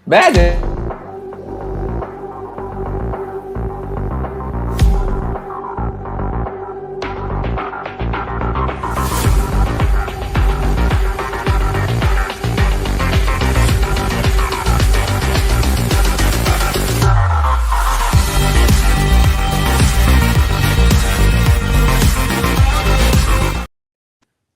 Magic.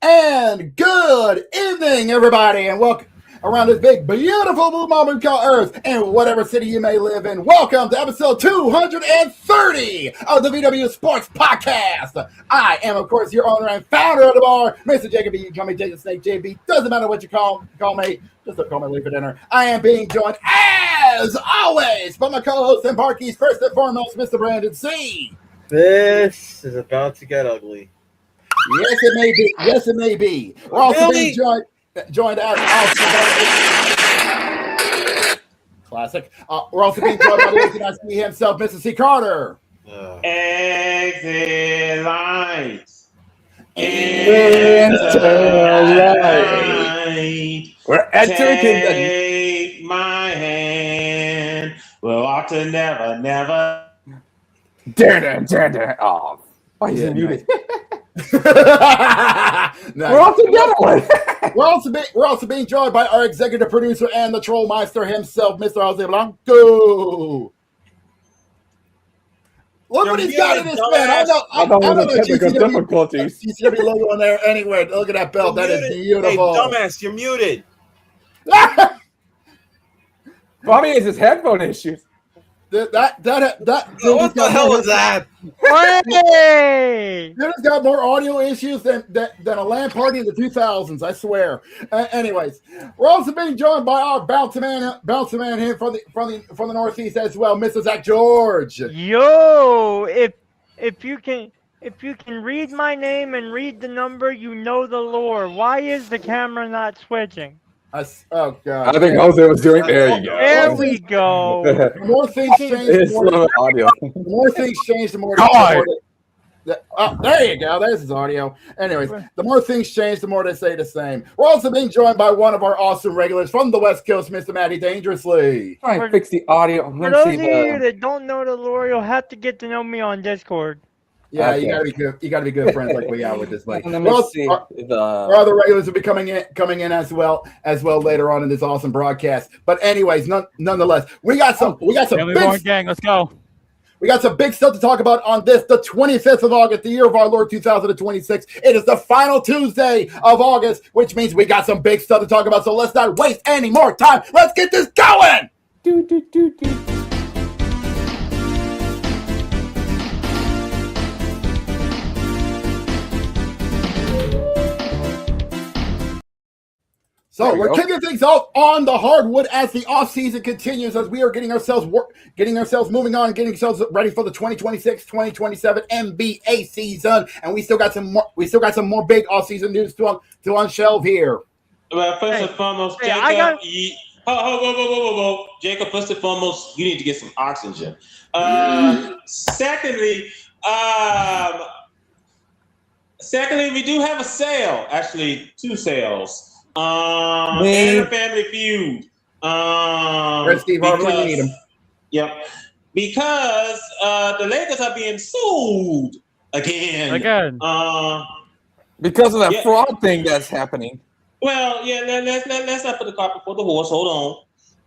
And good evening, everybody, and welcome around this big, beautiful blue moment called Earth, and whatever city you may live in. Welcome to episode 230 of the VWU Sports Podcast. I am, of course, your owner and founder of the bar, Mr. Jacob B. You call me Jacob Snake JB. Doesn't matter what you call me. Just don't call me late for dinner. I am being joined, as always, by my co-host and Parkies. First and foremost, Mr. Brandon C. This is about to get ugly. Yes, it may be. Yes, it may be. We're also being joined as classic. We're also being joined by the Lazy himself, Mr. C. Carter. Exit lights. We're entering Take my hand. We'll ought to never. Oh, why is it muted? We're all together. We're also being joined by our executive producer and the trollmeister himself, Mr. Jose Blanco. Look what he's got in his man. I don't know difficulties. GCW logo on there anyway. Look at that belt. That is beautiful. Hey, dumbass, you're muted. Bobby has his headphone issues. What the hell was that? Hey! Dude's got more audio issues than a LAN party in the 2000s, I swear. Anyways, we're also being joined by our bouncer man here from the Northeast as well, Mr. Zach George. Yo, if you can read my name and read the number, you know the lore. Why is the camera not switching? Oh God! I think Jose was doing. There you go. There we go. The more things change, the more things change, the more. There you go. There's his audio. Anyways, the more things change, the more they say the same. We're also being joined by one of our awesome regulars from the West Coast, Mr. Matty Dangerously. Try and fix the audio. For those of you that don't know the lore, you'll have to get to know me on Discord. Yeah, okay. You gotta be good friends like we are with this lady. Let me see. Our other regulars will be coming in as well later on in this awesome broadcast. But anyways, nonetheless, we got some big gang. Let's go. We got some big stuff to talk about on this, the 25th of August, the year of our Lord 2026. It is the final Tuesday of August, which means we got some big stuff to talk about. So let's not waste any more time. Let's get this going. So we're kicking things off on the hardwood as the offseason continues, as we are getting ourselves moving on, getting ourselves ready for the 2026-2027 NBA season, and we still got some more big offseason news to unshelve here. Well, first and foremost, Jacob. Whoa. Jacob, first and foremost, you need to get some oxygen. Secondly, we do have a sale. Actually, two sales. And a Family Feud. Steve Harvey, we need him. Yep. Because the Lakers are being sued again. Because of that fraud thing that's happening. Well, yeah, let's not put the cart before the horse. Hold on.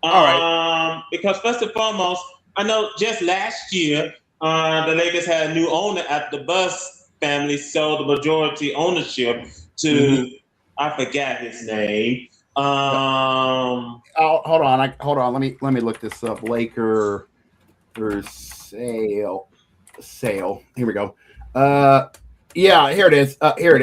All right. Because first and foremost, I know just last year, the Lakers had a new owner at the Bus family sold the majority ownership to I forgot his name. Hold on. Let me look this up. Laker for sale. Here we go. Yeah, here it is. Here it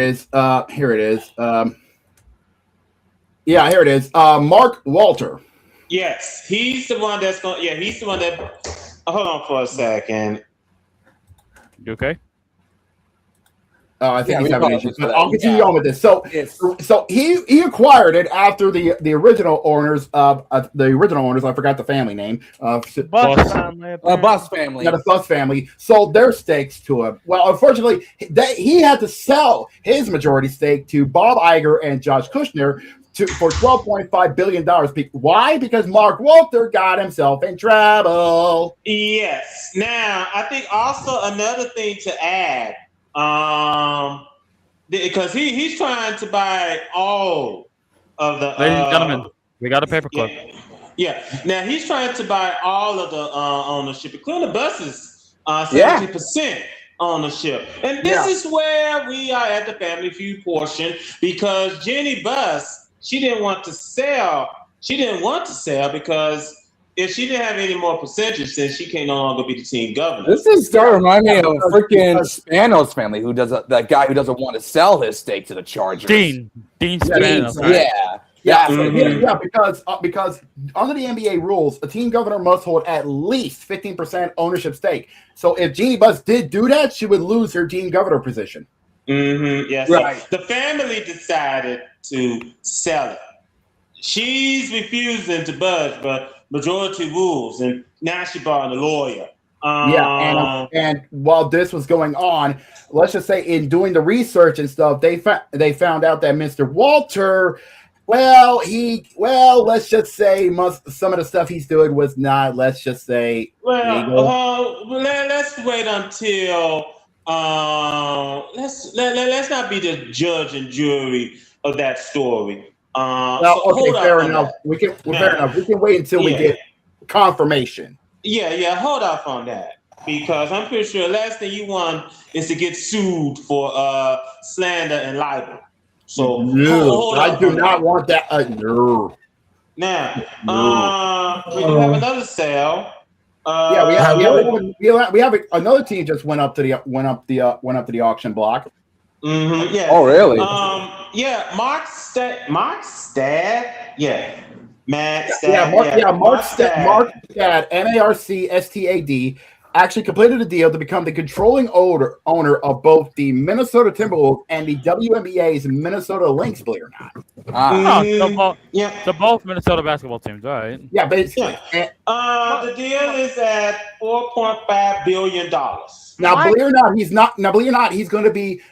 is. Mark Walter. Yes, he's the one that's going. Yeah, he's the one that. Hold on for a second. You okay? I think he's having issues, but I'll continue on with this. So he acquired it after the original owners. I forgot the family name. Bus family. Yeah, the Bus family sold their stakes to him. Well, unfortunately, he had to sell his majority stake to Bob Iger and Josh Kushner for $12.5 billion. Why? Because Mark Walter got himself in trouble. Yes. Now, I think also another thing to add, because he's trying to buy all of the. Ladies and gentlemen, we got a paperclip. Yeah. Now he's trying to buy all of the ownership, including the buses, 70% ownership. And this is where we are at the Family Feud portion, because Jenny Buss, she didn't want to sell. She didn't want to sell because if she didn't have any more percentage, then she can no longer be the team governor. This is starting to remind me of freaking Spanos family, who does that guy who doesn't want to sell his stake to the Chargers. Dean Spanos. Yeah, because under the NBA rules, a team governor must hold at least 15% ownership stake. So if Jeannie Buss did do that, she would lose her team governor position. Mm-hmm. Yes. Right. So the family decided to sell it. She's refusing to budge, but majority rules, and now she brought in a lawyer. And while this was going on, let's just say in doing the research and stuff, they found out that Mr. Walter. Let's just say some of the stuff he's doing was not, let's just say, legal. Let's wait until let's not be the judge and jury of that story. Fair enough. We can wait until we get confirmation. Yeah, hold off on that, because I'm pretty sure the last thing you want is to get sued for slander and libel. So I do not want that. No. Now, we do have another sale. We have another team just went up to the auction block. Mm-hmm, yeah. Oh, really? Mark's dad. Yeah. Mark's dad, MARCSTAD, actually completed a deal to become the controlling owner of both the Minnesota Timberwolves and the WNBA's Minnesota Lynx, believe it or not. So both Minnesota basketball teams, all right? Yeah, basically. Yeah. The deal is at $4.5 billion. Now, believe it or not, he's not. Now, believe it or not, he's going to be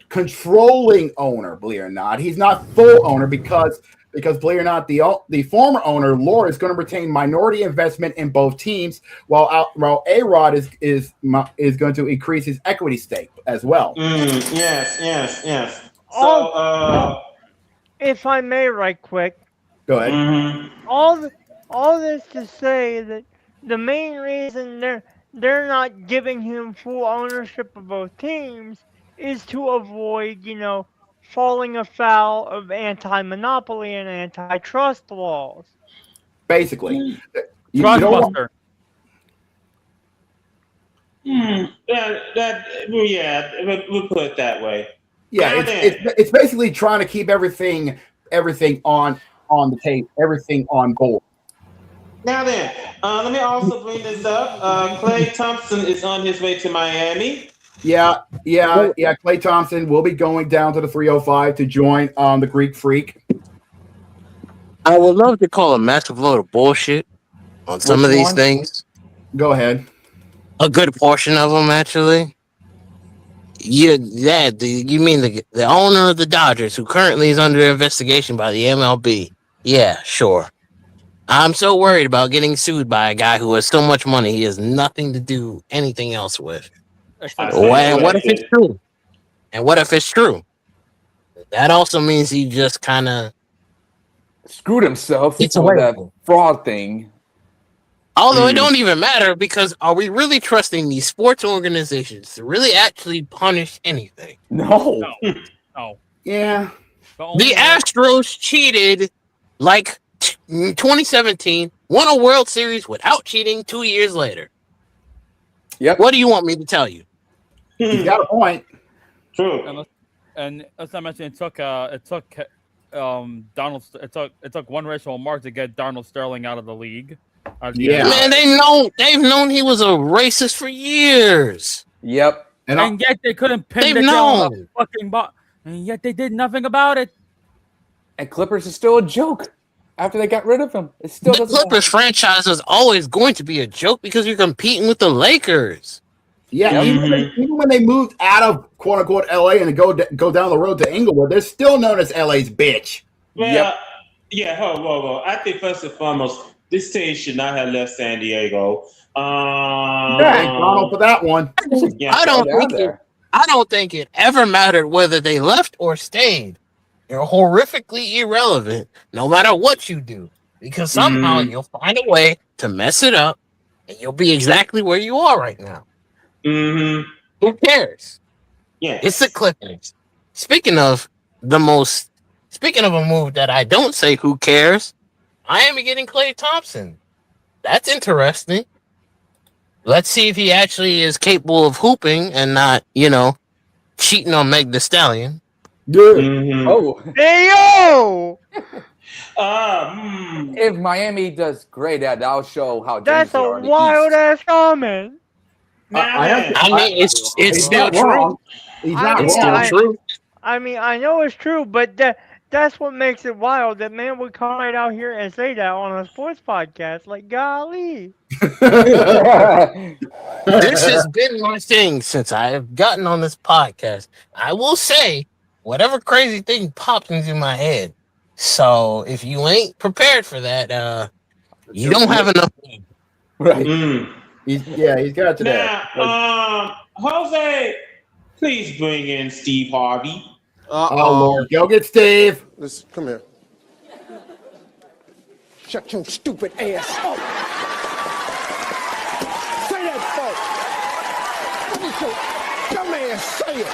controlling owner. Believe it or not, he's not full owner because believe it or not, the former owner Laura is going to retain minority investment in both teams, while A-Rod is going to increase his equity stake as well. Yes. So, if I may, right quick. Go ahead. Mm-hmm. All this to say that the main reason they're not giving him full ownership of both teams is to avoid, falling afoul of anti-monopoly and antitrust laws. Basically. Trustbuster. We'll put it that way. Yeah, it's basically trying to keep everything on the tape, everything on board. Now then, let me also bring this up. Klay Thompson is on his way to Miami. Yeah. Klay Thompson will be going down to the 305 to join the Greek Freak. I would love to call a massive load of bullshit on some of these things. Go ahead. A good portion of them, actually. You mean the owner of the Dodgers, who currently is under investigation by the MLB? Yeah, sure. I'm so worried about getting sued by a guy who has so much money he has nothing to do anything else with. What if it's true? And what if it's true? That also means he just kind of screwed himself with It's away. that fraud thing. Although it don't even matter, because are we really trusting these sports organizations to really actually punish anything? No. Yeah. The Astros cheated like 2017, won a World Series without cheating 2 years later. Yep. What do you want me to tell you? You got a point. True. And let's not mention it took Donald. It took one racial mark to get Donald Sterling out of the league. Man, they've known he was a racist for years. Yep. And yet they couldn't pin the fucking ball. And yet they did nothing about it. And Clippers is still a joke after they got rid of him. It still The Clippers franchise is always going to be a joke because you're competing with the Lakers. Yeah, even when they moved out of quote unquote LA and go down the road to Inglewood, they're still known as LA's bitch. Yeah. Yeah, whoa. I think first and foremost, this team should not have left San Diego. Thank Donald for that one. Yeah. I don't Get out think it. there. I don't think it ever mattered whether they left or stayed. You're horrifically irrelevant, no matter what you do, because somehow you'll find a way to mess it up, and you'll be exactly where you are right now. Mm-hmm. Who cares? Yeah. It's the Clippers. Speaking of a move that I don't say who cares, Miami getting Klay Thompson. That's interesting. Let's see if he actually is capable of hooping and not, cheating on Meg Thee Stallion. Good. Mm-hmm. Oh, Hey yo! if Miami does great, that'll show how That's dangerous they a are in the wild East. ass comment. I mean, it's He's still not true. wrong. He's not It's wrong. still true. I mean, I know it's true, but that's what makes it wild. That man would come right out here and say that on a sports podcast. Like, golly. This has been my thing since I have gotten on this podcast. I will say whatever crazy thing pops into my head. So if you ain't prepared for that, you don't have enough. Right. He's got to that. Now, Jose, please bring in Steve Harvey. Oh Lord, go get Steve. Listen, come here. Shut your stupid ass up. Say that, folks. What is your dumb ass say it?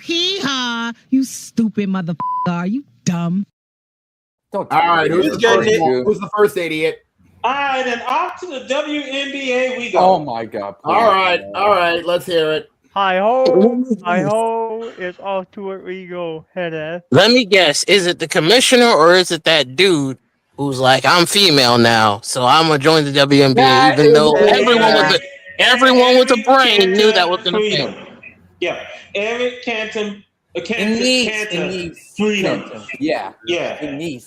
Hee-haw, you stupid motherfucker. Are you dumb? Don't All right, who's who's the first idiot? All right, and off to the WNBA we go. Oh my God! Please. All right, let's hear it. Hi ho, it's off to it we go, head ass. Let me guess. Is it the commissioner or is it that dude who's like, I'm female now, so I'm gonna join the WNBA, That even is though it. everyone with a brain knew that was gonna freedom. fail. Yeah, Eric Cantor, In Nice. freedom. Yeah. Yeah. In Nice.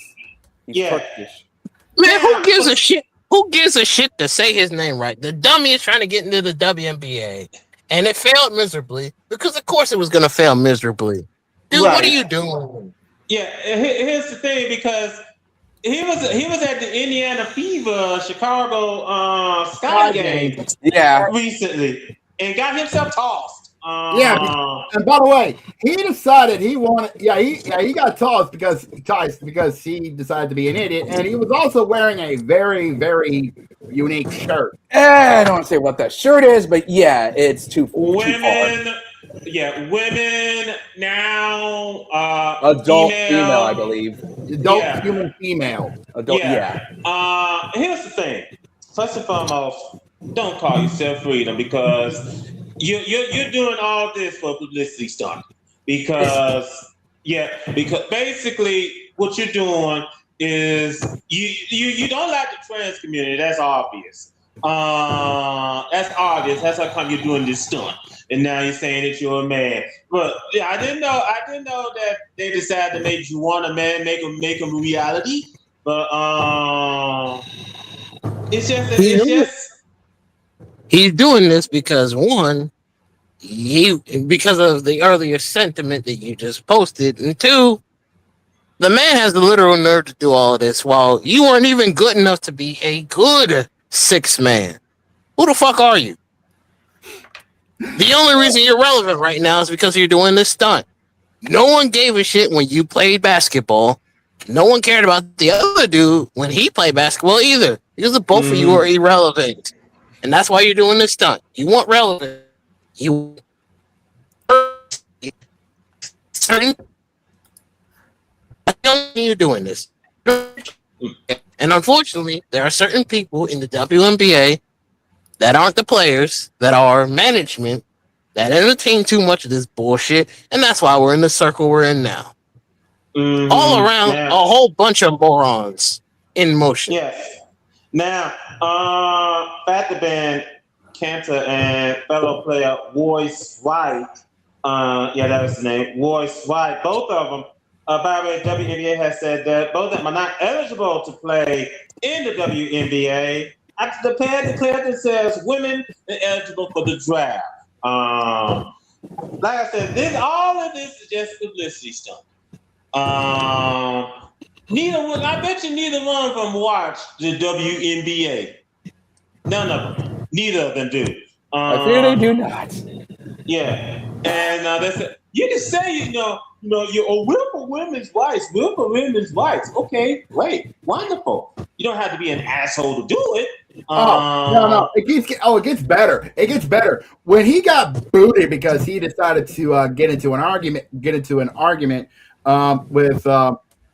He's Yeah. Turkish. Man, who gives a shit? Who gives a shit to say his name right? The dummy is trying to get into the WNBA, and it failed miserably because, of course, it was going to fail miserably. Dude, what Right. are you doing? Yeah, here's the thing, because he was at the Indiana Fever Chicago Sky game Yeah. recently and got himself tossed. And by the way, he decided he wanted. He got tossed because he decided to be an idiot, and he was also wearing a very, very unique shirt. I don't want to say what that shirt is, but yeah, it's too Women now. Adult female, I believe. Adult human female. Adult, Here's the thing. First and foremost, don't call yourself freedom, because you're doing all this for a publicity stunt. Because basically what you're doing is you don't like the trans community. That's obvious. That's obvious. That's how come you're doing this stunt. And now you're saying that you're a man. But yeah, I didn't know that they decided to make you want a man, make him reality. But it's just He's doing this because, one, because of the earlier sentiment that you just posted, and two, the man has the literal nerve to do all of this while you weren't even good enough to be a good sixth man. Who the fuck are you? The only reason you're relevant right now is because you're doing this stunt. No one gave a shit when you played basketball. No one cared about the other dude when he played basketball either, because the both of you are irrelevant. And that's why you're doing this stunt. You want relevant. You certain. You're doing this. And unfortunately, there are certain people in the WNBA that aren't the players, that are management, that entertain too much of this bullshit, and that's why we're in the circle we're in now. All around, a whole bunch of morons in motion. Yes. Now, back to band Cantor and fellow player Royce White. That was his name, Royce White. Both of them, by the way, WNBA has said that both of them are not eligible to play in the WNBA. After the pair declared themselves women and eligible for the draft. like I said, all of this is just publicity stuff. Neither one. I bet you neither one of them watch the WNBA. None of them. Neither of them do. I fear they do not. Yeah, and that's it. You can say you're we're for women's rights. We're for women's rights. Okay, great, wonderful. You don't have to be an asshole to do it. No. It gets better. It gets better. When he got booted because he decided to get into an argument with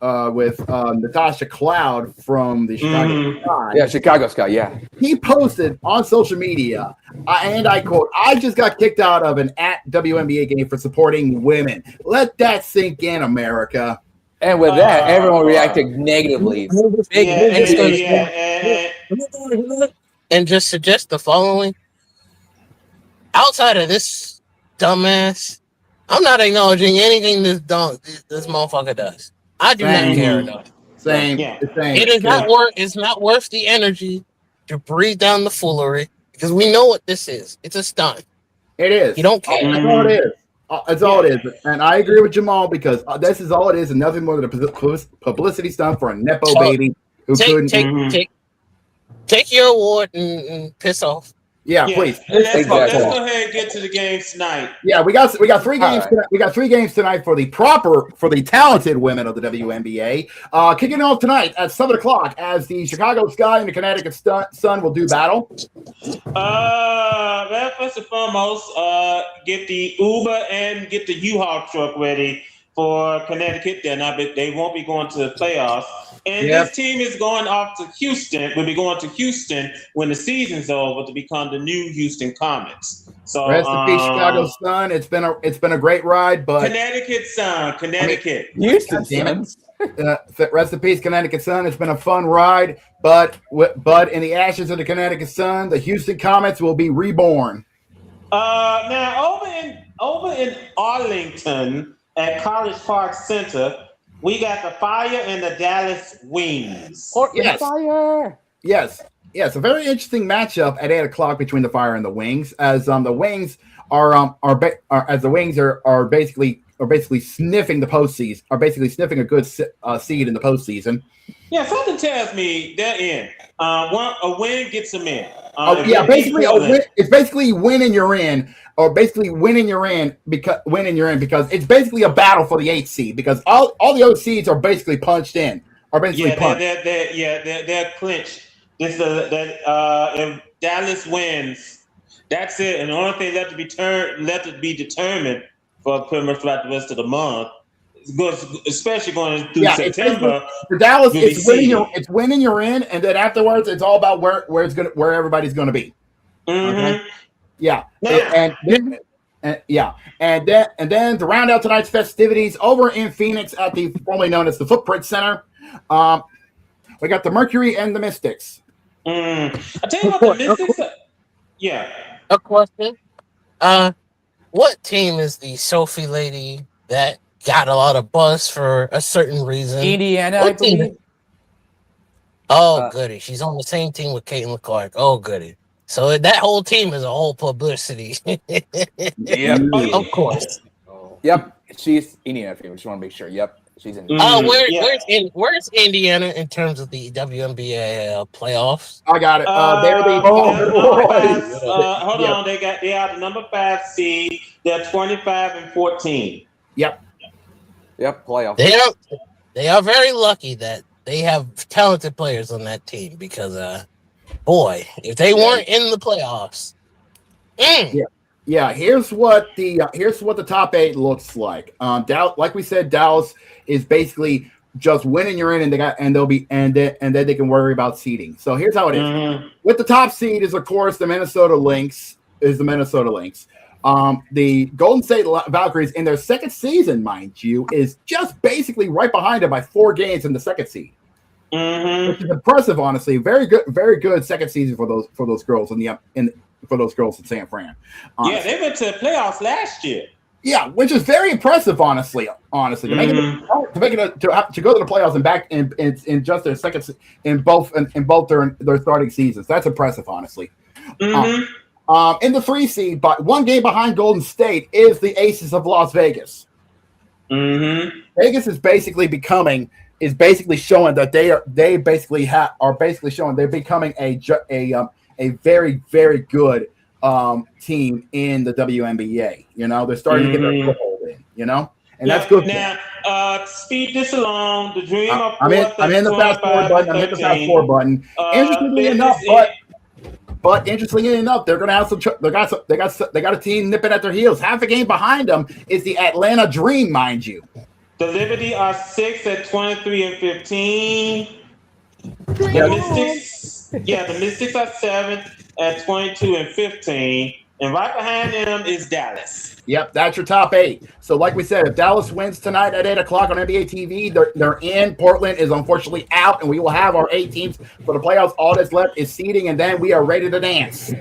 Natasha Cloud from the Chicago Sky. Yeah, Chicago Sky. Yeah, he posted on social media, and I quote, "I just got kicked out of an WNBA game for supporting women. Let that sink in, America." and with that, everyone reacted negatively. And just suggest the following. Outside of this dumbass, I'm not acknowledging anything this motherfucker does. I do not care enough. Same. It is not worth. It's not worth the energy to breathe down the foolery because we know what this is. It's a stunt. It is. You don't care. That's all it is. That's all it is. And I agree with Jamal because this is all it is and nothing more than a publicity stunt for a Nepo baby who couldn't. Take your award and piss off. Yeah, please. Let's go ahead and get to the games tonight. Yeah, we got 3 games. Tonight. We got 3 games tonight for the talented women of the WNBA. Kicking off tonight at 7:00 as the Chicago Sky and the Connecticut Sun will do battle. Well, first and foremost, get the Uber and get the U-Haul truck ready for Connecticut. They won't be going to the playoffs. And this team is going off to Houston. We'll be going to Houston when the season's over to become the new Houston Comets. So rest in peace, Chicago Sun. It's been a great ride, but Connecticut Sun, Connecticut. Houston Suns. Rest in peace, Connecticut Sun. It's been a fun ride, but in the ashes of the Connecticut Sun, the Houston Comets will be reborn. Now over in Arlington at College Park Center. We got the Fire and the Dallas Wings. Fire. Yes. A very interesting matchup at 8:00 between the Fire and the Wings, as the Wings are basically sniffing the postseason, are basically sniffing a good seed in the postseason. Yeah, something tells me they're in. A win gets them in. Basically it's basically winning you're in. Or basically winning you're in because it's basically a battle for the 8th seed because all the other seeds are basically punched in. They're clinched. If Dallas wins, that's it. And the only thing left to be determined for pretty much throughout the rest of the month, especially going through September. For Dallas, it's winning you're in, and then afterwards, it's all about where everybody's going to be. Mm-hmm. Okay? Yeah, and then to round out tonight's festivities over in Phoenix at the formerly known as the Footprint Center, we got the Mercury and the Mystics. I tell you what, the Mystics. A question. What team is the Sophie lady that got a lot of buzz for a certain reason? Indiana, I believe. Oh, goody! She's on the same team with Caitlin Clark. Oh, goody! So that whole team is a whole publicity. Yep. Of course. Yep. She's Indiana. I just want to make sure. Yep. She's in. Where's Indiana in terms of the WNBA playoffs? I got it. Hold on. They are the number 5 seed. They're 25-14. Yep. Playoff. They are very lucky that they have talented players on that team because boy, if they weren't in the playoffs, here's what the top 8 looks like. Like we said, Dallas is basically just winning you're in, and then they can worry about seeding. So here's how it is. Mm-hmm. With the top seed is of course the Minnesota Lynx. The Golden State Valkyries in their second season, mind you, is just basically right behind them by 4 games in the second seed. Mm-hmm. Which is impressive, honestly. Very good second season for those girls in San Fran. Honestly. They went to the playoffs last year. Yeah, which is very impressive, honestly. To go to the playoffs and back in just their second in both their starting seasons. That's impressive, honestly. Mm-hmm. In the 3 seed, but 1 game behind Golden State, is the Aces of Las Vegas. Mm-hmm. Vegas is basically showing that they're becoming a very, very good team in the WNBA. You know, they're starting to get their foothold in. You know, and that's good. Now, speed this along. The Dream of I'm in the fast forward button. I'm hitting the fast forward button. Interestingly enough, they're going to have some. They got a team nipping at their heels. Half a game behind them is the Atlanta Dream, mind you. The Liberty are 6 at 23 and 15. The Mystics are 7 at 22 and 15. And right behind them is Dallas. Yep, that's your top 8. So like we said, if Dallas wins tonight at 8 o'clock on NBA TV, they're in. Portland is unfortunately out, and we will have our 8 teams for the playoffs. All that's left is seeding, and then we are ready to dance.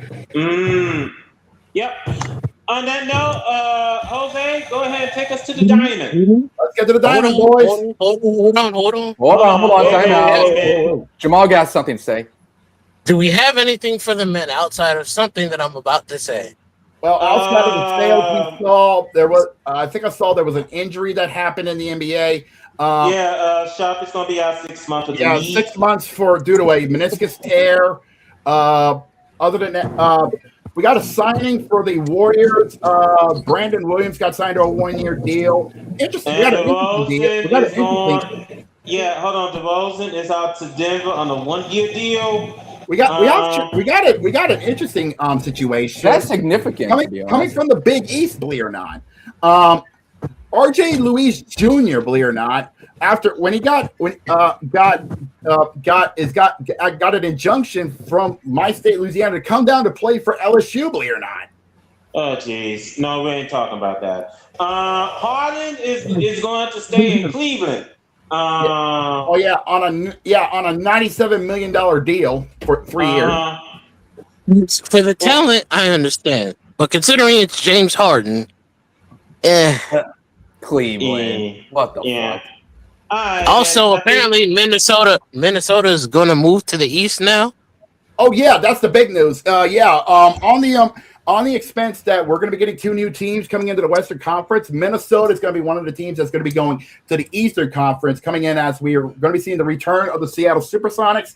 Yep. On that note, Jose, go ahead and take us to the diamond. Let's get to the diamond, boys. Hold on. Time out. Jamal got something to say. Do we have anything for the men outside of something that I'm about to say? Well, outside of the sales we saw, there was. I think I saw there was an injury that happened in the NBA. Sharp is going to be out 6 months. 6 months due to a meniscus tear. Other than that, we got a signing for the Warriors. Brandon Williams got signed to a 1-year deal. Interesting. We got an interesting deal. Yeah, hold on. DeRozan is out to Denver on a 1-year deal. We got an interesting situation. That's significant. Coming from the Big East, believe it or not. RJ Luis Jr., believe it or not, after when he got an injunction from my state, Louisiana, to come down to play for LSU, believe it or not. Oh, jeez. No, we ain't talking about that. Harden is going to stay in Cleveland. On a $97 million deal for 3 years. For the talent, I understand, but considering it's James Harden, Cleveland, what the fuck? Also, apparently Minnesota is going to move to the East now. Oh yeah, that's the big news. On the expense that we're going to be getting 2 new teams coming into the Western Conference, Minnesota is going to be one of the teams that's going to be going to the Eastern Conference, coming in as we are going to be seeing the return of the Seattle Supersonics.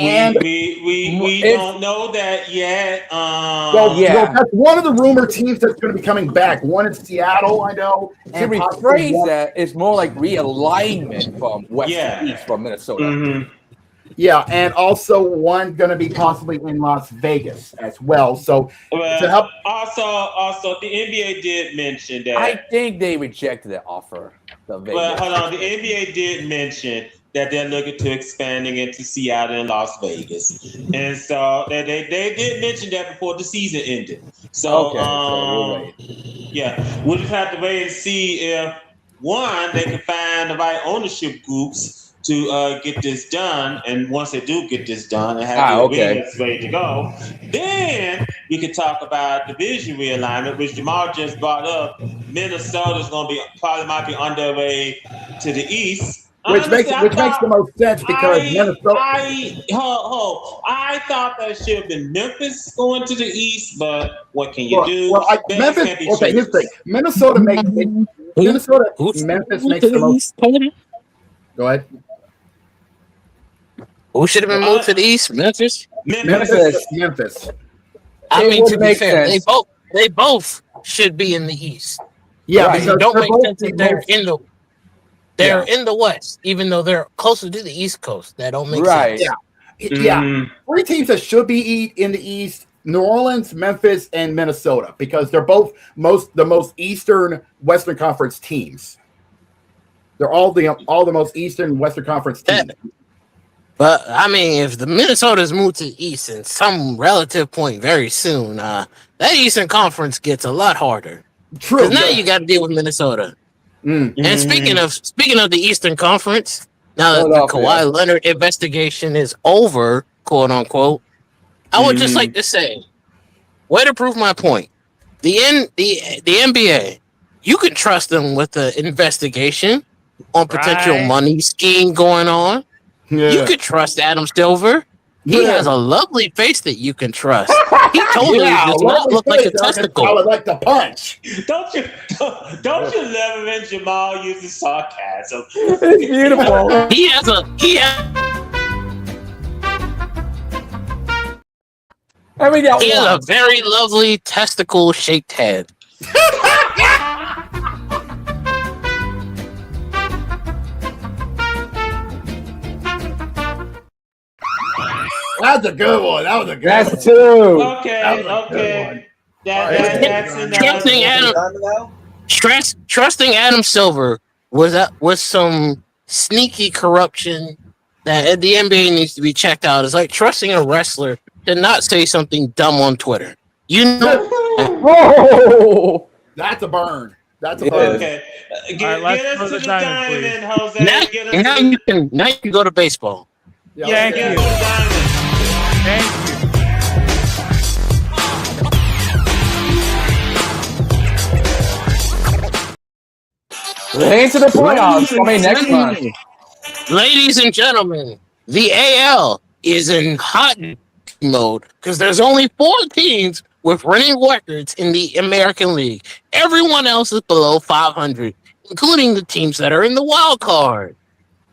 And we don't know that yet. That's one of the rumor teams that's going to be coming back. One in Seattle, I know. To rephrase that, it's more like realignment from West to East from Minnesota. Mm-hmm. Yeah, and also one going to be possibly in Las Vegas as well. So to help. Also, the NBA did mention that. I think they rejected the offer. But hold on, the NBA did mention that they're looking to expanding into Seattle and Las Vegas, and so they did mention that before the season ended. So we'll just have to wait and see if they can find the right ownership groups to get this done, and once they do get this done and have the agreements ready to go, then we can talk about division realignment, which Jamal just brought up. Minnesota's probably might be on their way to the East, which makes the most sense because Minnesota. I thought that should have been Memphis going to the East, but what can you do? Memphis. Okay, here's the thing. Memphis makes the most. Go ahead. Who should have been moved to the East? Memphis. Memphis. I mean, to be fair, they both should be in the East. Yeah, because it don't make sense that they're in the West, even though they're closer to the East Coast. That don't make sense. Yeah. 3 teams that should be in the East: New Orleans, Memphis, and Minnesota, because they're both the most Eastern Western Conference teams. They're all the most Eastern Western Conference teams. But I mean, if the Minnesota's moved to the East in some relative point very soon, that Eastern Conference gets a lot harder. True. Because now you got to deal with Minnesota. Mm. And speaking of the Eastern Conference, now that the Kawhi Leonard investigation is over, quote unquote, I would just like to say, way to prove my point. The NBA, you can trust them with the investigation on potential money scheme going on. Yeah. You could trust Adam Silver. He has a lovely face that you can trust. He totally does not look like a testicle. I would like to punch. Don't you love it when Jamal uses sarcasm? It's beautiful. He has a very lovely testicle-shaped head. That's a good one. That was a good one. That's two. Okay. That's enough. Trusting Adam Silver was some sneaky corruption that the NBA needs to be checked out. It's like trusting a wrestler to not say something dumb on Twitter. You know. Whoa. That's a burn. That's a burn. Okay. Get us to the diamond, Jose. Now you can go to baseball. Thank you. Thank you. Heading to the playoffs coming next month. Ladies and gentlemen, the AL is in hot mode because there's only 4 teams with winning records in the American League. Everyone else is below 500, including the teams that are in the wild card.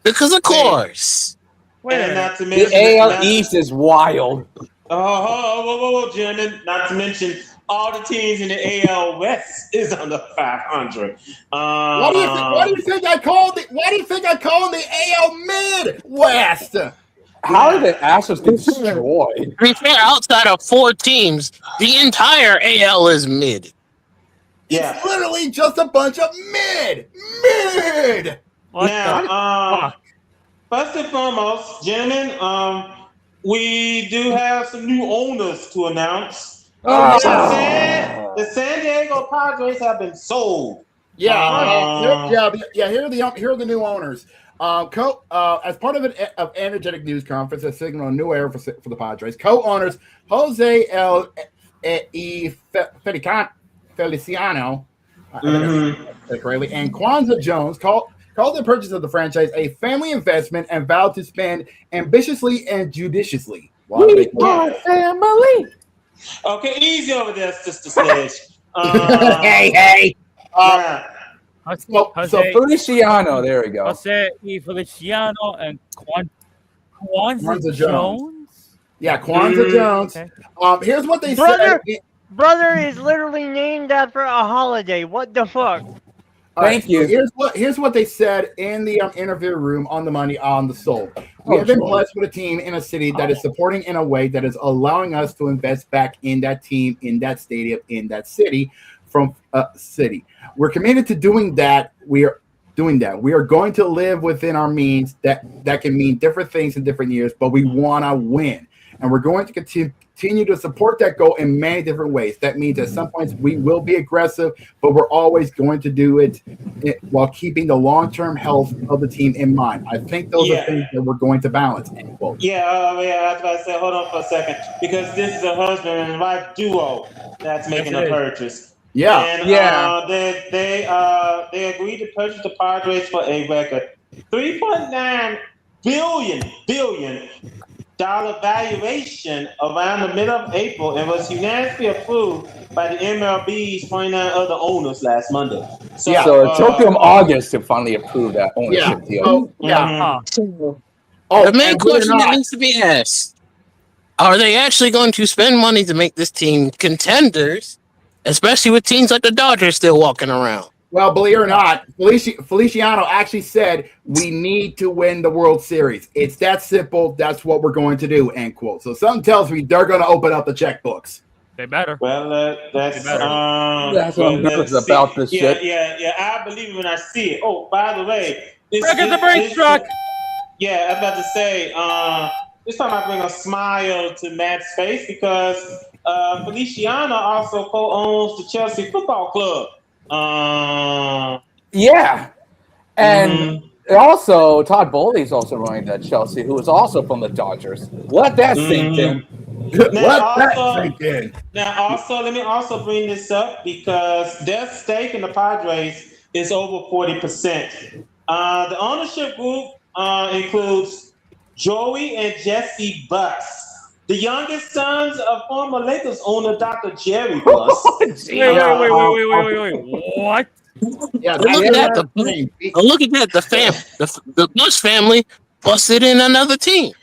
Because of course. The AL East is wild. Whoa, gentlemen. Not to mention all the teams in the AL West is under 500. Why do you think I called the AL Midwest? How did the Astros get destroyed? To be fair, outside of 4 teams, the entire AL is mid. Yeah. It's literally just a bunch of mid. Now, first and foremost, gentlemen, we do have some new owners to announce. The San Diego Padres have been sold. Here are the new owners. As part of an energetic news conference that signaled a new era for the Padres, co-owners Jose Feliciano, correctly, and Kwanzaa Jones called the purchase of the franchise a family investment and vowed to spend ambitiously and judiciously. We are family. Okay, easy over there, Sister Sledge. Hey. So Feliciano, there we go. Jose Feliciano and Kwanzaa Jones. Yeah, Kwanzaa Jones. Okay. Here's what they said. Brother is literally named after a holiday. What the fuck? Thank you. Here's what they said in the interview room on the money on the soul. We have been blessed with a team in a city that is supporting in a way that is allowing us to invest back in that team, in that stadium, in that city, from city. We're committed to doing that. We are doing that. We are going to live within our means. That can mean different things in different years, but we want to win, and we're going to continue to support that goal in many different ways. That means at some points we will be aggressive, but we're always going to do it while keeping the long-term health of the team in mind. I think those are things that we're going to balance. End quote. I was about to say, hold on for a second, because this is a husband and wife duo that's making a purchase. They agreed to purchase the Padres for a record $3.9 billion valuation around the middle of April, and was unanimously approved by the MLB's 29 other owners last Monday. So it took them August to finally approve that ownership deal. The main question that needs to be asked: are they actually going to spend money to make this team contenders, especially with teams like the Dodgers still walking around? Well, believe it or not, Feliciano actually said we need to win the World Series. It's that simple. That's what we're going to do, end quote. So something tells me they're going to open up the checkbooks. They better. Well, that's what I'm nervous about this shit. Yeah. I believe it when I see it. Oh, by the way, Look at the brake truck. Yeah, I was about to say, this time I bring a smile to Matt's face because Feliciano also co-owns the Chelsea Football Club. And also Todd Bowley's also running that Chelsea, who is also from the Dodgers. Let that sink in. Now, also, let me also bring this up because their stake in the Padres is over 40%. The ownership group includes Joey and Jesse Buss, the youngest sons of former Lakers owner Dr. Jerry Buss. Wait. What? Yeah, But look that's at their that. name. But look at that. The Bush family busted in another team.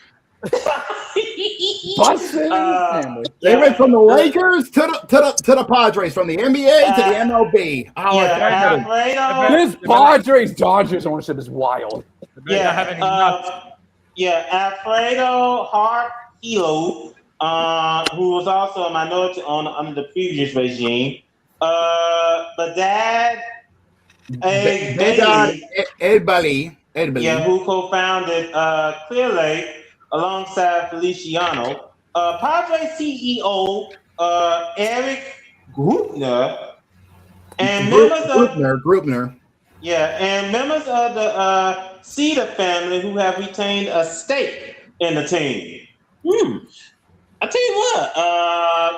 Busted family. They went from the Lakers to the Padres, from the NBA to the MLB. This Padres Dodgers ownership is wild. Alfredo Hart Hilo, who was also a minority owner under the previous regime. But dad, Ed Bailey, who co-founded Clear Lake alongside Feliciano. Padres CEO Eric Grubner and Grubner. And members of the Cedar family who have retained a stake in the team. I tell you what,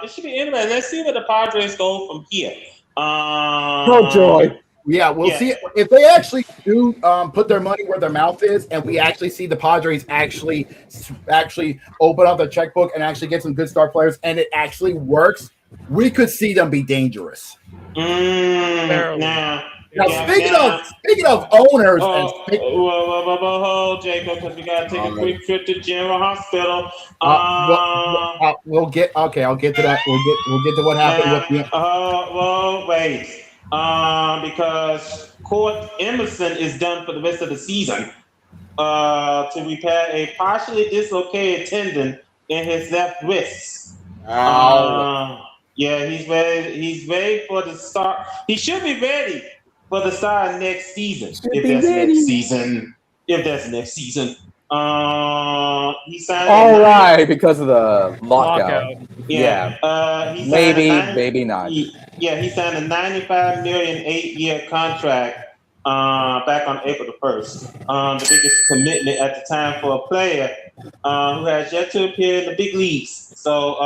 it should be interesting. Let's see where the Padres go from here. Joy. Yeah, we'll see if they actually do put their money where their mouth is, and we actually see the Padres actually open up their checkbook and actually get some good star players, and it actually works. We could see them be dangerous. Speaking of owners, Jacob, because we gotta take a quick trip to General Hospital. I'll get to that. We'll get to what happened with you. Wait. Because Court Emerson is done for the rest of the season to repair a partially dislocated tendon in his left wrist. He's ready. He's ready for the start. He should be ready for the start of next season. If that's next season. He signed because of the lockout. Maybe not. He signed a $95 million 8-year contract back on April the 1st. The biggest commitment at the time for a player who has yet to appear in the big leagues. So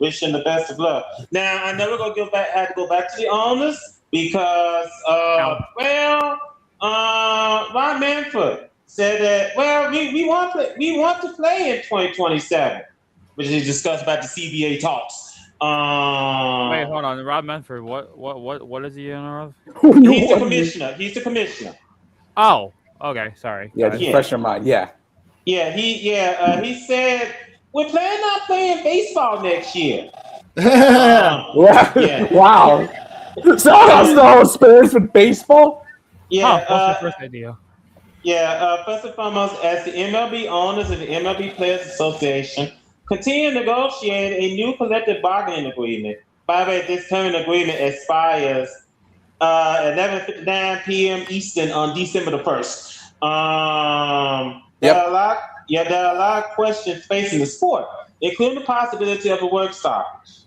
wish him the best of luck. Now I know we're gonna have to go back to the owners because Ron Manfred said that we want to play in 2027, which is discussed about the CBA talks. Wait, hold on. Rob Manfred, what is he in of? He's the commissioner. Oh, okay. Sorry. Just fresh your mind. He said we're planning on playing baseball next year. Wow. So that's the whole experience with baseball? What's your first idea? First and foremost, as the MLB owners and the MLB Players Association continue to negotiate a new collective bargaining agreement. By the way, this current agreement expires 11:59 p.m. Eastern on December the 1st. There are a lot of questions facing the sport, including the possibility of a work stoppage.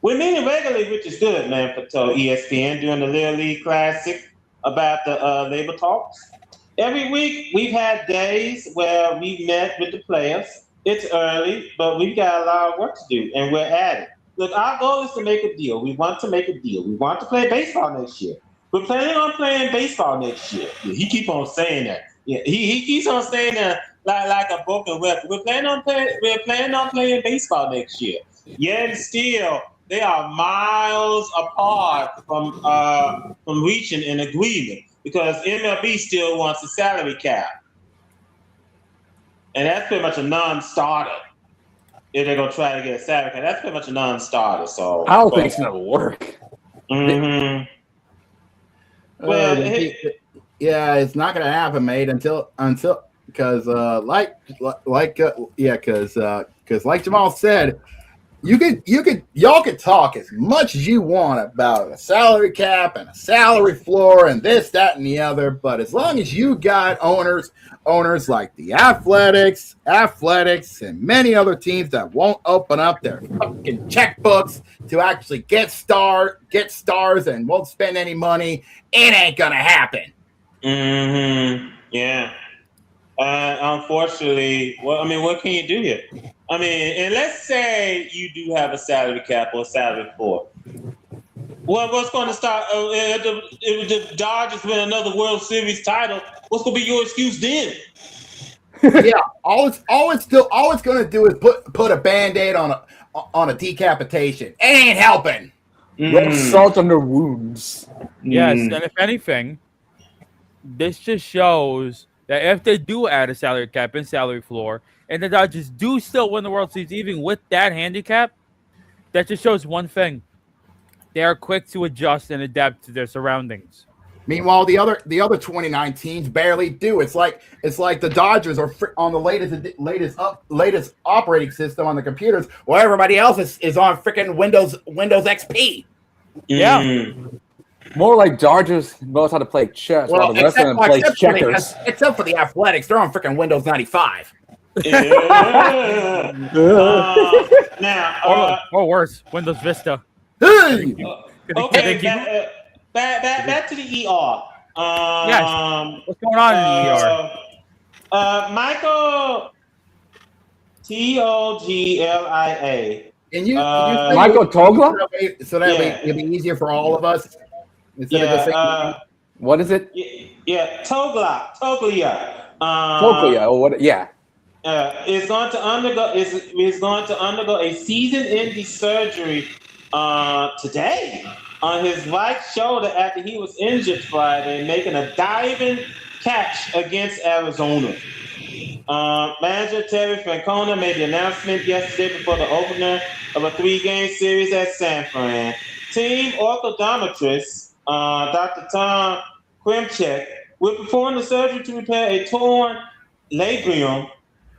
We're meeting regularly, which is good, man, for ESPN during the Little League Classic about the labor talks. Every week, we've had days where we've met with the players. It's early, but we've got a lot of work to do, and we're at it. Look, our goal is to make a deal. We want to make a deal. We want to play baseball next year. We're planning on playing baseball next year. He keeps on saying that. He keeps on saying that like a broken record. We're planning on playing baseball next year. Yet still, they are miles apart from reaching an agreement because MLB still wants a salary cap. And that's pretty much a non-starter. If they're going to try to get a salary cap, that's pretty much a non-starter. So I don't think it's going to work. Mm-hmm. It's not going to happen, mate, until because like Jamal said, y'all could talk as much as you want about a salary cap and a salary floor and this, that, and the other, but as long as you got owners like the Athletics, and many other teams that won't open up their fucking checkbooks to actually get stars and won't spend any money, it ain't gonna happen. Mm-hmm. Yeah. Unfortunately, what can you do here? And let's say you do have a salary cap or a salary floor. Well, what's going to start? If the Dodgers win another World Series title, what's going to be your excuse then? Yeah, all it's going to do is put a Band-Aid on a decapitation. It ain't helping. Rub salt on their wounds. Yes, and if anything, this just shows that if they do add a salary cap and salary floor, and the Dodgers do still win the World Series, even with that handicap, that just shows one thing: they are quick to adjust and adapt to their surroundings. Meanwhile, the other 29 teams barely do. It's like the Dodgers are on the latest operating system on the computers, while everybody else is on freaking Windows XP. Yeah. More like Dodgers knows how to play chess, while the rest of them play checkers. Except for the Athletics, they're on freaking Windows 95. Now, or worse, Windows Vista. Hey! Okay, back to the ER. Yes. What's going on in the ER? Michael Toglia. And you Michael Toglia? So that way it'll be easier for all of us. Instead of just saying, what is it? Yeah, Toglia. Toglia. Oh, what? Yeah. Is going to undergo a season-ending surgery today on his right shoulder after he was injured Friday, making a diving catch against Arizona. Manager Terry Francona made the announcement yesterday before the opener of a 3-game series at San Fran. Team orthodontist Dr. Tom Krimchek will perform the surgery to repair a torn labrum,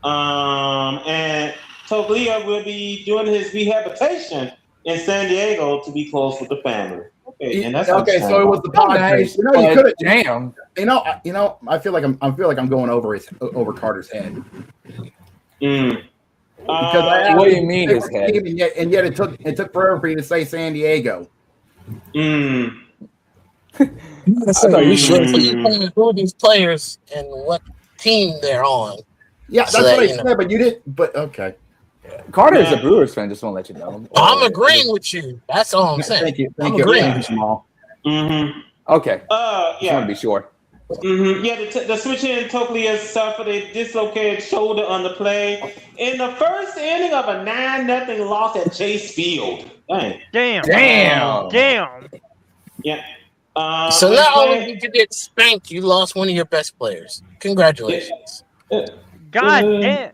and Toglia will be doing his rehabilitation in San Diego to be close with the family. Okay, and that's okay. So it was the Padres. Nice, You could have. Damn. I feel like I'm going over Carter's head. What do you mean his head? And yet it took forever for you to say San Diego. So you should who these players and what team they're on. Yeah, that's what I said, but you didn't. But okay. Carter is a Brewers fan. Just want to let you know. I'm agreeing with you. That's all I'm saying. Thank you. I'm agreeing. Small. Okay. Yeah. Just want to be sure. Yeah, the switch-in Toglia suffered a dislocated shoulder on the play in the first inning of a 9-0 loss at Chase Field. Damn. Yeah. So not only did you get spanked, you lost one of your best players. Congratulations. God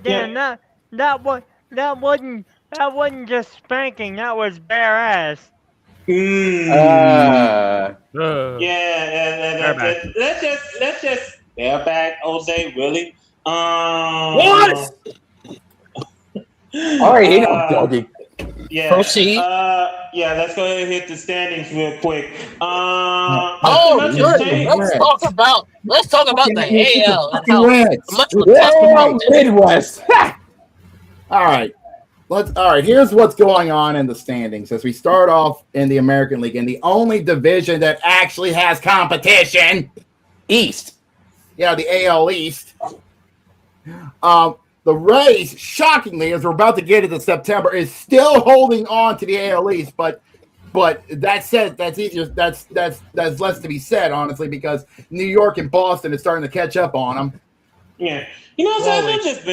damn. That wasn't just spanking. That was bare ass. Let's just bear back, Jose. Really? What? All right, doggy. Yeah. Proceed. Let's go ahead and hit the standings real quick. Let's talk about the AL and how much of a tough Midwest. All right. Here's what's going on in the standings as we start off in the American League, in the only division that actually has competition. East. Yeah, the AL East. The Rays, shockingly, as we're about to get into September, is still holding on to the AL East, but that said, that's easier. That's less to be said, honestly, because New York and Boston is starting to catch up on them. Yeah, so let me just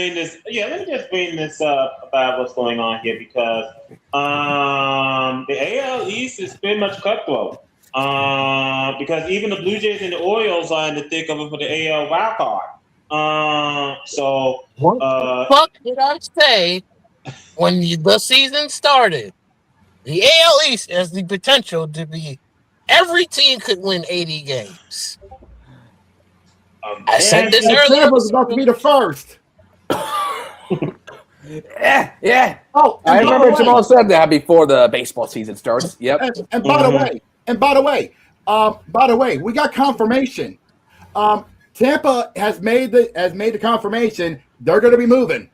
bring this up about what's going on here, because the AL East is pretty much cutthroat. Because even the Blue Jays and the Orioles are in the thick of it for the AL wild card. What the fuck did I say when the season started? The AL East has the potential to be every team could win 80 games. I said this earlier. Tampa's about to be the first. Yeah. Oh, I remember Jamal said that before the baseball season starts. Yep. And by the way, we got confirmation. Tampa has made the confirmation they're going to be moving.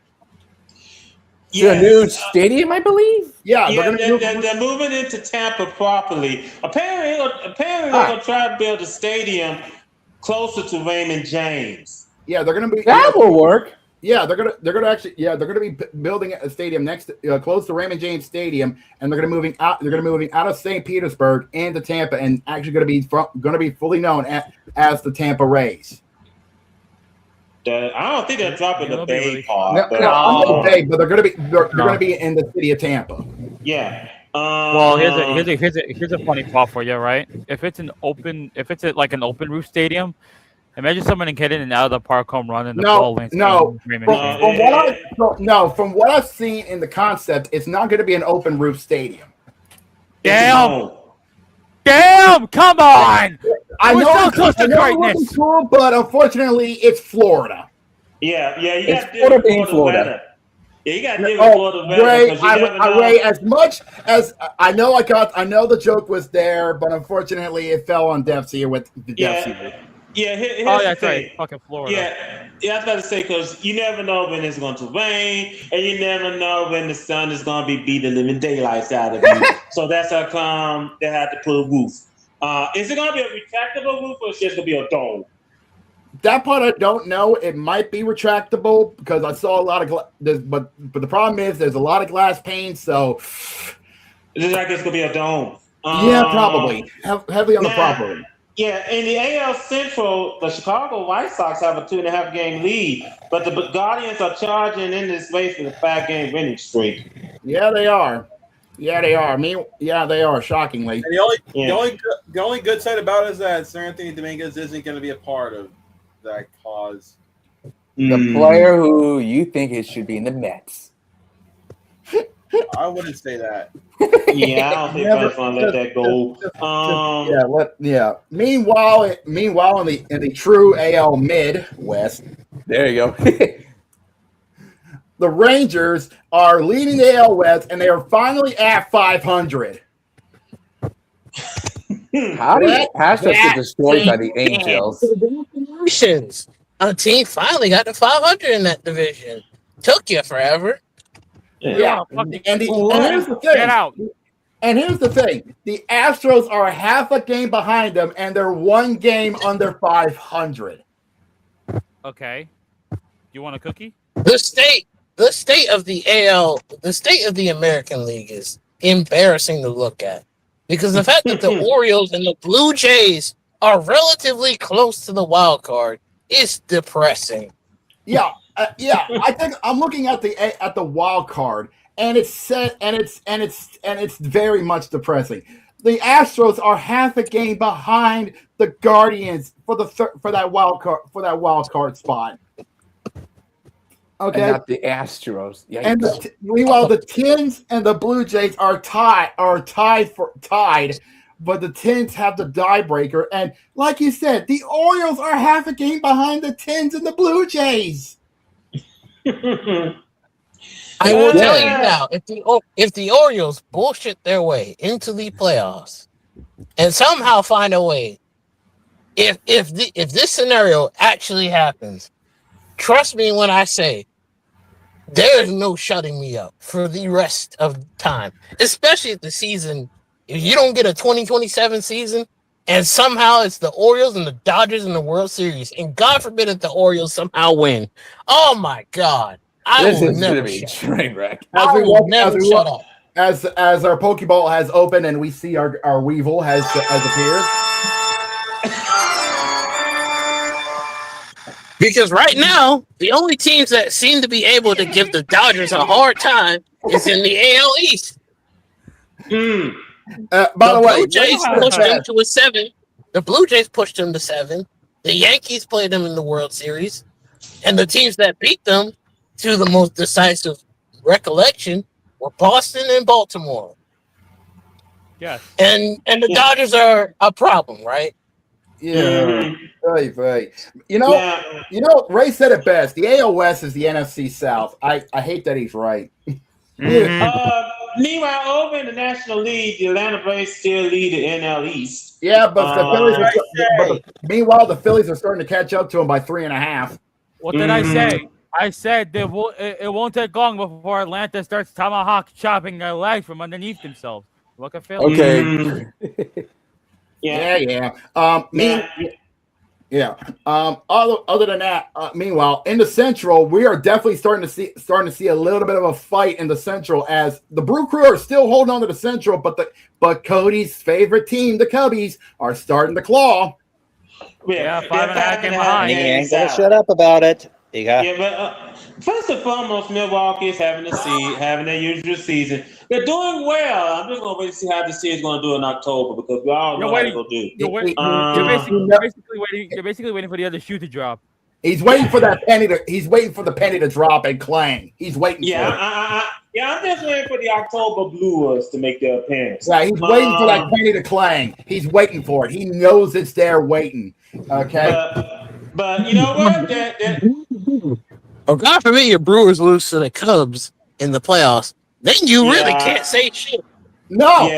To a new stadium, I believe. Yeah, they're moving into Tampa properly. Apparently they're going to try to build a stadium closer to Raymond James. Yeah, they're going to be. That will work. Yeah, they're going to be building a stadium close to Raymond James Stadium, and they're going to moving out. They're going to be moving out of St. Petersburg into Tampa, and actually going to be fully known as the Tampa Rays. I don't think they're dropping the It'll be Bay really- part. No, but, I'm gonna say, but they're gonna be in the city of Tampa. yeah. Well, here's a funny thought for you, right? If it's an open roof stadium, imagine someone getting an out of the park home run in the ball lanes. From what I've seen in the concept, it's not going to be an open roof stadium. Damn! Come on! I We're know so close to it looks greatness. cool, but unfortunately, it's Florida. Yeah, you It's got to deal with Florida. Florida weather. Yeah, you got to deal with Florida weather. Ray, because you never know. Ray, as much as I know, I know the joke was there, but unfortunately, it fell on deaf ear with the deaf ear. Yeah, here's Oh, the that's thing. right. Fucking Florida. Yeah, I was about to say, because you never know when it's going to rain, and you never know when the sun is going to be beating the living daylights out of you. So that's how come they had to put a roof. Is it going to be a retractable roof, or is it just going to be a dome? That part I don't know. It might be retractable because I saw a lot of but the problem is there's a lot of glass pane, so It looks like it's going to be a dome. yeah, probably heavily on the property. Yeah, in the AL Central, the Chicago White Sox have a 2.5 game lead, but the Guardians are charging in this race with a 5-game winning streak. Yeah, they are. Yeah, they are. They are. Shockingly, And the only good side about it is that Sir Anthony Dominguez isn't going to be a part of that cause. The player who you think it should be in the Mets. I wouldn't say that. Yeah, I don't think Frank's gonna let that go. Meanwhile, in the true AL Midwest, there you go. the Rangers are leading the AL West, and they are finally at 500. How do you Astros get destroyed by the Angels? Congratulations. A team finally got to 500 in that division. Took you forever. Yeah, and here's the thing. Get out. And here's the thing: the Astros are half a game behind them, and they're 1 game under 500. Okay. You want a cookie? The state of the AL, the state of the American League is embarrassing to look at because the fact that the Orioles and the Blue Jays are relatively close to the wild card is depressing. Yeah. I think I'm looking at the wild card, and it's very much depressing. The Astros are half a game behind the Guardians for that wild card spot. Okay, And not the Astros. Yeah. and meanwhile, the Twins and the Blue Jays are tied, but the Twins have the tiebreaker. And like you said, the Orioles are half a game behind the Twins and the Blue Jays. I will tell you now, if the Orioles bullshit their way into the playoffs and somehow find a way, if this scenario actually happens, trust me when I say there's no shutting me up for the rest of the time, especially if the season, if you don't get a 2027 season and somehow it's the Orioles and the Dodgers in the World Series, and God forbid if the Orioles somehow win. Oh my God. This is going to be a train wreck. As I we will walk, never shut up. as our Pokeball has opened and we see our Weevil has appeared. Because right now, the only teams that seem to be able to give the Dodgers a hard time is in the AL East. By the way, Blue Jays pushed them to a 7. The Blue Jays pushed them to 7. The Yankees played them in the World Series. And the teams that beat them, to the most decisive recollection, were Boston and Baltimore. Yes. And the Dodgers are a problem, right? Yeah, very. You know, Ray said it best. The AL West is the NFC South. I hate that he's right. Meanwhile, over in the National League, the Atlanta Braves still lead the NL East. Yeah, but the Phillies. Meanwhile, the Phillies are starting to catch up to them by 3.5. What did I say? I said it won't take long before Atlanta starts tomahawk chopping their legs from underneath themselves. Look at Philly. Okay. Yeah. Other than that, meanwhile, in the Central, we are definitely starting to see a little bit of a fight in the Central as the Brew Crew are still holding on to the Central, but Cody's favorite team, the Cubbies, are starting to claw. Yeah, 5.5 game behind. He ain't games gonna out. shut up about it. He got Yeah, but first and foremost, Milwaukee is having their usual season. They're doing well. I'm just gonna wait to see how the season's gonna do in October because we all know how they're gonna do. You're basically waiting for the other shoe to drop. He's waiting for that penny to. He's waiting for the penny to drop and clang. He's waiting. Yeah, for it. I'm just waiting for the October Blues to make their appearance. Yeah, he's waiting for that penny to clang. He's waiting for it. He knows it's there waiting. Okay. But you know what? Oh, God forbid your Brewers lose to the Cubs in the playoffs. Then you really can't say shit. No.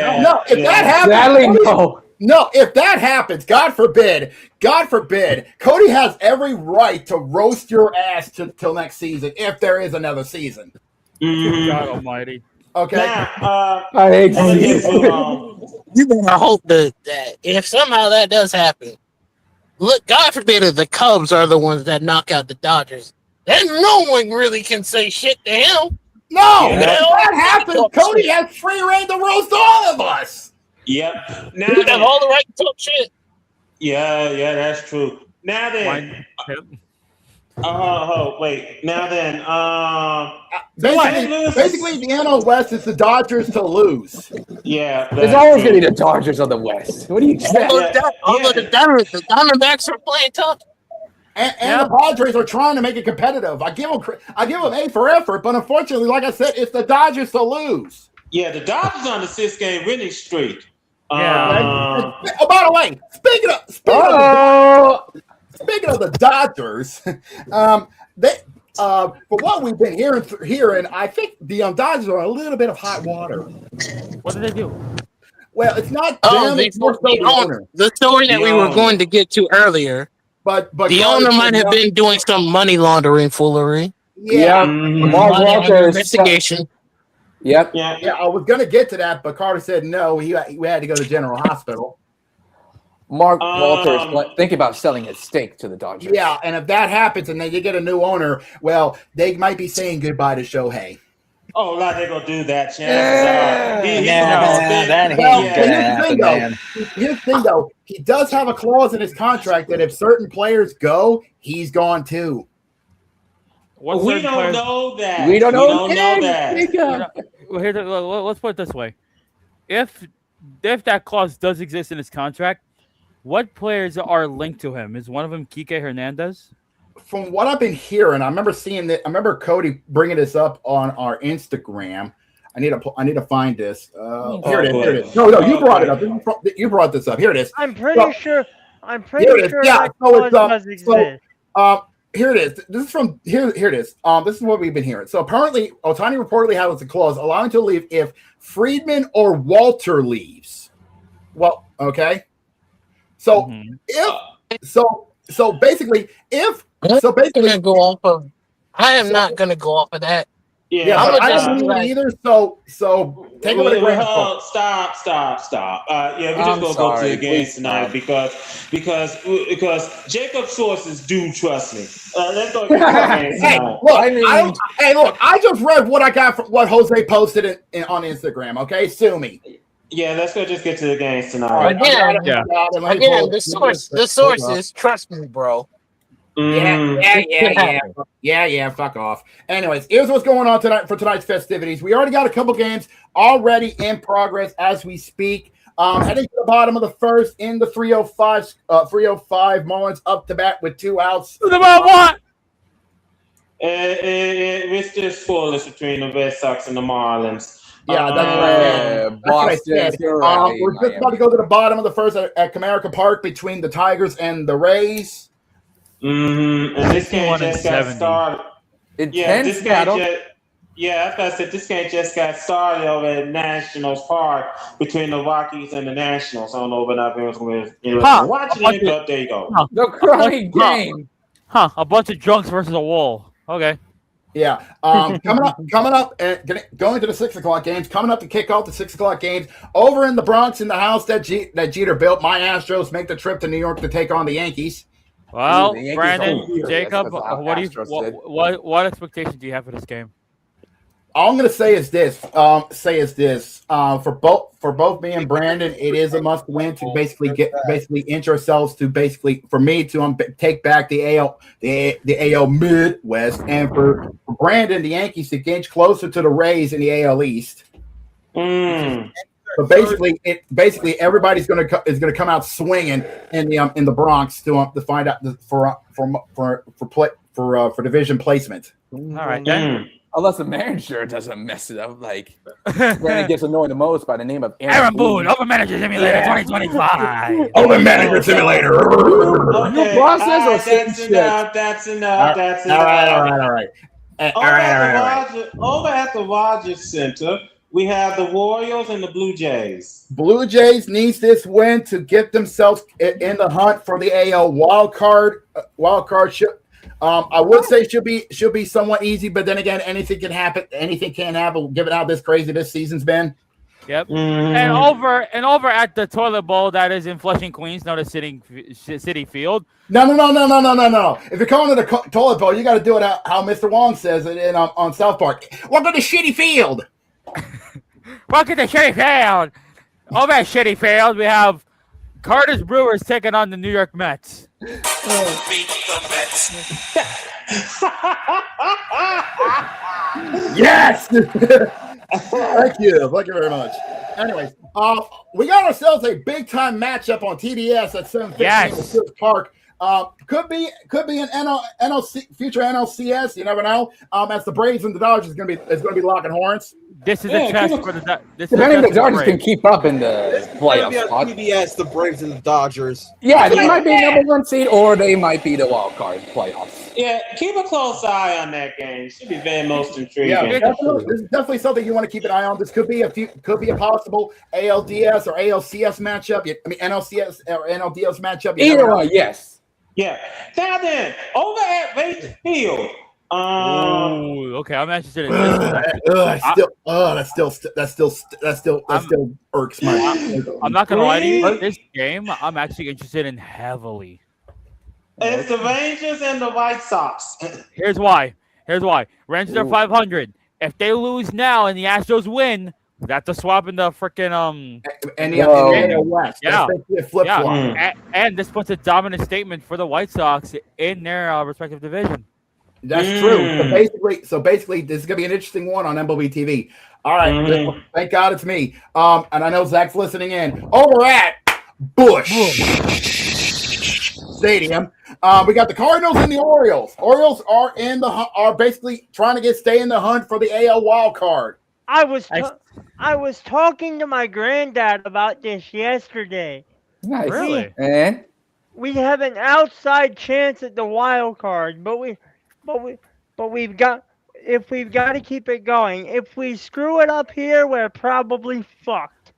If that happens, no. If that happens, God forbid, Cody has every right to roast your ass till next season if there is another season. God Almighty. Okay. I hate You better hope that if somehow that does happen, look, God forbid if the Cubs are the ones that knock out the Dodgers, then no one really can say shit to him. No, if that happens, Cody has free reign to roast all of us. Yep. Now you have all the right to talk shit. Yeah, that's true. Now then. Wait. Now then. Basically, the NL West is the Dodgers to lose. Yeah. There's always going to be the Dodgers of the West. What do you expect? The Diamondbacks are playing tough. And the Padres are trying to make it competitive. I give them A for effort, but unfortunately, like I said, it's the Dodgers to lose. Yeah, the Dodgers on the 6-game winning streak. Oh, by the way, speaking of the Dodgers, for what we've been hearing, I think the Dodgers are a little bit of hot water. What did they do? Well, it's not them. It's more so the owner. The story that we were going to get to earlier. But the owner might have been doing some money laundering foolery. Yeah. Mark Walters investigation. Yep. Yeah, I was going to get to that, but Carter said no. We had to go to General Hospital. Mark Walters thinking about selling his stake to the Dodgers. Yeah, and if that happens and then you get a new owner, well, they might be saying goodbye to Shohei. Oh, like they're gonna do that, Here's the thing, though. He does have a clause in his contract that if certain players go, he's gone too. We don't know that. We don't know that. Let's put it this way: if that clause does exist in his contract, what players are linked to him? Is one of them Kike Hernandez? From what I've been hearing, I remember seeing that. I remember Cody bringing this up on our Instagram. I need to find this. Here it is. No, you brought it up. You brought this up. Here it is. I'm pretty sure. Yeah, that clause does exist. Here it is. This is from here. Here it is. This is what we've been hearing. So apparently, Ohtani reportedly has a clause allowing to leave if Friedman or Walter leaves. Well, okay. So basically, gonna go off of. I am not gonna go off of that. Yeah, I don't believe it either. So take away the Stop. We're just gonna go to the games tonight because Jacob sources do trust me. Let's go to the games tonight. Look, I just read what I got from what Jose posted on Instagram. Okay, sue me. Yeah, let's go. Just get to the games tonight. Again, the sources trust me, bro. Yeah. Fuck off. Anyways, here's what's going on tonight for tonight's festivities. We already got a couple games already in progress as we speak. Heading to the bottom of the first in the 305. 305 Mullins up to bat with 2 outs. What? It's just spoilers between the Red Sox and the Marlins. Yeah, that's what I said. We're just about to go to the bottom of the first at Comerica Park between the Tigers and the Rays. And this game just got started. This game just got started over at Nationals Park between the Rockies and the Nationals. I don't know if anyone's going to watch it, but there you go. The crying game. A bunch of drunks versus a wall. Okay. Yeah. Coming up, going to the 6 o'clock games. Coming up to kick off the 6 o'clock games over in the Bronx in the house that Jeter built. My Astros make the trip to New York to take on the Yankees. Well, Brandon, Jacob, what expectations do you have for this game? all I'm gonna say is this. For both me and Brandon, it is a must win to basically inch ourselves to for me to take back the AL Midwest, and for Brandon, the Yankees to inch closer to the Rays in the AL East. So basically everybody's gonna come out swinging in the Bronx to find out for division placement. All right, then. Unless the manager doesn't mess it up, like Brandon gets annoyed the most by the name of Aaron Boone, Open Manager Simulator 2025. Open Manager Simulator. Okay. New process or same That's shit? enough. That's enough. That's enough. All right. Over at the Rogers Center, we have the Royals and the Blue Jays. Blue Jays needs this win to get themselves in the hunt for the AL wild card. I would say should be somewhat easy, but then again, anything can happen. Anything can happen. Given how crazy this season's been. Yep. And over at the toilet bowl that is in Flushing, Queens, known as City Field. No. If you're calling it a toilet bowl, you got to do it how Mr. Wong says it on South Park. Welcome to Shitty Field. Welcome to Shitty Field. Over at Shitty Field, we have Carter's Brewers taking on the New York Mets. Beat the Mets. Yes. Thank you very much. Anyways, we got ourselves a big time matchup on TBS at 7:15 at Sears Park. Could be an future NLCS. You never know. As the Braves and the Dodgers is going to be locking horns. This is a test for the. Depending if the Dodgers can keep up in the playoffs. TBS, the Braves and the Dodgers. Yeah, they might be number one seed, or they might be the wild card playoffs. Yeah, keep a close eye on that game. Should be very most intriguing. Yeah, this is definitely something you want to keep an eye on. This could be a possible ALDS or ALCS matchup. I mean NLCS or NLDS matchup. Either one, yes. Yeah. Now then, over at Ray's Field. Okay, I'm interested in this. That still irks my. I'm not gonna lie to you. This game, I'm actually interested in heavily. It's the Rangers and the White Sox. Here's why. Rangers are 500. If they lose now and the Astros win, that's a swap in the freaking West. Yeah. Flip yeah. flop. And this puts a dominant statement for the White Sox in their respective division. That's true. So basically, this is gonna be an interesting one on MLB TV. All right, thank God it's me. And I know Zach's listening in. Over at Busch Stadium, we got the Cardinals and the Orioles. Orioles are basically trying to stay in the hunt for the AL wild card. I was talking to my granddad about this yesterday. Nice. Really? And We have an outside chance at the wild card, but we've got to keep it going. If we screw it up here, we're probably fucked.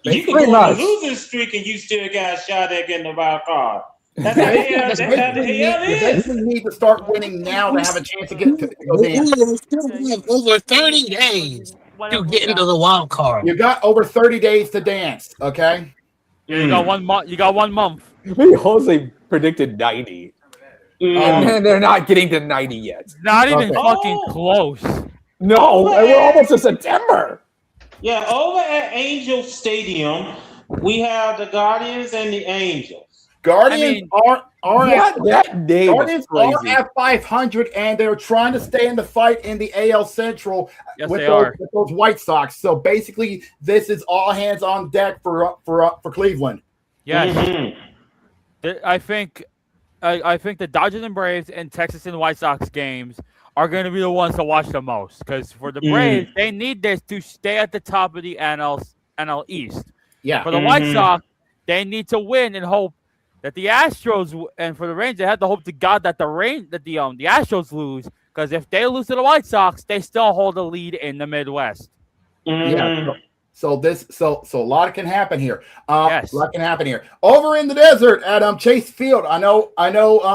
You can go on a losing streak and you still got a shot at getting the wild card. That's how the hell it is. You need to start winning now to have a chance to get to go in. We still have over 30 days to get into the wild card. You got over 30 days to dance, okay? Yeah, you got 1 month. You got 1 month. Jose predicted 90. And they're not getting to 90 yet. Not even fucking close. No, we're almost to September. Yeah, over at Angel Stadium, we have the Guardians and the Angels. Guardians are at 500, and they're trying to stay in the fight in the AL Central with those White Sox. So basically, this is all hands on deck for Cleveland. Yes, I think the Dodgers and Braves and Texas and White Sox games are going to be the ones to watch the most, because for the Braves, they need this to stay at the top of the NL East. Yeah. For the White Sox, they need to win and hope that the Astros, and for the Rangers, they have to hope to God that the Astros lose, because if they lose to the White Sox, they still hold the lead in the Midwest. Yeah. So a lot can happen here. Yes. A lot can happen here. Over in the desert at Chase Field, I know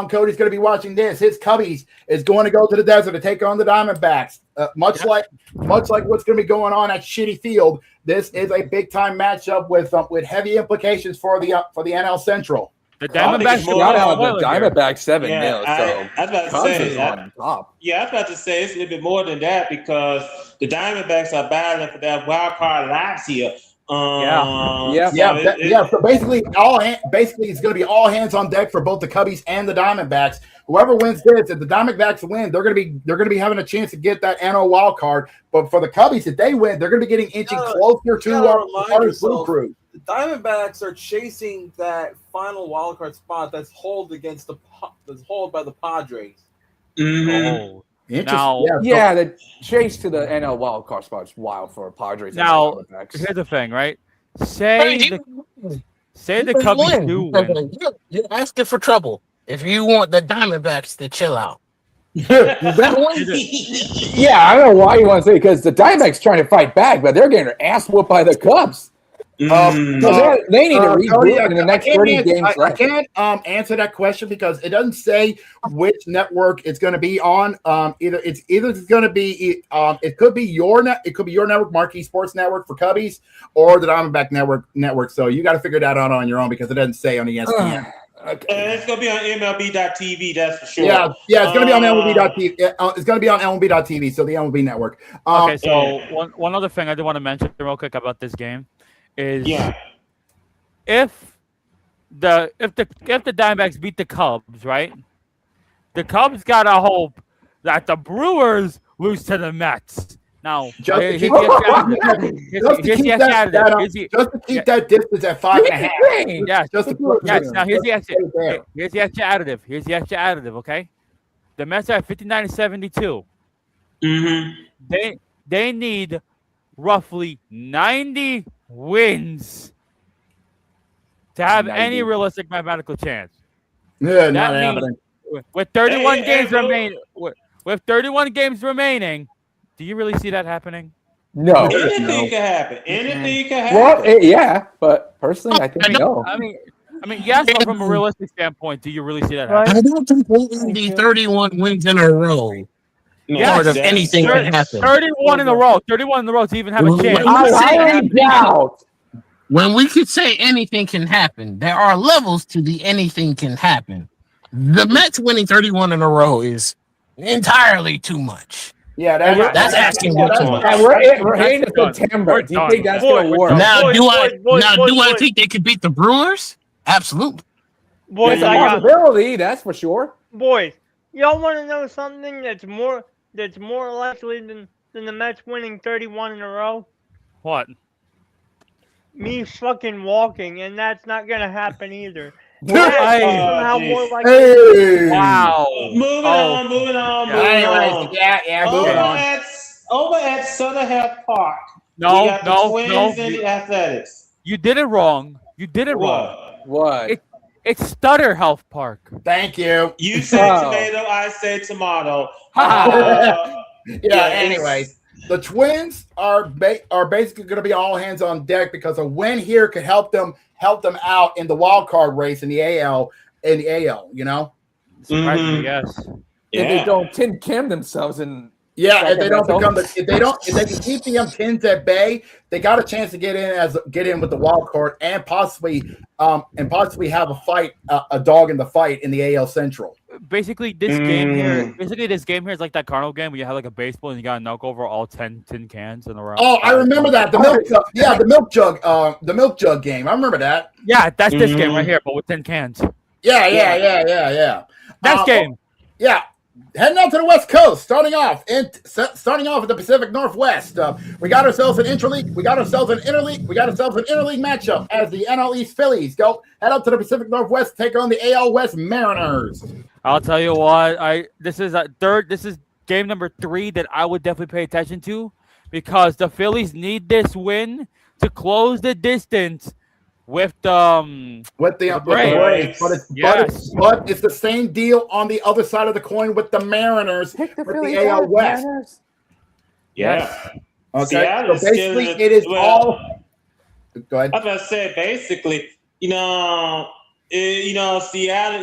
Cody's going to be watching this. His Cubbies is going to go to the desert to take on the Diamondbacks. Much like what's going to be going on at Shitty Field. This is a big time matchup with heavy implications for the NL Central. The I think Diamondbacks it's more Shout out spoiled the here. Diamondbacks 7-0. Yeah, So I was about to Cubs say is that. on top. Yeah, I was about to say it's a little bit more than that because the Diamondbacks are battling for that wild card last year. Yeah. So basically, it's going to be all hands on deck for both the Cubbies and the Diamondbacks. Whoever wins this, if the Diamondbacks win, they're going to be having a chance to get that NL wild card. But for the Cubbies, if they win, they're going to be getting inching closer to our Blue Crew. The Diamondbacks are chasing that final wild card spot that's held by the Padres. Mm-hmm. Oh, now, the chase to the NL wild card spot is wild for Padres. now and Diamondbacks. here's the thing, right? Say the Cubbies do win. You're asking for trouble. If you want the Diamondbacks to chill out, Yeah, I don't know why you want to say because the Diamondbacks trying to fight back, but they're getting their ass whooped by the Cubs. They need to regroup in the next 30 games I left. can't answer that question because it doesn't say which network it's going to be on. It's going to be it could be your network, Marquee Sports Network for Cubbies, or the Diamondback network. So you got to figure that out on your own because it doesn't say on ESPN. Okay. It's gonna be on MLB.TV, that's for sure. Yeah, it's gonna be on MLB.TV. It's gonna be on MLB.TV, so the MLB network. Okay, so one other thing I did want to mention real quick about this game is if the Diamondbacks beat the Cubs, right? The Cubs gotta hope that the Brewers lose to the Mets. Now, just to keep that distance at 5.5. Yes. Yes. Now here's the extra. Here's the extra additive. Okay, the Mets are 59-72. Mm-hmm. They need roughly 90 wins to have any realistic mathematical chance. Yeah, not happening. With 31 games remaining, with 31 games remaining. Do you really see that happening? No. Anything can happen. Anything can happen. Well, yeah, but personally, I think no. I mean, yes, but from a realistic standpoint, do you really see that happening? I don't think the 31 wins in a row. Part of anything can happen. 31 in a row. 31 in a row to even have a chance. When we could say anything can happen, there are levels to the anything can happen. The Mets winning 31 in a row is entirely too much. Yeah, that's asking way too much. We're heading to September. Do you think that's going to work? Now, do I think they could beat the Brewers? Absolutely. Boys, it's a possibility, that's for sure. Boys, y'all want to know something that's more likely than the Mets winning 31 in a row? What? Me fucking walking, and that's not gonna happen either. Wow. Moving on. Moving on. Over at Southern Health Park. No. Twins and the Athletics. You did it wrong. What? It's Stutter Health Park. Thank you. You say tomato, I say tomato. Anyways, the Twins are basically going to be all hands on deck because a win here could help them out in the wild card race in the AL. You know. Surprisingly, yes. If they don't tin can themselves and if they can keep the Tins at bay, they got a chance to get in with the wild card and possibly have a dog in the fight in the AL Central. Basically, this game here is like that Cardinal game where you have like a baseball and you got to knock over all 10 tin cans in a row. Oh, I remember that. The milk jug game. I remember that. Yeah, that's this game right here, but with 10 cans. Yeah. Next game. Yeah. Heading out to the West Coast, starting off at the Pacific Northwest. We got ourselves an interleague. We got ourselves an interleague matchup as the NL East Phillies head up to the Pacific Northwest to take on the AL West Mariners. I'll tell you what, this is game number 3 that I would definitely pay attention to because the Phillies need this win to close the distance with the Braves. But it's the same deal on the other side of the coin with the Mariners with the AL West. Yes. Okay. Seattle so basically, it is all. Go ahead. I was about to say, basically, Seattle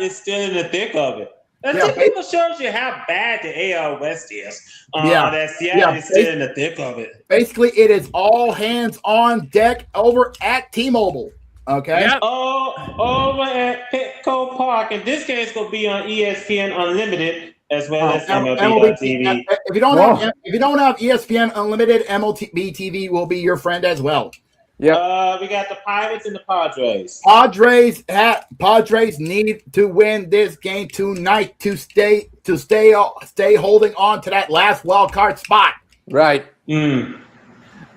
is still in the thick of it. That people shows you how bad the AL West is. That Seattle is still in the thick of it. Basically, it is all hands on deck over at T-Mobile. Okay. Yep. Over at Petco Park, and this game's gonna be on ESPN Unlimited as well as MLB MLB.TV. If you don't have ESPN Unlimited, MLB TV will be your friend as well. Yeah. We got the Pirates and the Padres. Padres need to win this game tonight to stay holding on to that last wild card spot. Right.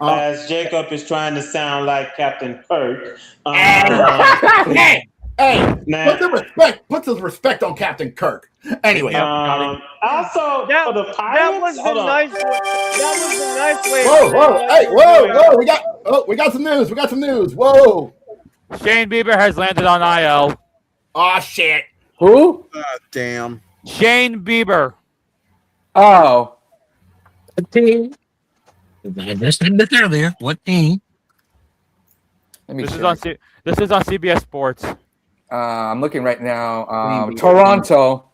As Jacob is trying to sound like Captain Kirk. Hey, put some respect on Captain Kirk. Anyway, also for the Pirates, that was a nice way. Whoa! We got some news. Whoa! Shane Bieber has landed on IL. Oh shit! Who? Damn. Shane Bieber. Oh. What team? I just said this earlier. What team? This is on CBS Sports. I'm looking right now. Toronto.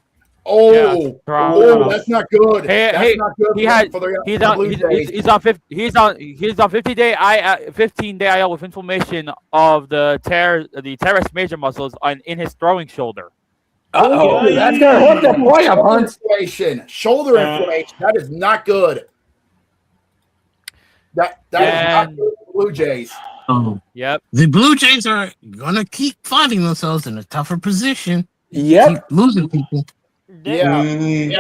Oh, Yeah, Toronto. That's not good. That's not good. He's on 15-day IL with inflammation of the teres major muscles in his throwing shoulder. That's gonna hurt the boy up, Hunt. Shoulder inflammation. That is not good. That is not good for the Blue Jays. Oh, yep. The Blue Jays are gonna keep finding themselves in a tougher position. Yep. Keep losing people. Conditioning.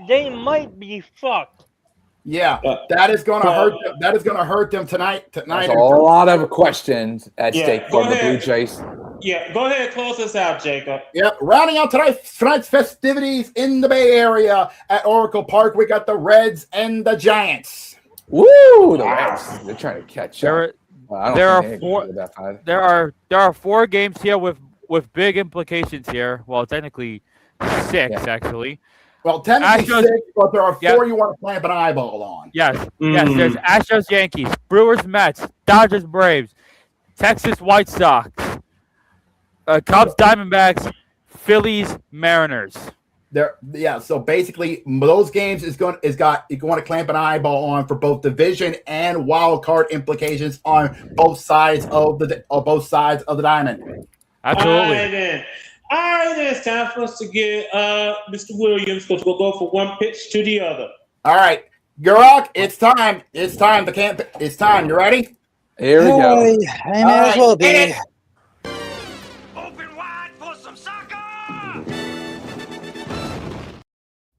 They might be fucked. Yeah, that is gonna hurt them. That is gonna hurt them tonight. There's a lot of questions at stake for the Blue Jays. Yeah, go ahead, close us out, Jacob. Yep, rounding out tonight's festivities in the Bay Area at Oracle Park, we got the Reds and the Giants. Woo! The Reds, they're trying to catch up. There are 4 games here with big implications here. Well, technically 6 actually. Well, technically 6, but there are 4 you want to clamp an eyeball on. Yes. There's Astros, Yankees, Brewers, Mets, Dodgers, Braves, Texas White Sox, Cubs, Diamondbacks, Phillies, Mariners. So basically, those games you want to clamp an eyeball on for both division and wild card implications on both sides of the diamond. Absolutely. All right, then it's time for us to get Mr. Williams to go from one pitch to the other. All right, Gurok, it's time. It's time. You ready? Here we go. I may as well be.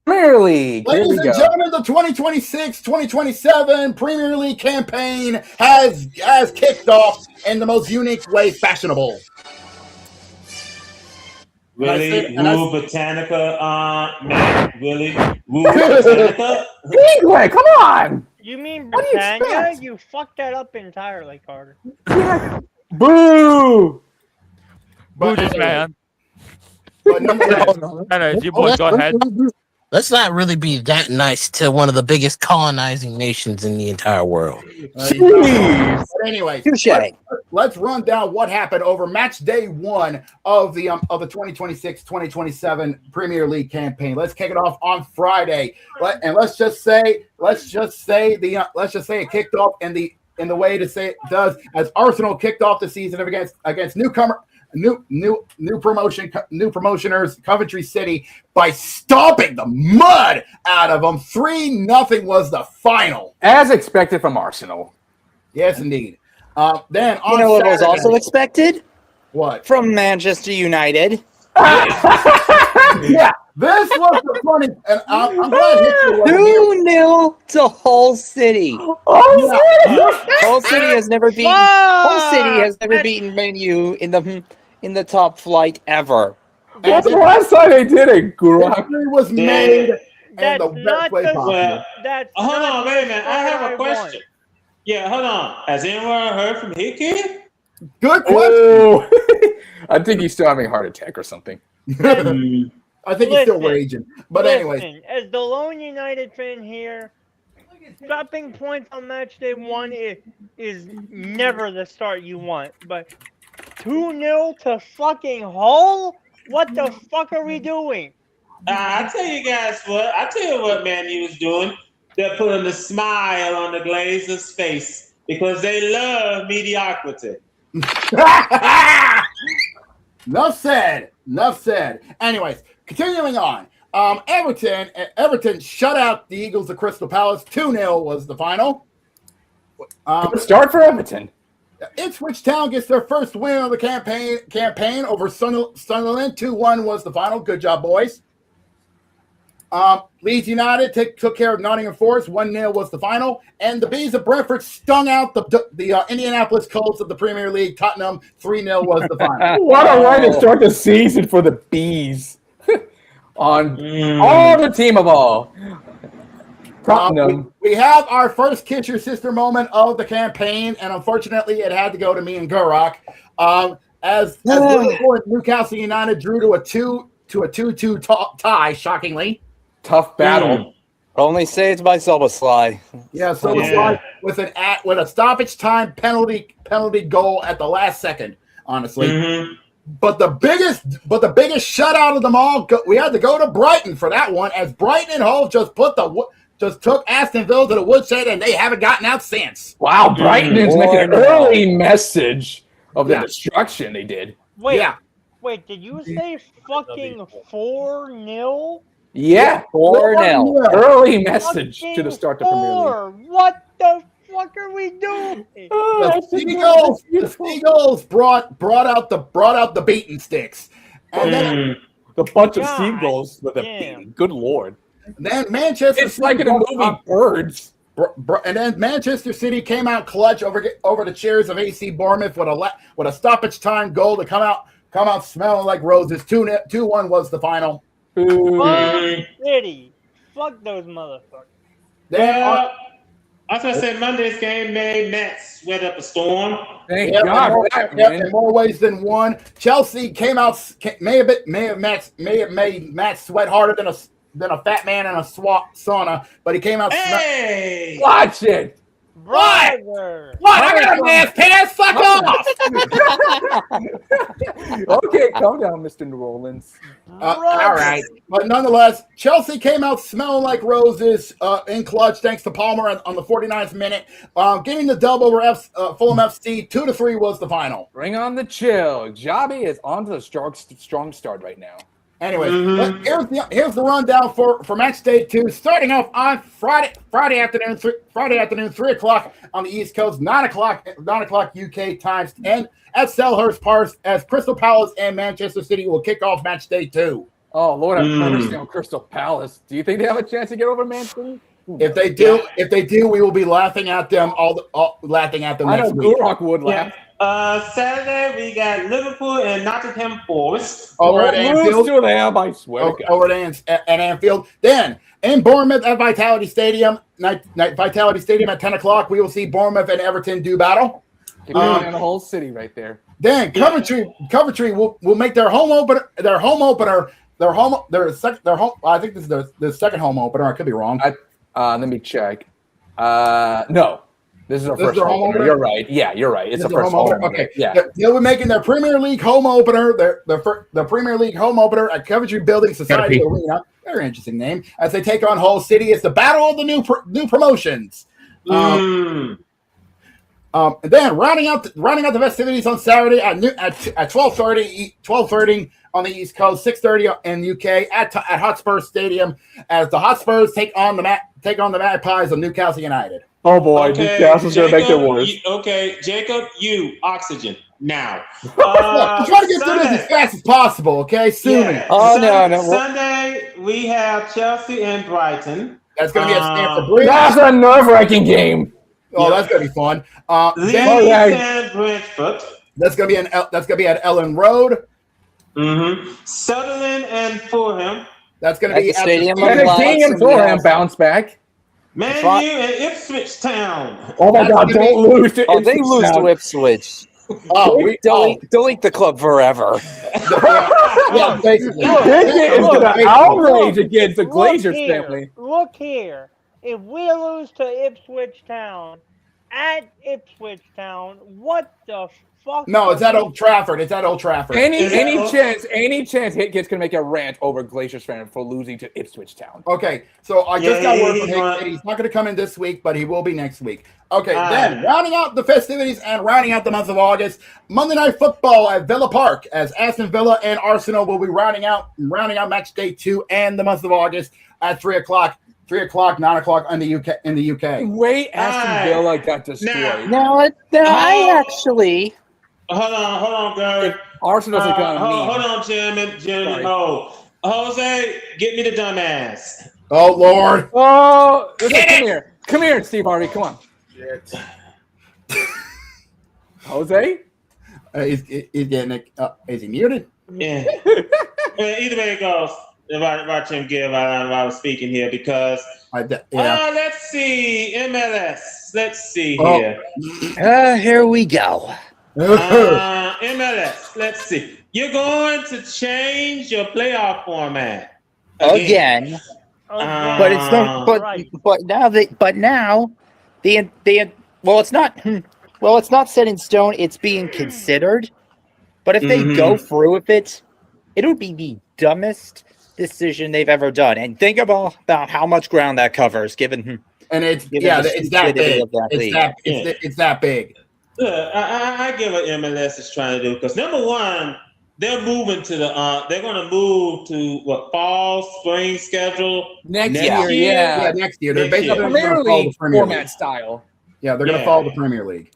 Premier League. Ladies and gentlemen, the 2026-2027 Premier League campaign has kicked off in the most unique way fashionable. Really? Woo Botanica, Matt? Really? Woo Botanica? England, come on! You mean Britannia? You fucked that up entirely, Carter. Boo! Boo this man. But nonetheless, go ahead. Let's not really be that nice to one of the biggest colonizing nations in the entire world. But anyways, let's run down what happened over match day 1 of the 2026-2027 Premier League campaign. Let's kick it off on Friday. Let's just say it kicked off in the way to say it does, as Arsenal kicked off the season against new promotioners Coventry City by stomping the mud out of them. 3-0 was the final, as expected from Arsenal. Yes, indeed. Then on what Saturday, was also expected? What? From Manchester United. Yeah, this was the funny, and I'm glad history wasn't here. 2-0 to Hull City. Hull City has never beaten. Hull City has never beaten Man U in the top flight ever. That's the last time they did it, Guru. History was made in That's the best way possible. Hold on, wait a minute. I have a question. Yeah, hold on. Has anyone heard from Hickey? Good question. Oh. I think he's still having a heart attack or something. I think he's still raging. But anyways, as the lone United fan here, dropping points on match day 1 is never the start you want. But 2-0 to fucking Hull? What the fuck are we doing? I'll tell you guys what. I'll tell you what Man U was doing. They're putting a smile on the Glazers' face because they love mediocrity. Enough said. Enough said. Anyways, continuing on. Everton shut out the Eagles of Crystal Palace. 2-0 was the final. Good start for Everton. Ipswich Town gets their first win of the campaign over Sunderland. 2-1 was the final. Good job, boys. Leeds United took care of Nottingham Forest. 1-0 was the final. And the Bees of Brentford stung out the Indianapolis Colts of the Premier League. Tottenham 3-0 was the final. What a way to start the season for the Bees. On the team of all. Tottenham. We have our first Kitcher sister moment of the campaign, and unfortunately, it had to go to me and Gurok. As Liverpool and Newcastle United drew to a 2-2 tie, shockingly. Tough battle. Only saved by Soboslai. Yeah, Soboslai with a stoppage time penalty goal at the last second. Honestly, but the biggest shutout of them all, we had to go to Brighton for that one, as Brighton and Hove just took Aston Villa to the woodshed, and they haven't gotten out since. Wow, Brighton is making an early message of the destruction they did. Wait, did you say fucking 4-0? Yeah, 4-0. Early message to the start of the Premier League. What the fuck are we doing? The Seagulls brought out the beating sticks, and then the bunch of seagulls with a beating. Good lord! Then Manchester. It's like in a movie, Birds. And then Manchester City came out clutch over the chairs of AC Bournemouth with a stoppage time goal to come out smelling like roses. 2-1 was the final. City. Fuck those motherfuckers. I was going to say Monday's game made Matt sweat up a storm. Thank God. In more ways than one. Chelsea may have made Matt sweat harder than a fat man in a sauna, but he came out. Hey! Watch it. What? I got a man's pants. Fuck off. Okay, calm down, Mr. New Orleans. All right, but nonetheless, Chelsea came out smelling like roses in clutch, thanks to Palmer on the 49th minute, getting the dub over Fulham FC. 2-3 was the final. Bring on the chill. Javi is on to the strong start right now. Anyway, here's the rundown for match day 2, starting off on Friday afternoon, 3:00 on the East Coast, 9:00 UK times, and at Selhurst Park, as Crystal Palace and Manchester City will kick off match day 2. Oh Lord, I'm mercy on Crystal Palace. Do you think they have a chance to get over Man City? If they do, we will be laughing at them laughing at them. I know Gurok would laugh. Saturday we got Liverpool and Nottingham Forest. Over at Anfield. I swear. Over at Anfield. Then in Bournemouth at Vitality Stadium, Vitality Stadium at 10:00, we will see Bournemouth and Everton do battle. Keep an the whole city right there. Then Coventry will make their home opener. I think this is their second home opener. I could be wrong. Let me check. No. This is our first home opener. You're right. Yeah, you're right. It's a first home opener. Okay. Yeah. They'll be making their Premier League home opener, their Premier League home opener at Coventry Building Society Arena. Very interesting name. As they take on Hull City. It's the battle of the new promotions. And then rounding out the festivities on Saturday at 12:30 on the East Coast, 6:30 in UK at Hotspur Stadium, as the Hotspurs take on the Magpies of Newcastle United. Oh boy, Newcastle's gonna make it worse. Jacob, oxygen now. Try to get through this as fast as possible, okay? Soon. Yeah. Sunday we have Chelsea and Brighton. That's gonna be at Stamford Bridge. That's a nerve-wracking game. Oh, that's gonna be fun. Leeds and Brentford. That's gonna be at Ellen Road. Sutherland and Fulham. That's gonna be at the stadium. King and Fulham bounce back. Man U and Ipswich Town. Oh my God! Don't lose to Ipswich. They lose to Ipswich. Delete the club forever. Yeah, basically. It's gonna outrage against the Glazers family. Look here. If we lose to Ipswich Town at Ipswich Town, what the fuck? No, it's at Old Trafford. It's at Old Trafford. Any chance Hit's gonna make a rant over Glacier's fan for losing to Ipswich Town. Okay, so I just got word from Hick. He's not going to come in this week, but he will be next week. Okay, then rounding out the festivities and rounding out the month of August, Monday Night Football at Villa Park, as Aston Villa and Arsenal will be rounding out match day 2 and the month of August at 3 o'clock. 3 o'clock, 9 o'clock in the UK. Wait, Aston Villa got destroyed. No, I actually. Hold on, guys. Arsenal's gonna hold on, Jim. Jose, get me the dumbass. Oh Lord! Oh, come here, Steve Harvey. Come on. Jose, he's getting it. Is he muted? Yeah. Either way it goes. If I give I was speaking here because let's see MLS. Let's see here. Here we go. MLS. Let's see. You're going to change your playoff format again. But it's not. But now it's not set in stone. It's being considered. But if they go through with it, it would be the dumbest decision they've ever done. And think about how much ground that covers, given it's that big. It's that big. I get what MLS is trying to do because number one, they're moving to they're going to move to what fall spring schedule next year. Yeah, next year. They're basically going to follow the format style. Yeah, they're going to follow the Premier League.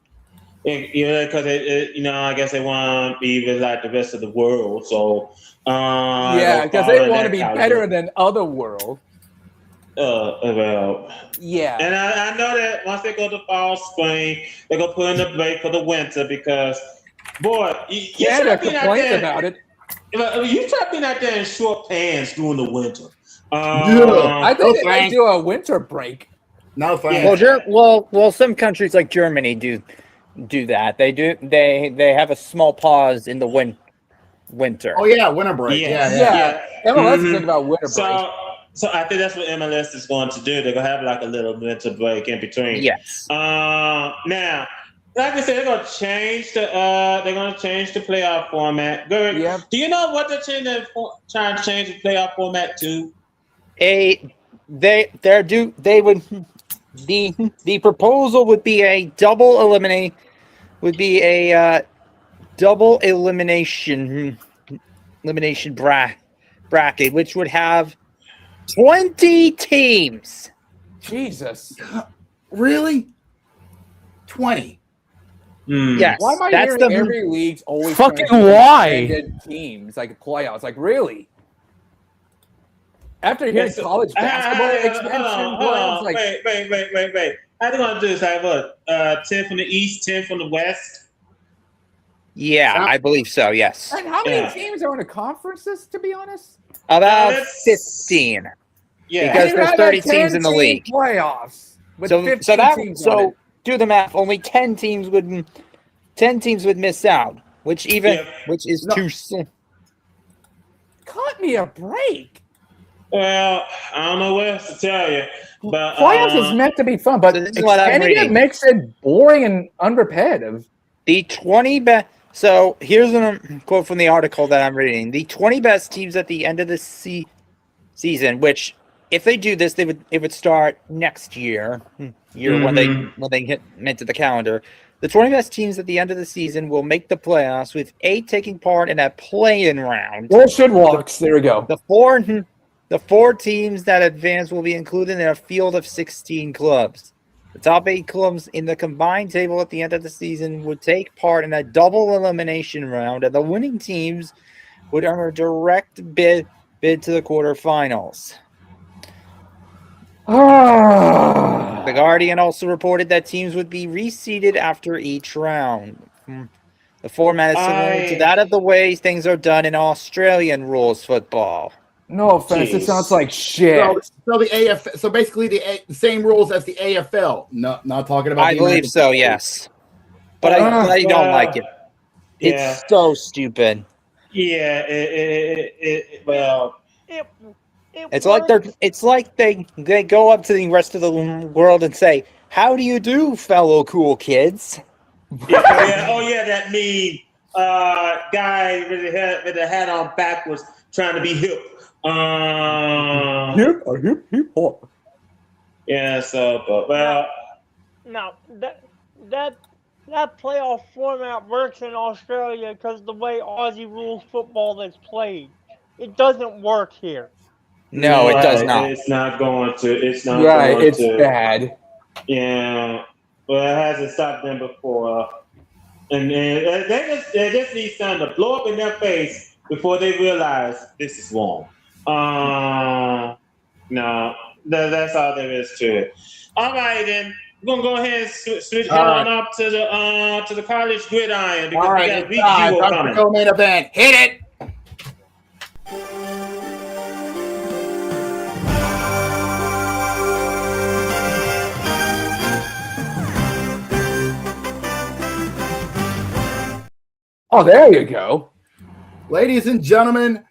Yeah, because I guess they want to be like the rest of the world. So because they want to be better than other world. Well, yeah, and I know that once they go to fall, spring, they're gonna put in a break for the winter because, boy, Canada complains about it. You try being out there in short pants during the winter. I think they might do a winter break. No thanks. Well, some countries like Germany do that. They have a small pause in the winter. Oh yeah, winter break. Yeah. MLS is thinking about winter break. So I think that's what MLS is going to do. They're gonna have like a little winter break in between. Yes. Now, like I said, they're gonna change the playoff format. Good. Yeah. Do you know what they're trying to change the playoff format to? The proposal would be a double elimination bracket, which would have 20 teams. Jesus. Really? 20. Yes. Why am I hearing every league's always fucking why teams like playoffs? Like really? After hearing college basketball expansion playoffs, like wait. How do I do this? I have what? 10 from the East, 10 from the West. Yeah, I believe so. Yes. And how many teams are in the conferences? To be honest, about 15. Yeah, because there's 30 teams in the league. Playoffs. So do the math. Only 10 teams would miss out, which is too soon. Cut me a break. Well, I don't know what else to tell you, but playoffs is meant to be fun, but extending it makes it boring and unrepetitive. The 20 best. So here's a quote from the article that I'm reading. The 20 best teams at the end of the season, which if they do this, it would start next year when they hit into the calendar. The 20 best teams at the end of the season will make the playoffs, with 8 taking part in a play-in round. Bullshit walks. There we go. The 4 teams that advance will be included in a field of 16 clubs. The top 8 clubs in the combined table at the end of the season would take part in a double elimination round, and the winning teams would earn a direct bid to the quarterfinals. The Guardian also reported that teams would be reseeded after each round. The format is similar to that of the way things are done in Australian rules football. No offense, it sounds like shit. So the so basically the same rules as the AFL. No, not talking about. I believe so. Yes, but I don't like it. It's so stupid. Yeah. It's like they go up to the rest of the world and say, "How do you do, fellow cool kids?" Yeah, that mean guy with the hat on backwards trying to be hip. Hip hop. Yeah, so but well. Now that playoff format works in Australia because the way Aussie rules football is played. It doesn't work here. No, it does not. It's not going to. It's not Right, going it's to. bad. Yeah, well, it hasn't stopped them before, and they just need something to blow up in their face before they realize this is wrong. No, that's all there is to it. All right, then we're gonna go ahead and switch on up to the college gridiron because we got VWU coming. Co-main event. Hit it. Oh, there you go. Ladies and gentlemen,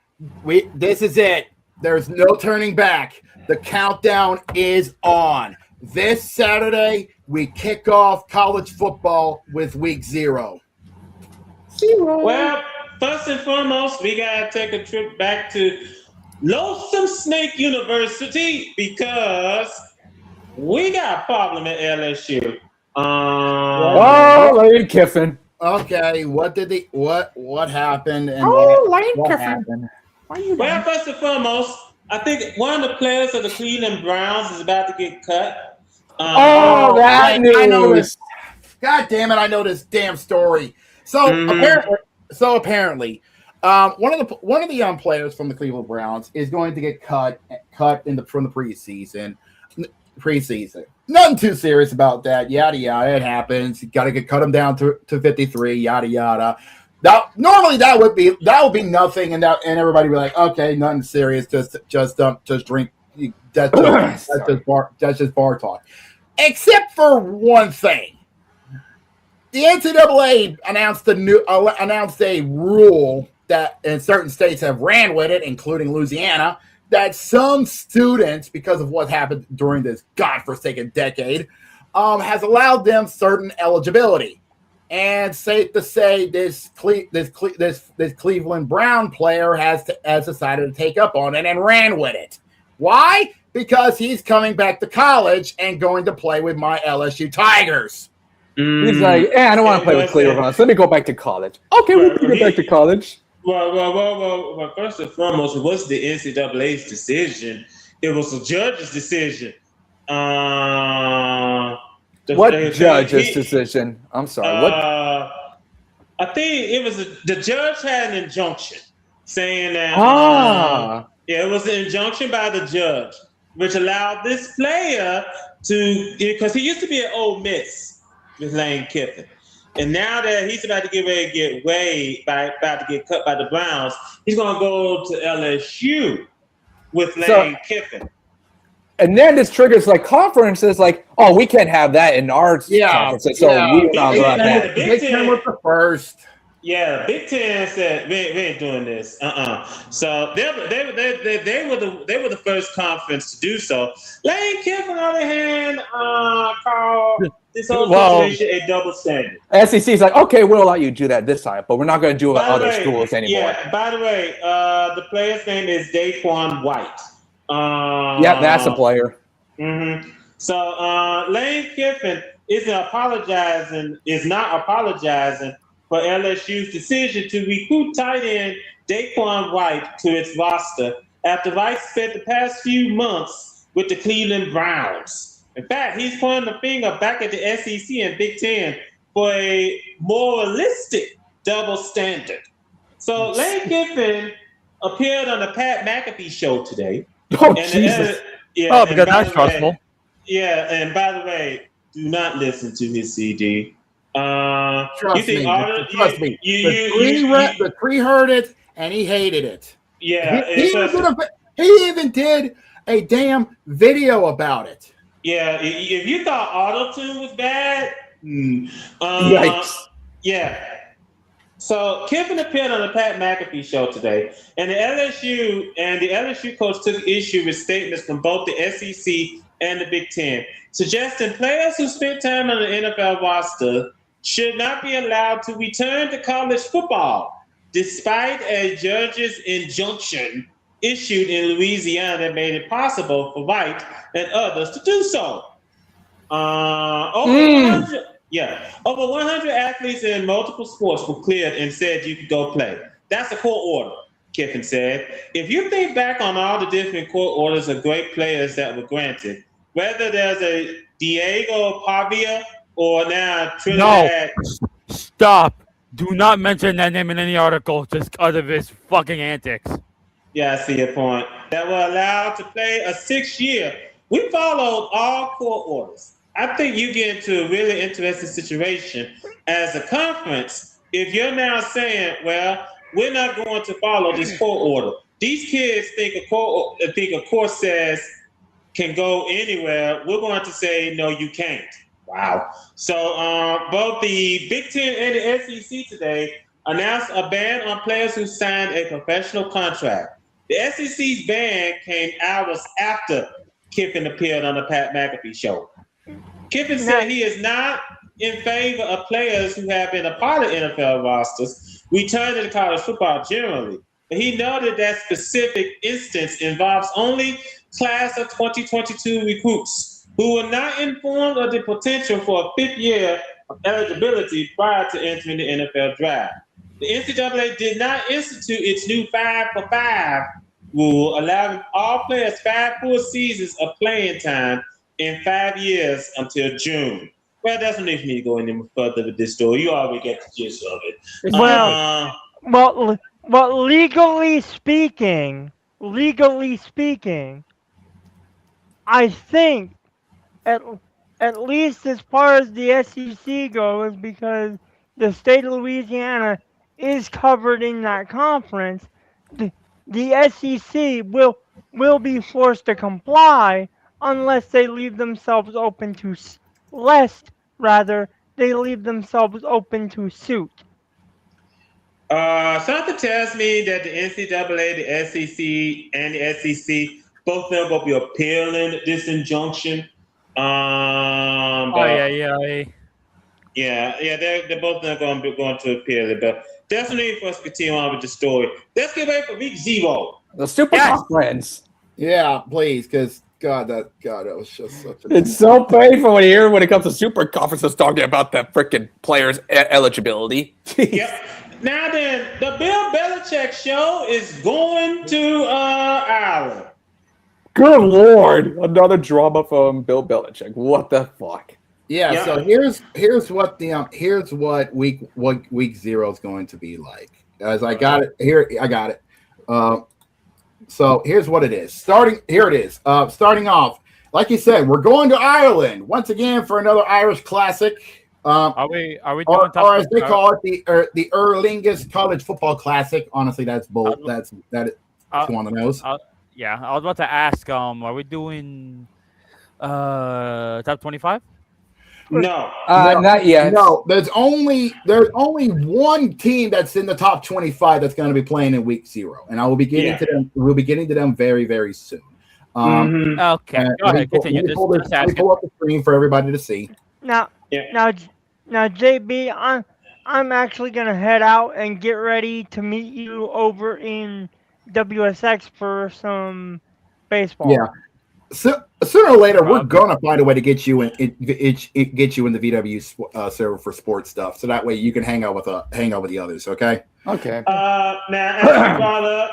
this is it. There's no turning back. The countdown is on. This Saturday, we kick off college football with week 0. Well, first and foremost, we gotta take a trip back to Lonesome Snake University because we got a problem at LSU. Lane Kiffin. Okay, what happened? And Lane Kiffin. happened? Well, first and foremost, I think one of the players of the Cleveland Browns is about to get cut. That news. I know this. God damn it! I know this damn story. So apparently, one of the young players from the Cleveland Browns is going to get cut from the preseason. Nothing too serious about that. Yada yada. It happens. You got to cut him down to 53. Yada yada. Normally that would be nothing, and everybody would be like, okay, nothing serious. Just drink. That's just bar talk. Except for one thing. The NCAA announced a rule that in certain states have ran with it, including Louisiana, that some students, because of what happened during this godforsaken decade, has allowed them certain eligibility. And safe to say, this Cleveland Brown player has decided to take up on it and ran with it. Why? Because he's coming back to college and going to play with my LSU Tigers. He's like, I don't want to play with Cleveland Browns. Let me go back to college. Okay, we'll go back to college. Well, first and foremost, it was the NCAA's decision. It was the judge's decision. What judge's decision? I'm sorry. What? I think it was the judge had an injunction saying that. Yeah, it was an injunction by the judge, which allowed this player to, because he used to be at Ole Miss with Lane Kiffin, and now that he's about to get cut by the Browns, he's going to go to LSU with Lane Kiffin. And then this triggers like conferences, like, oh, we can't have that in our conferences, so we will not allow that. Big Ten was the first. Yeah, Big Ten said we ain't doing this. So they were the first conference to do so. Lane Kiffin, on the other hand, called this whole situation a double standard. SEC is like, okay, we'll allow you to do that this time, but we're not going to do it at other schools anymore. Yeah. By the way, the player's name is Daquan White. That's a player. Mm-hmm. So Lane Kiffin is not apologizing for LSU's decision to recruit tight end Daquan White to its roster after White spent the past few months with the Cleveland Browns. In fact, he's pointing the finger back at the SEC and Big Ten for a moralistic double standard. So Lane Kiffin appeared on the Pat McAfee show today. Oh, Jesus. Because that's trustful. Yeah, and by the way, do not listen to his CD. Trust me. The Cree heard it and he hated it. Yeah, he even did a damn video about it. Yeah, if you thought auto-tune was bad, yikes. Yeah. So Kiffin appeared on the Pat McAfee show today, and the LSU coach took issue with statements from both the SEC and the Big Ten, suggesting players who spent time on the NFL roster should not be allowed to return to college football, despite a judge's injunction issued in Louisiana that made it possible for White and others to do so. Over 100 athletes in multiple sports were cleared and said you could go play. That's a court order, Kiffin said. If you think back on all the different court orders of great players that were granted, whether there's a Diego Pavia or now Trinidad. No, stop. Do not mention that name in any article just because of his fucking antics. Yeah, I see your point. That were allowed to play a 6-year. We followed all court orders. I think you get into a really interesting situation as a conference if you're now saying, well, we're not going to follow this court order. These kids think a court says can go anywhere. We're going to say, no, you can't. Wow. So both the Big Ten and the SEC today announced a ban on players who signed a professional contract. The SEC's ban came hours after Kiffin appeared on the Pat McAfee show. Kiffin said he is not in favor of players who have been a part of NFL rosters returning to college football generally. But he noted that specific instance involves only class of 2022 recruits who were not informed of the potential for a 5th year of eligibility prior to entering the NFL draft. The NCAA did not institute its new 5-for-5 rule, allowing all players 5 full seasons of playing time in 5 years until June. Well, that's no need for me to go any further with this story. You already get the gist of it. Well, legally speaking, I think at least as far as the SEC goes, because the state of Louisiana is covered in that conference, the SEC will be forced to comply unless they leave themselves open to they leave themselves open to suit. Something tells me that the NCAA, the SEC, and the SEC, both of them will be appealing this injunction. They're both not going to appeal it, but definitely for us to continue on with the story. Let's get ready for week 0. The Super Conference. Yeah, please, because God, that was just such a. It's so painful when you hear when it comes to Super Conferences talking about the freaking players' eligibility. Yep. Now then, the Bill Belichick show is going to Ireland. Good Lord, another drama from Bill Belichick. What the fuck? Yeah. So here's what week 0 is going to be like. As I got it here, I got it. So here's what it is. Starting off, like you said, we're going to Ireland once again for another Irish classic. Are we doing or as they call it, the Erlingus College Football Classic? Honestly, that's bull. That's one of those. Yeah, I was about to ask. Are we doing top 25? No, not yet. No, there's only one team that's in the top 25 that's going to be playing in week 0, and I will be getting to them. We'll be getting to them very, very soon. Okay, go ahead. Continue. Let me pull up the screen for everybody to see. Now, JB, I'm actually gonna head out and get ready to meet you over in WSX for some baseball. Yeah. So, sooner or later, we're gonna find a way to get you in the VW server for sports stuff, so that way you can hang out with the others. Okay. Okay. Now, as you brought up,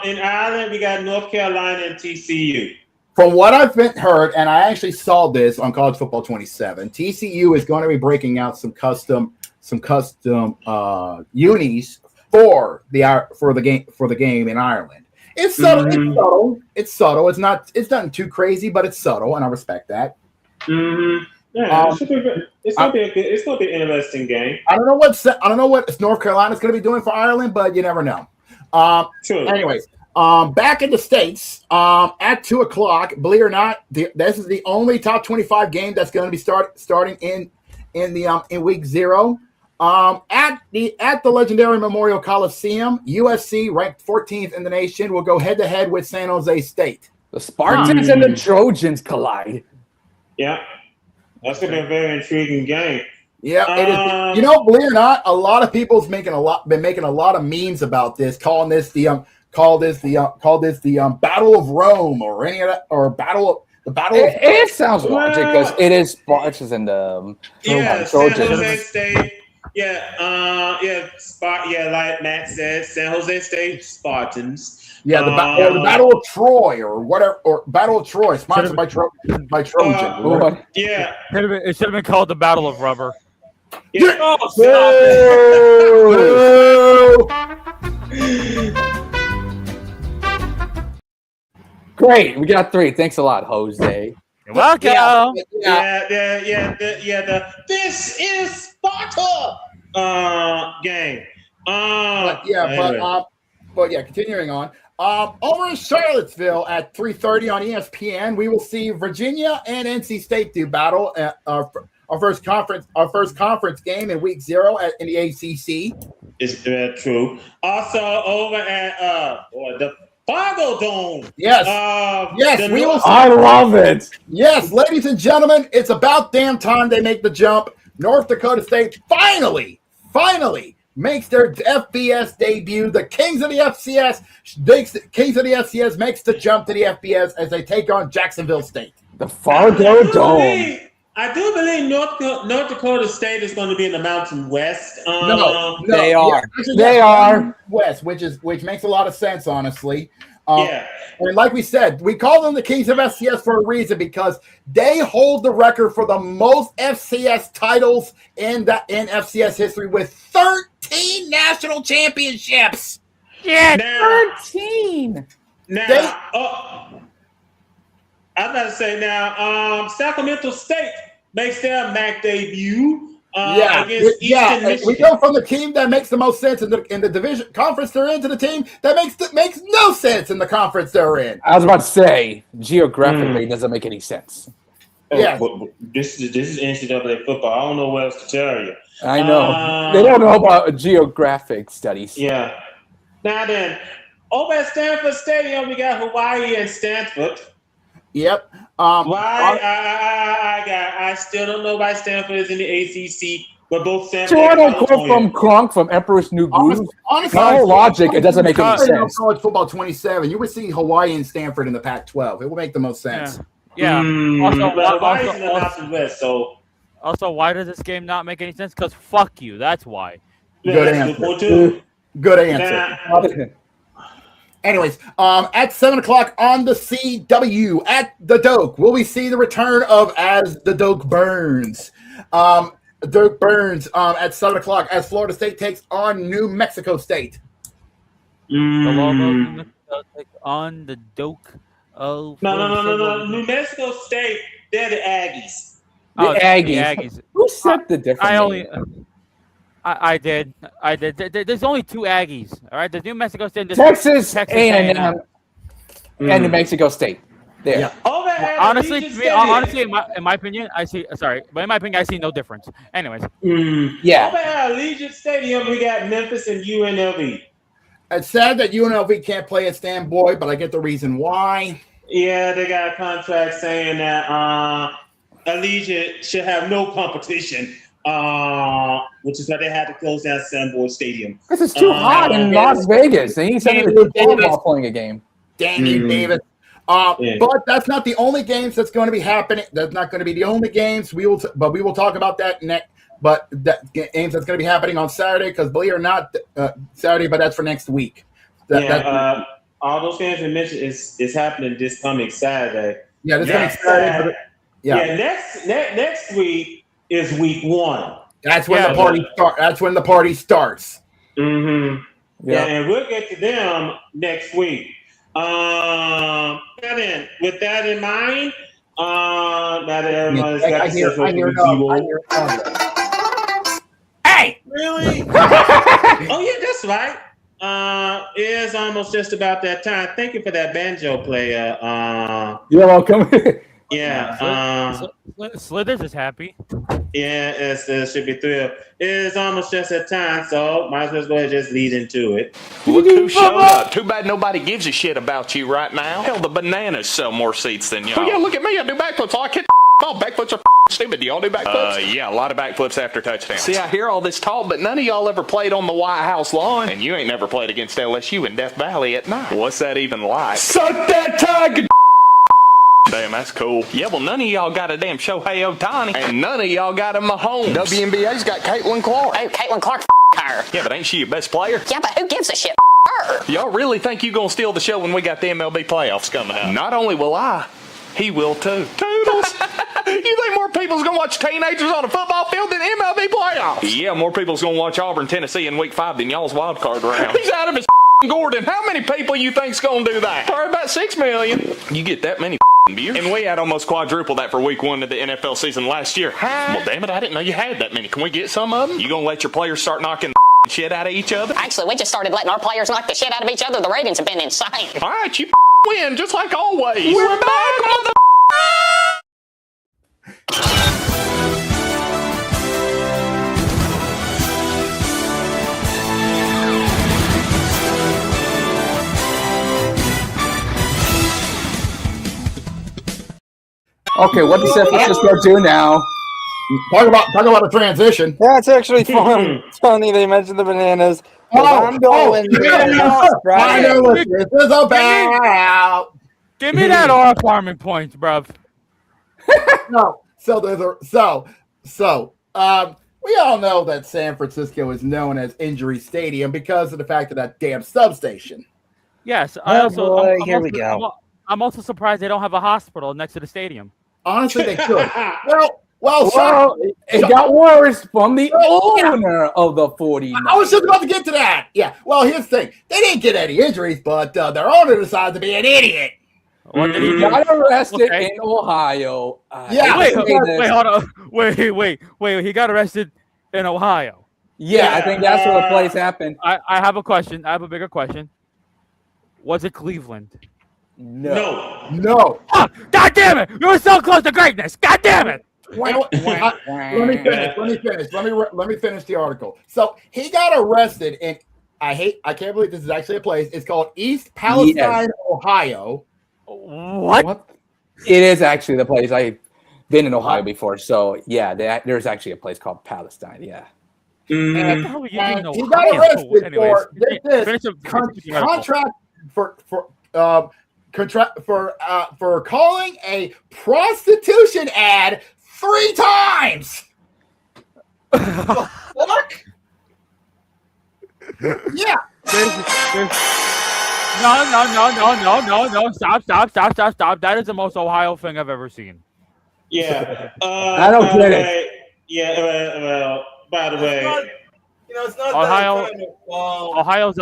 in Ireland, we got North Carolina and TCU. From what I've heard, and I actually saw this on College Football 27, TCU is going to be breaking out some custom unis for the game in Ireland. It's subtle. It's subtle. It's nothing too crazy, but it's subtle, and I respect that. Mm-hmm. Yeah, it's gonna be an interesting game. I don't know what North Carolina's going to be doing for Ireland, but you never know. True. Anyways, back in the States, at 2:00, believe it or not, this is the only top 25 game that's going to be starting in week 0. At the legendary Memorial Coliseum, USC, ranked 14th in the nation, will go head to head with San Jose State. The Spartans and the Trojans collide. Yeah, that's gonna be a very intriguing game. Yeah, it is. You know, believe it or not, a lot of people's been making a lot of memes about this, calling this the Battle of Rome or any of that, or the Battle of. It sounds logic because it is Spartans and San Trojans. Jose State. Like Matt said, San Jose State Spartans. Yeah, the Battle of Troy or whatever, or Battle of Troy, sponsored by Trojan. It should have been called the Battle of Rubber. Yeah. Oh, Great, we got 3. Thanks a lot, Jose. You're welcome. This is Sparta game. Continuing on. Over in Charlottesville at 3:30 on ESPN, we will see Virginia and NC State do battle at our first conference game in week 0 in the ACC. Is that true? Also over at the Fargo Dome. Yes. We will. I love it. Yes, ladies and gentlemen, it's about damn time they make the jump. North Dakota State finally makes their FBS debut. The Kings of the FCS makes the jump to the FBS as they take on Jacksonville State. The Fargo Dome. I do believe North Dakota State is going to be in the Mountain West. No, they are. They are West, which makes a lot of sense, honestly. And like we said, we call them the Kings of FCS for a reason because they hold the record for the most FCS titles in FCS history with 13 national championships. Yeah, 13. I'm about to say now, Sacramento State makes their MAC debut. Against Eastern Michigan. We go from the team that makes the most sense in the division conference they're in to the team that makes no sense in the conference they're in. I was about to say, geographically, it doesn't make any sense. But this is NCAA football. I don't know what else to tell you. I know. They don't know about geographic studies. Yeah. Now then, over at Stanford Stadium, we got Hawaii and Stanford. Yep. I still don't know why Stanford is in the ACC, but both Stanford. Jordan quote from Kronk from Emperor's New Groove. Honestly, no logic. It doesn't make any sense. College football 27. You would see Hawaii and Stanford in the Pac-12. It will make the most sense. Yeah. Hawaii's in the Mountain West, so. Also, why does this game not make any sense? Because fuck you. That's why. Good answer. Good answer. Anyways, at 7 o'clock on the CW at the Doak, will we see the return of As the Doak Burns? Doak Burns at 7 o'clock as Florida State takes on New Mexico State. The Lobos take on the Doak of No. New Mexico State, they're the Aggies. The Aggies. Who said the difference? I did. There's only 2 Aggies. All right, there's New Mexico State, Texas A&M, and New Mexico State. There. Yeah. Honestly, in my opinion, I see no difference. Anyways. Yeah. Over at Allegiant Stadium, we got Memphis and UNLV. It's sad that UNLV can't play at Stan Boyd, but I get the reason why. Yeah, they got a contract saying that Allegiant should have no competition. Which is why they had to close down Stan Boyd Stadium. Because it's too hot in Las Vegas. They need something to do while playing a game. Danny Davis. But that's not the only games that's going to be happening. That's not going to be the only games. We will talk about that next. But that games that's going to be happening on Saturday, because believe it or not, Saturday, but that's for next week. All those games we mentioned is happening this coming Saturday. Yeah, this coming Saturday. Next week is week 1. That's when the party starts. That's when the party starts. Mm-hmm. Yeah, and we'll get to them next week. With that in mind, I hear. Hey, really? Oh yeah, that's right. It is almost just about that time. Thank you for that banjo player. You're welcome. Slithers is happy. Yeah, it should be thrilled. It is almost just that time, so might as well go ahead and just lead into it. Look who showed up. Too bad nobody gives a shit about you right now. Hell, the bananas sell more seats than y'all. Oh yeah, look at me. I do backflips. Oh, I can't backflips are stupid. Do y'all do backflips? Yeah, a lot of backflips after touchdowns. See, I hear all this talk, but none of y'all ever played on the White House lawn. And you ain't never played against LSU in Death Valley at night. What's that even like? Suck that tiger. Damn, that's cool. Yeah, well, none of y'all got a damn Shohei Ohtani, and none of y'all got a Mahomes. WNBA's got Caitlin Clark. Oh, Caitlin Clark, her. Yeah, but ain't she your best player? Yeah, but who gives a shit? Her. Y'all really think you gonna steal the show when we got the MLB playoffs coming up? Not only will I, he will too. Toodles. You think more people's gonna watch teenagers on a football field than MLB playoffs? Yeah, more people's gonna watch Auburn, Tennessee in week 5 than y'all's wild card round. He's out of his Gordon. How many people you think's gonna do that? Probably about 6 million. You get that many beers? And we had almost quadruple that for week 1 of the NFL season last year. Well, damn it, I didn't know you had that many. Can we get some of them? You gonna let your players start knocking the shit out of each other? Actually, we just started letting our players knock the shit out of each other. The ratings have been insane. All right, you win just like always. We're back, mother. Okay, what does San Francisco do now? Talk about a transition. That's actually fun. Funny they mentioned the bananas. I'm going. I know what this is about. Give me that all farming points, bruv. No, we all know that San Francisco is known as Injury Stadium because of the fact of that damn substation. Yes, I'm also surprised they don't have a hospital next to the stadium. Honestly, they could. Well, it got worse from the owner of the 49ers. I was just about to get to that. Yeah. Well, here's the thing. They didn't get any injuries, but their owner decided to be an idiot. What did he do? Got arrested in Ohio. Wait, hold on. Wait. He got arrested in Ohio. Yeah, I think that's where the place happened. I have a question. I have a bigger question. Was it Cleveland? No. Oh, God damn it! You were so close to greatness. God damn it! Let me finish the article. So he got arrested in I can't believe this is actually a place. It's called East Palestine, Ohio. What? It is actually the place. I've been in Ohio before, so yeah, there's actually a place called Palestine. Yeah. And he got arrested for for calling a prostitution ad 3 times. Fuck. Yeah. No. Stop. That is the most Ohio thing I've ever seen. Yeah. I don't get it. Yeah, well, by the way. It's not Ohio. that kind of, Ohio's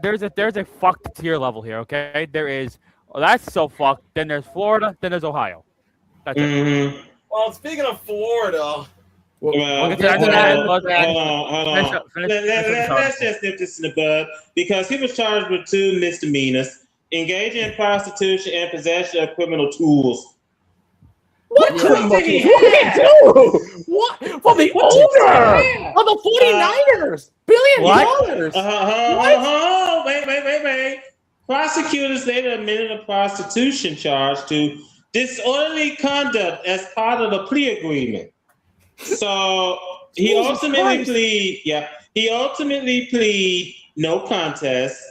there's a fucked tier level here. Okay, there is. That's so fucked. Then there's Florida. Then there's Ohio. That's it. Well, speaking of Florida. Hold on. Let's just nip this in the bud because he was charged with 2 misdemeanors: engaging in prostitution and possession of criminal tools. What did he do? What? From the owner of the 49ers. $1 billion. Wait. Prosecutors later admitted a prostitution charge to disorderly conduct as part of the plea agreement. So he ultimately plead no contest,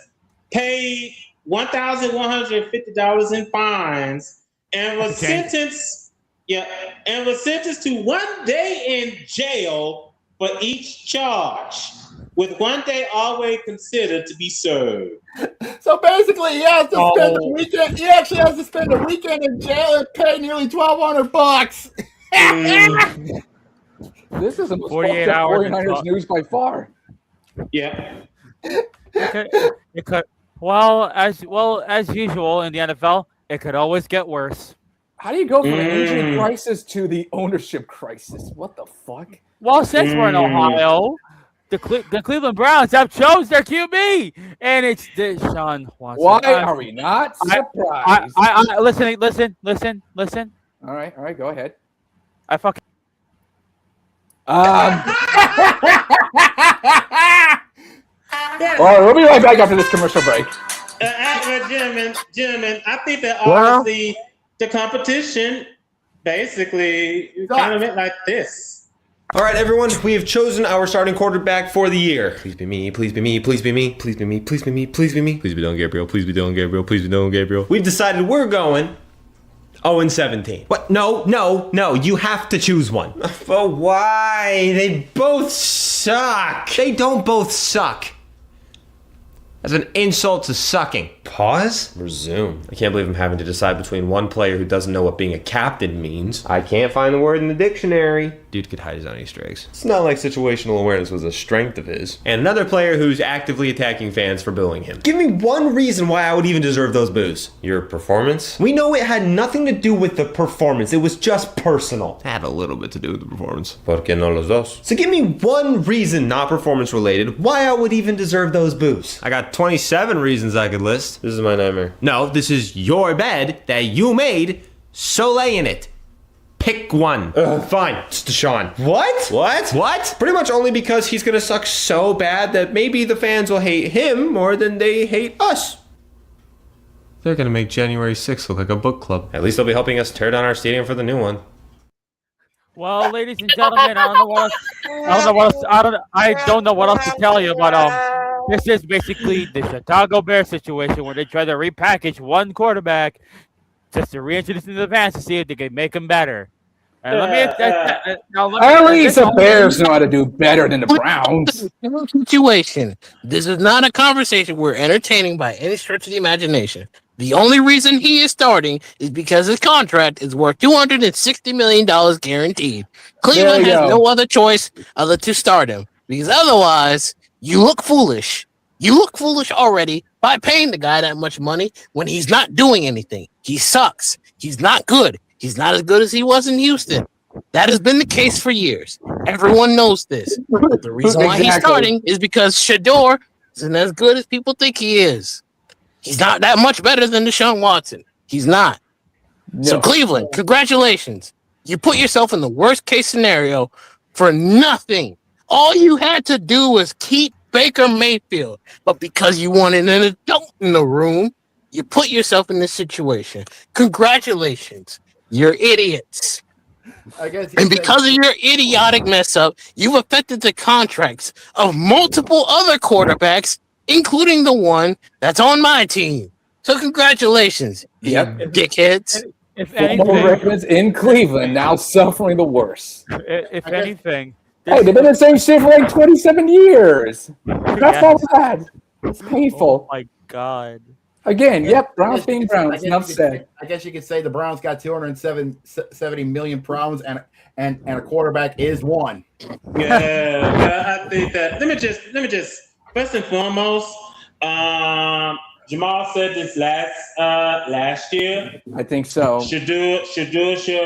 paid $1,150 in fines, and was sentenced to 1 day in jail for each charge, with 1 day always considered to be served. So basically, he has to spend the weekend. He actually has to spend a weekend in jail and pay nearly $1,200. This is the most 48 hours 49ers news by far. Yeah. It could. Well, as usual in the NFL, it could always get worse. How do you go from an injury crisis to the ownership crisis? What the fuck? Well, since we're in Ohio, the Cleveland Browns have chose their QB, and it's Deshaun Watson. Why are we not surprised? Listen. All right, go ahead. I fucking. All right, we'll be right back after this commercial break. Gentlemen, I think that obviously the competition basically it kind of went like this. All right, everyone, we have chosen our starting quarterback for the year. Please be me, please be me, please be me, please be me, please be me, please be me. Please be Dylan Gabriel, please be Dylan Gabriel, please be Dylan Gabriel. We've decided we're going 0-17. What? No, you have to choose one. But why? They both suck. They don't both suck. That's an insult to sucking. Pause. Resume. I can't believe I'm having to decide between one player who doesn't know what being a captain means. I can't find the word in the dictionary. Dude could hide his own Easter eggs. It's not like situational awareness was a strength of his. And another player who's actively attacking fans for booing him. Give me one reason why I would even deserve those boos. Your performance? We know it had nothing to do with the performance. It was just personal. It had a little bit to do with the performance. ¿Por qué no los dos? So give me one reason, not performance related, why I would even deserve those boos. I got 27 reasons I could list. This is my nightmare. No, this is your bed that you made, so lay in it. Pick one. Fine, it's Deshaun. What? Pretty much only because he's gonna suck so bad that maybe the fans will hate him more than they hate us. They're gonna make January 6th look like a book club. At least they'll be helping us tear down our stadium for the new one. Well, ladies and gentlemen, I don't know what else to tell you, but this is basically the Chicago Bears situation where they try to repackage one quarterback just to reintroduce him to the fans to see if they can make him better. And at least the Bears know how to do better than the Browns. Situation. This is not a conversation we're entertaining by any stretch of the imagination. The only reason he is starting is because his contract is worth $260 million guaranteed. Cleveland has no other choice other to start him because otherwise you look foolish. You look foolish already by paying the guy that much money when he's not doing anything. He sucks. He's not good. He's not as good as he was in Houston. That has been the case for years. Everyone knows this. But the reason why he's starting is because Shador isn't as good as people think he is. He's not that much better than Deshaun Watson. He's not. No. So Cleveland, congratulations. You put yourself in the worst case scenario for nothing. All you had to do was keep Baker Mayfield. But because you wanted an adult in the room, you put yourself in this situation. Congratulations. You're idiots. And because of your idiotic mess up, you've affected the contracts of multiple other quarterbacks, including the one that's on my team. So congratulations, dickheads. If anything, in Cleveland now suffering the worst. If anything, hey, they've been the same shit for like 27 years. That's all bad. It's painful. Oh my God. Again, Browns being Browns. Enough said. I guess you could say the Browns got 270 million problems, and a quarterback is one. Yeah, I think that. Let me just first and foremost, Jamal said this last year. I think so. Shador should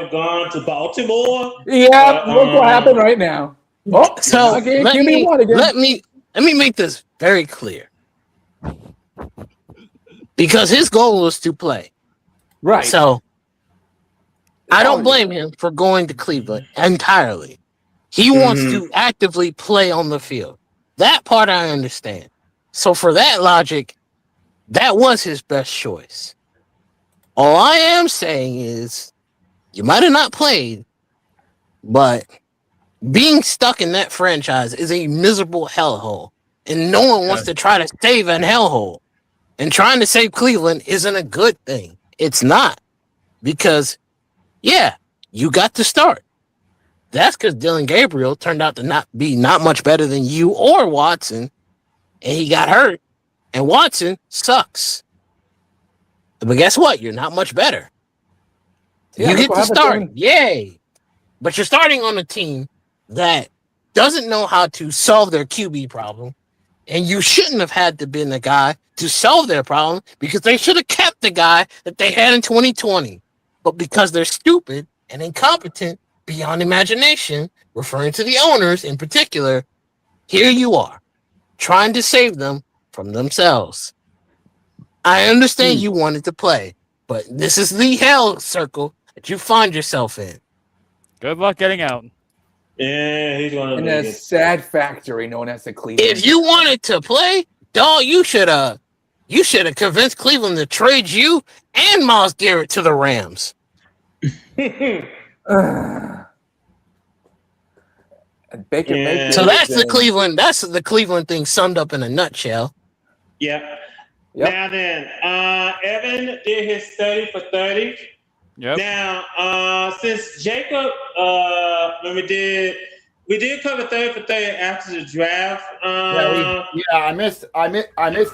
have gone to Baltimore. Yeah, look what happened right now. Oh, so let me make this very clear. Because his goal was to play. Right. So I don't blame him for going to Cleveland entirely. He wants to actively play on the field. That part I understand. So for that logic, that was his best choice. All I am saying is you might have not played, but being stuck in that franchise is a miserable hellhole. And no one wants to try to save an hellhole. And trying to save Cleveland isn't a good thing. It's not. Because, you got to start. That's because Dylan Gabriel turned out to not much better than you or Watson. And he got hurt. And Watson sucks. But guess what? You're not much better. You get to start. Yay. But you're starting on a team that doesn't know how to solve their QB problem. And you shouldn't have had to been the guy to solve their problem because they should have kept the guy that they had in 2020. But because they're stupid and incompetent beyond imagination, referring to the owners in particular, here you are, trying to save them from themselves. I understand you wanted to play, but this is the hell circle that you find yourself in. Good luck getting out. Yeah, he's one of in a sad factory known as the Cleveland. If you wanted to play, dog, you should have convinced Cleveland to trade you and Myles Garrett to the Rams. And Baker Mayfield. So that's the Cleveland. That's the Cleveland thing summed up in a nutshell. Yep. Now then, Evan did his 30 for 30. Yep. Now, since Jacob, when we did cover 30 for 30 after the draft. I missed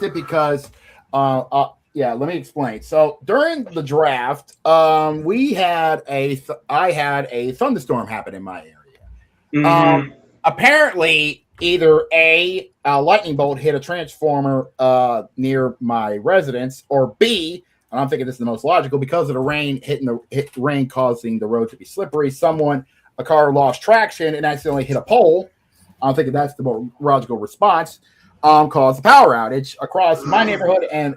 it because let me explain. So during the draft, I had a thunderstorm happen in my area. Apparently, either a lightning bolt hit a transformer near my residence, or B, and I'm thinking this is the most logical, because of the rain rain causing the road to be slippery. A car lost traction and accidentally hit a pole. I'm thinking that's the more logical response. Caused a power outage across my neighborhood and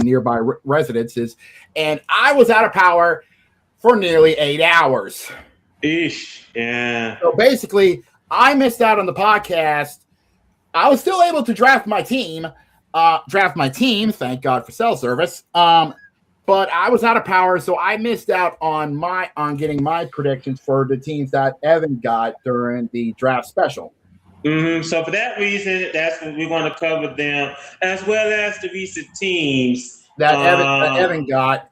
nearby residences, and I was out of power for nearly 8 hours. Eesh, yeah. So basically, I missed out on the podcast. I was still able to draft my team. Thank God for cell service. But I was out of power, so I missed out on getting my predictions for the teams that Evan got during the draft special. So for that reason, that's what we want to cover them, as well as the recent teams that Evan got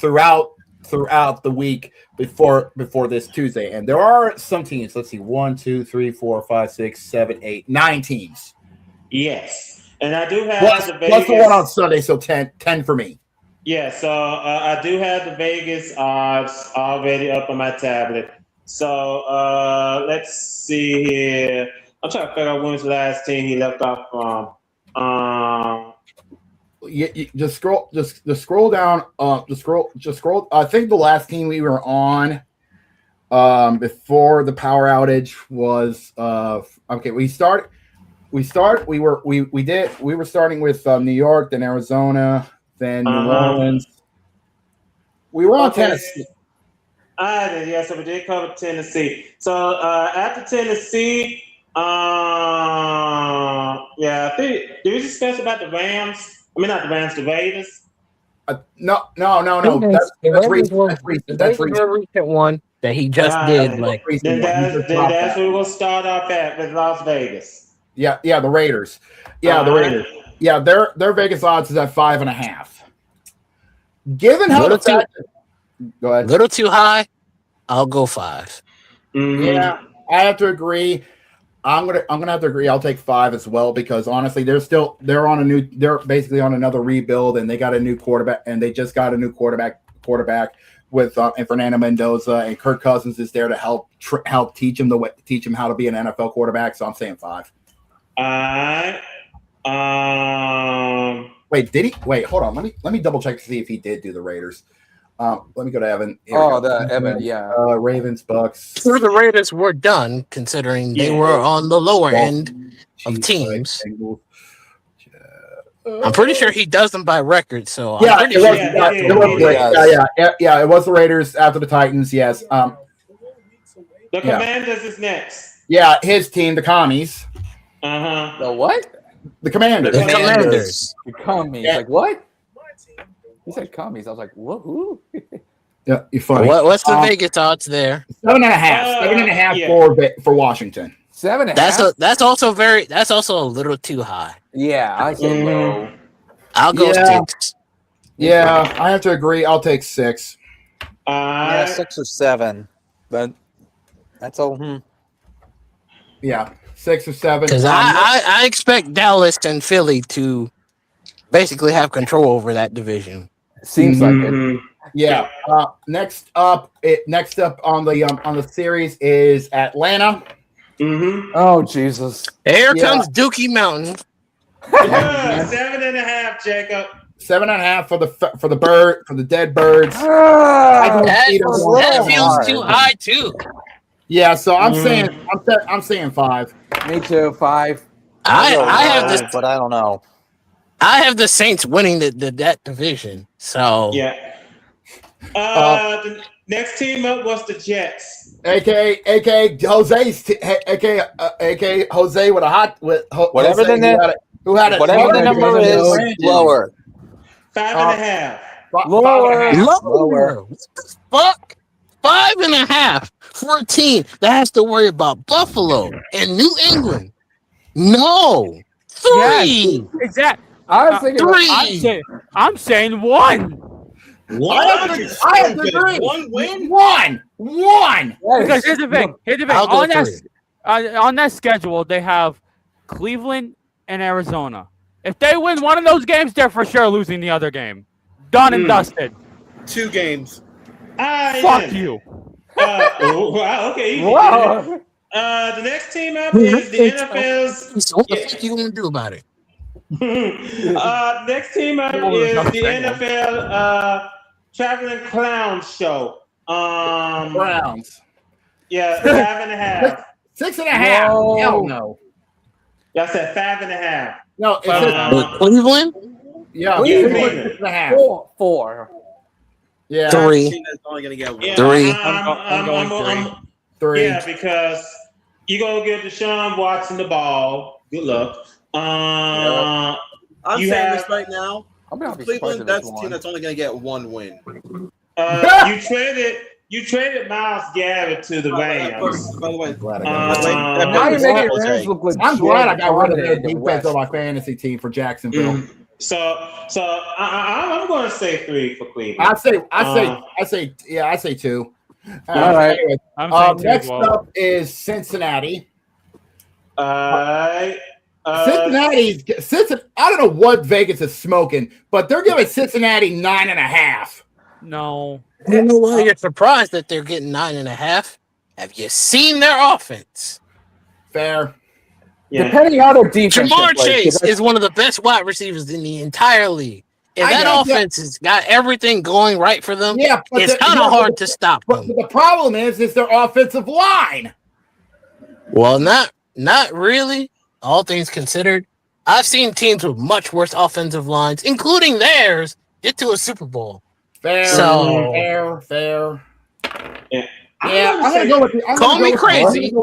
throughout the week before this Tuesday. And there are some teams. Let's see, 1, 2, 3, 4, 5, 6, 7, 8, 9 teams. Yes, and I do have the Vegas. Plus the one on Sunday, so 10 for me. Yeah, so I do have the Vegas odds already up on my tablet. So let's see here. I'm trying to figure out when was the last team he left off from. Just scroll down. Just scroll. I think the last team we were on before the power outage was okay. We were starting with New York, then Arizona, then New Orleans. We were on Tennessee. So we did cover Tennessee. So after Tennessee, I think did we discuss about the Rams? I mean, not the Rams, the Raiders. No. That's recent one that he just did. Like then that's where we'll start off at with Las Vegas. Yeah, the Raiders. The Raiders. Yeah, their Vegas odds is at 5.5. Given how go ahead. Little too high. I'll go 5. Yeah, I have to agree. I'm gonna have to agree. I'll take 5 as well, because honestly, they're basically on another rebuild, and they got a new quarterback, and they just got a new quarterback with and Fernando Mendoza, and Kirk Cousins is there to help teach him how to be an NFL quarterback. So I'm saying 5. Wait, did he? Wait, hold on. Let me double check to see if he did do the Raiders. Let me go to Evan. Evan, yeah. Ravens, Bucks. Sure, the Raiders were done, considering they were on the lower end of teams. I'm pretty sure he does them by record, so it was the Raiders after the Titans. Yes. The Commanders is next. Yeah, his team, the Commies. The what? The Commanders. The Commanders. The Commies. Yeah. Like what? He said Commies. I was like, what? Who? Yeah, you're funny. What's the Vegas odds there? 7.5 for Washington. 7.5. That's also a little too high. Yeah, I say low. I'll go 6. Yeah, I have to agree. I'll take 6. 6 or 7, but that's all. Yeah, 6 or 7. Because I expect Dallas and Philly to basically have control over that division. Seems like it. Yeah. Next up on the series is Atlanta. Oh Jesus! Here comes Dookie Mountain. 7.5, Jacob. 7.5 for the dead birds. That feels too high too. Yeah, so I'm saying 5. Me too, 5. I have this, but I don't know. I have the Saints winning that division. So yeah. The next team up was the Jets. AKA Jose's AKA Jose with a hot whatever the number is lower. 5.5. Lower. Lower. What the fuck? 5.5 for a team that has to worry about Buffalo and New England. No. 3. Yes, exactly. I was thinking I'm saying 1. I have to agree. One win? One. Because here's the thing. I'll go On that schedule, they have Cleveland and Arizona. If they win one of those games, they're for sure losing the other game. Done and dusted. 2 games. Fuck you. Okay. Wow. The next team up is the NFL's. So what the fuck you gonna do about it? Next team up is the NFL Traveling Clown Show. Browns. Yeah, 5.5. 6.5. Hell no. Y'all said 5.5. No, it's Cleveland? yeah, Cleveland. 6.5. 4. Yeah. 3. That's only gonna get 1. Yeah, 3. I'm going 3. Yeah, because you're going to give Deshaun Watson the ball. Good luck. I'm you saying have- this right now. I'm gonna be Cleveland, surprised if that's it's a team that's only going to get 1 win. You traded Myles Garrett to the Rams. By the way, now you're making your Rams look legit. I'm glad I got rid of dominated that the defense West. on my fantasy team for Jacksonville. So I'm going to say 3 for Cleveland. I say 2. All right. Anyway, I'm saying 2 next as well. up is Cincinnati. Cincinnati. I don't know what Vegas is smoking, but they're giving Cincinnati 9.5. No. I don't know why you're surprised that they're getting 9.5. Have you seen their offense? Fair. Yeah. Depending on their defense. Jamar Chase is one of the best wide receivers in the entire league. If I that know, offense has got everything going right for them, Yeah, but it's kind of hard to stop But them. the problem is their offensive line. Well, not really. All things considered, I've seen teams with much worse offensive lines, including theirs, get to a Super Bowl. Fair. Yeah. I'm gonna go with Call me crazy.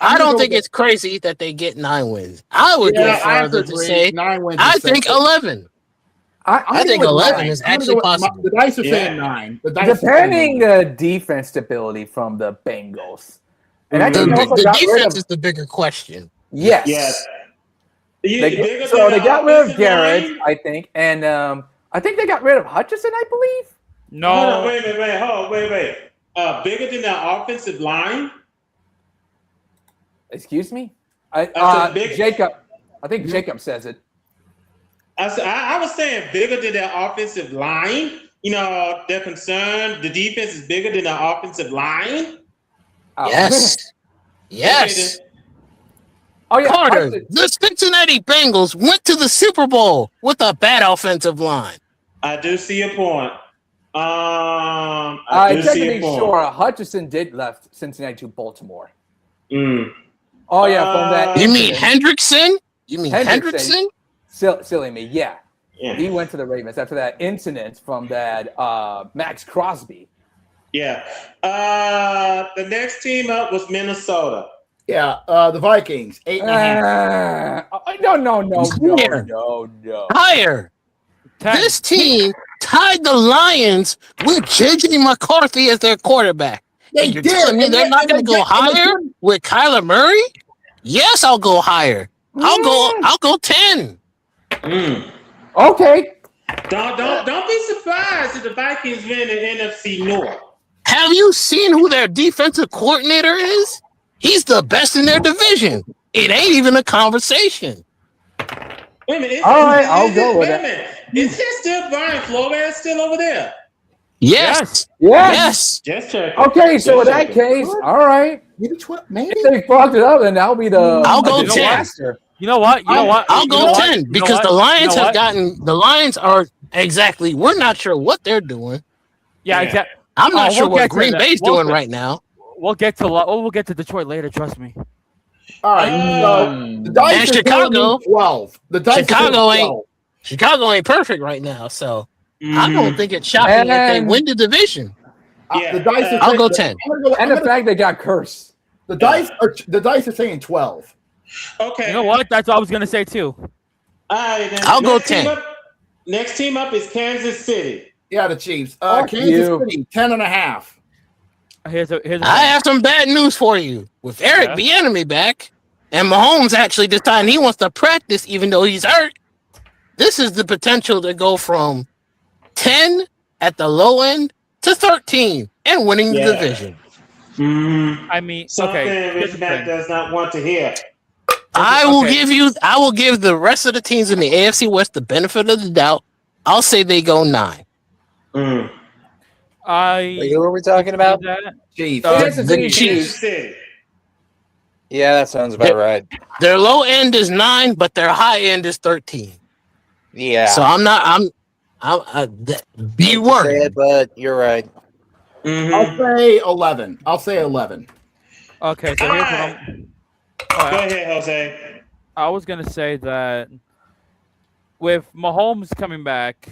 I don't think it's crazy that they get 9 wins. I would go further to say 9 wins. I think 11. I think 11 is actually possible. The dice are saying 9. Depending the defense stability from the Bengals. And I think The defense is the bigger question. Yes. They got rid of Garrett, I think, and I think they got rid of Hutchinson, I believe. No. Wait. Bigger than their offensive line? Excuse me? Jacob. I think Jacob says it. I was saying bigger than their offensive line. You know, they're concerned the defense is bigger than their offensive line. Oh. Yes. Yes. Oh, yeah. Carter, the Cincinnati Bengals went to the Super Bowl with a bad offensive line. I do see a point. Just to be sure, Hutchinson did left Cincinnati to Baltimore. Oh, yeah, from that. You mean Hendrickson? You mean Hendrickson? Silly me, yeah. He went to the Ravens after that incident from that Max Crosby. Yeah. The next team up was Minnesota. Yeah, the Vikings, 8.5. No. Higher. This team tied the Lions with J.J. McCarthy as their quarterback. You're telling me they're not going to go higher with Kyler Murray? Yes, I'll go higher. I'll go 10. Okay. Don't be surprised if the Vikings win the NFC North. Have you seen who their defensive coordinator is? He's the best in their division. It ain't even a conversation. Wait a minute. I'll go with it. Is there still Brian Flores still over there? Yes. Just check. Okay, so in that case, all right. Maybe 12, maybe. If they fucked it up, then that'll be the. I'll go 10. disaster. You know what? I'll go 10 because the Lions have gotten. The Lions are exactly. We're not sure what they're doing. Yeah, exactly. I'm not sure what Green Bay's doing right now. We'll get to Detroit later. Trust me. All right. The dice And are Chicago. 12. The dice Chicago ain't perfect right now, so I don't think it's shocking that they win the division. Yeah. The dice are I'll go 10. And the fact they got cursed. The dice are saying 12. Okay. You know what? That's what I was gonna say too. All right, then. I'll go 10. Next team up is Kansas City. Yeah, the Chiefs. Fuck Kansas you. City, 10.5. Here's a I have some bad news for you. With Eric Bieniemy back, and Mahomes actually deciding he wants to practice even though he's hurt, this is the potential to go from 10 at the low end to 13 and winning the division. I mean, something okay. Rich Mac does not want to hear. I will give the rest of the teams in the AFC West the benefit of the doubt. I'll say they go 9. Wait, who are we talking about? Chiefs. The Chiefs. Yeah, that sounds about right. Their low end is 9, but their high end is 13. Yeah. So be worried. Sad, but you're right. I'll say 11. Okay, so here's what I'm. Go ahead, Jose. I was gonna say that with Mahomes coming back,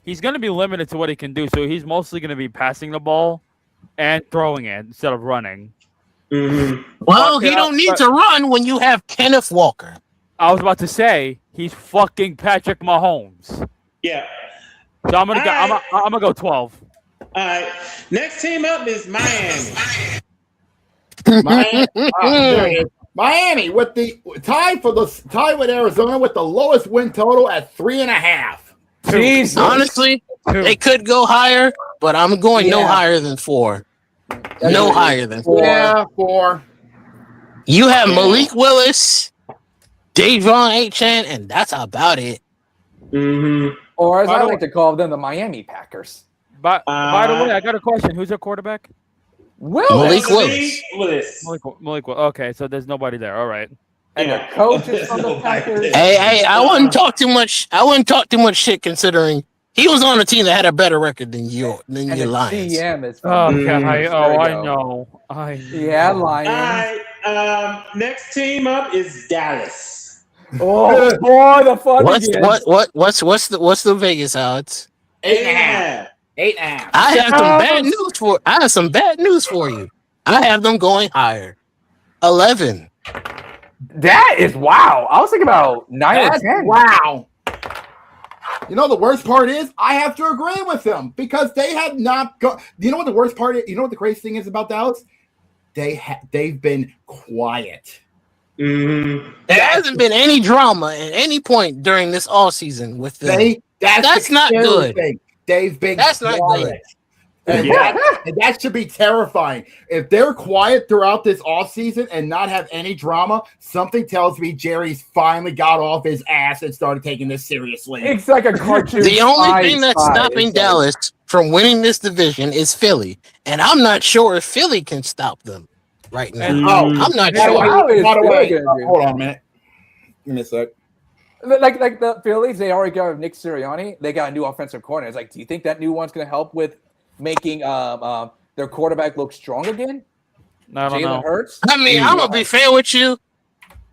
he's gonna be limited to what he can do. So he's mostly gonna be passing the ball and throwing it instead of running. Well, he don't need to run when you have Kenneth Walker. I was about to say he's fucking Patrick Mahomes. Yeah. So I'm gonna go. I'm gonna go 12. All right. Next team up is Miami. Miami with the tie with Arizona with the lowest win total at 3.5. Jesus. Honestly, they could go higher, but I'm going no higher than 4. No higher than 4. Yeah, 4. You have Malik Willis, Davon Achane, and that's about it. Or as I like to call them, the Miami Packers. By the way, I got a question. Who's their quarterback? Malik Willis. Malik Willis. Okay, so there's nobody there. All right. And the coach is from the Packers. Hey, I wouldn't talk too much. I wouldn't talk too much shit considering he was on a team that had a better record than your Lions. GM is I know. Yeah, Lions. All right. Next team up is Dallas. Oh boy, the fun again. What's the Vegas odds? 8.5. 8.5. I have some bad news for you. I have them going higher. 11. That is wow. I was thinking about 9 or 10. Wow. You know the worst part is I have to agree with them because they have not got. You know what the worst part is? You know what the crazy thing is about Dallas? They've been quiet. There hasn't been any drama at any point during this all season with them. That's not good. Thing. They've been That's quiet. not good. And that should be terrifying. If they're quiet throughout this offseason and not have any drama, something tells me Jerry's finally got off his ass and started taking this seriously. It's like a cartoon. The only thing that's stopping Dallas from winning this division is Philly. And I'm not sure if Philly can stop them right now. I'm not sure. By the way, hold on a minute. Give me a sec. Like the Phillies, they already got Nick Sirianni. They got a new offensive coordinator. It's like, do you think that new one's going to help with making their quarterback look strong again? I don't know. Jalen Hurts? I mean, I'm going to be fair with you.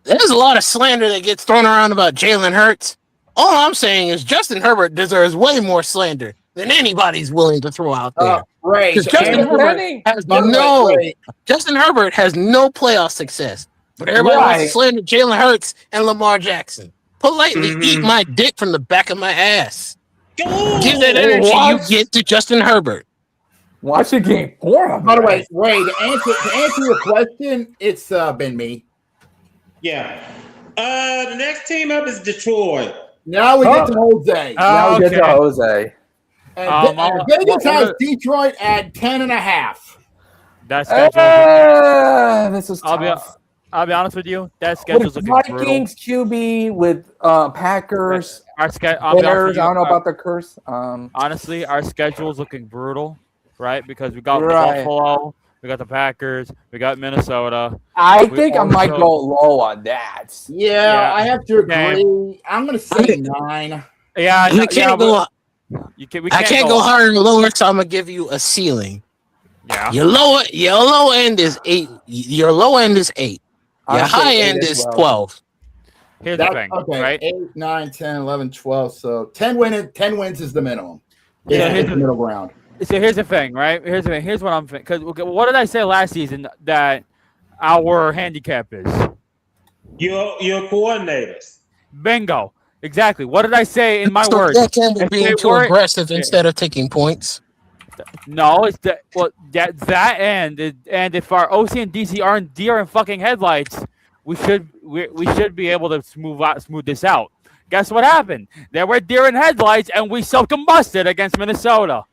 There's a lot of slander that gets thrown around about Jalen Hurts. All I'm saying is Justin Herbert deserves way more slander than anybody's willing to throw out there. Right. Justin Herbert has no playoff success. But everybody wants to slander Jalen Hurts and Lamar Jackson. Politely eat my dick from the back of my ass. Give that energy you get to Justin Herbert. Watch the game. By the way, Ray, to answer your question, it's been me. Yeah. The next team up is Detroit. Now we get to Jose. Now we get to Jose. And Vegas has Detroit at 10.5. That's this is tough. I'll be honest with you. That schedule's looking brutal. Vikings QB with Packers. Bears. I don't know about the curse. Honestly, our schedule's looking brutal, right? Because we got Buffalo, we got the Packers, we got Minnesota. I think I might go low on that. Yeah, I have to agree. I'm going to say 9. Yeah, I can't go higher or lower, so I'm going to give you a ceiling. Yeah. Your low end is 8. Your low end is 8. Your high end is 12. Here's the thing, right? 8, 9, 10, 11, 12. So 10 wins is the minimum. Yeah, here's the middle ground. So here's the thing, right? Here's what I'm thinking. Because what did I say last season that our handicap is? Your coordinators. Bingo. Exactly. What did I say in my So words? that can be If being they too weren't- aggressive instead of taking points. No, it's that and if our OC and DC aren't deer in fucking headlights, we should be able to smooth this out. Guess what happened? There were deer in headlights, and we self-combusted against Minnesota.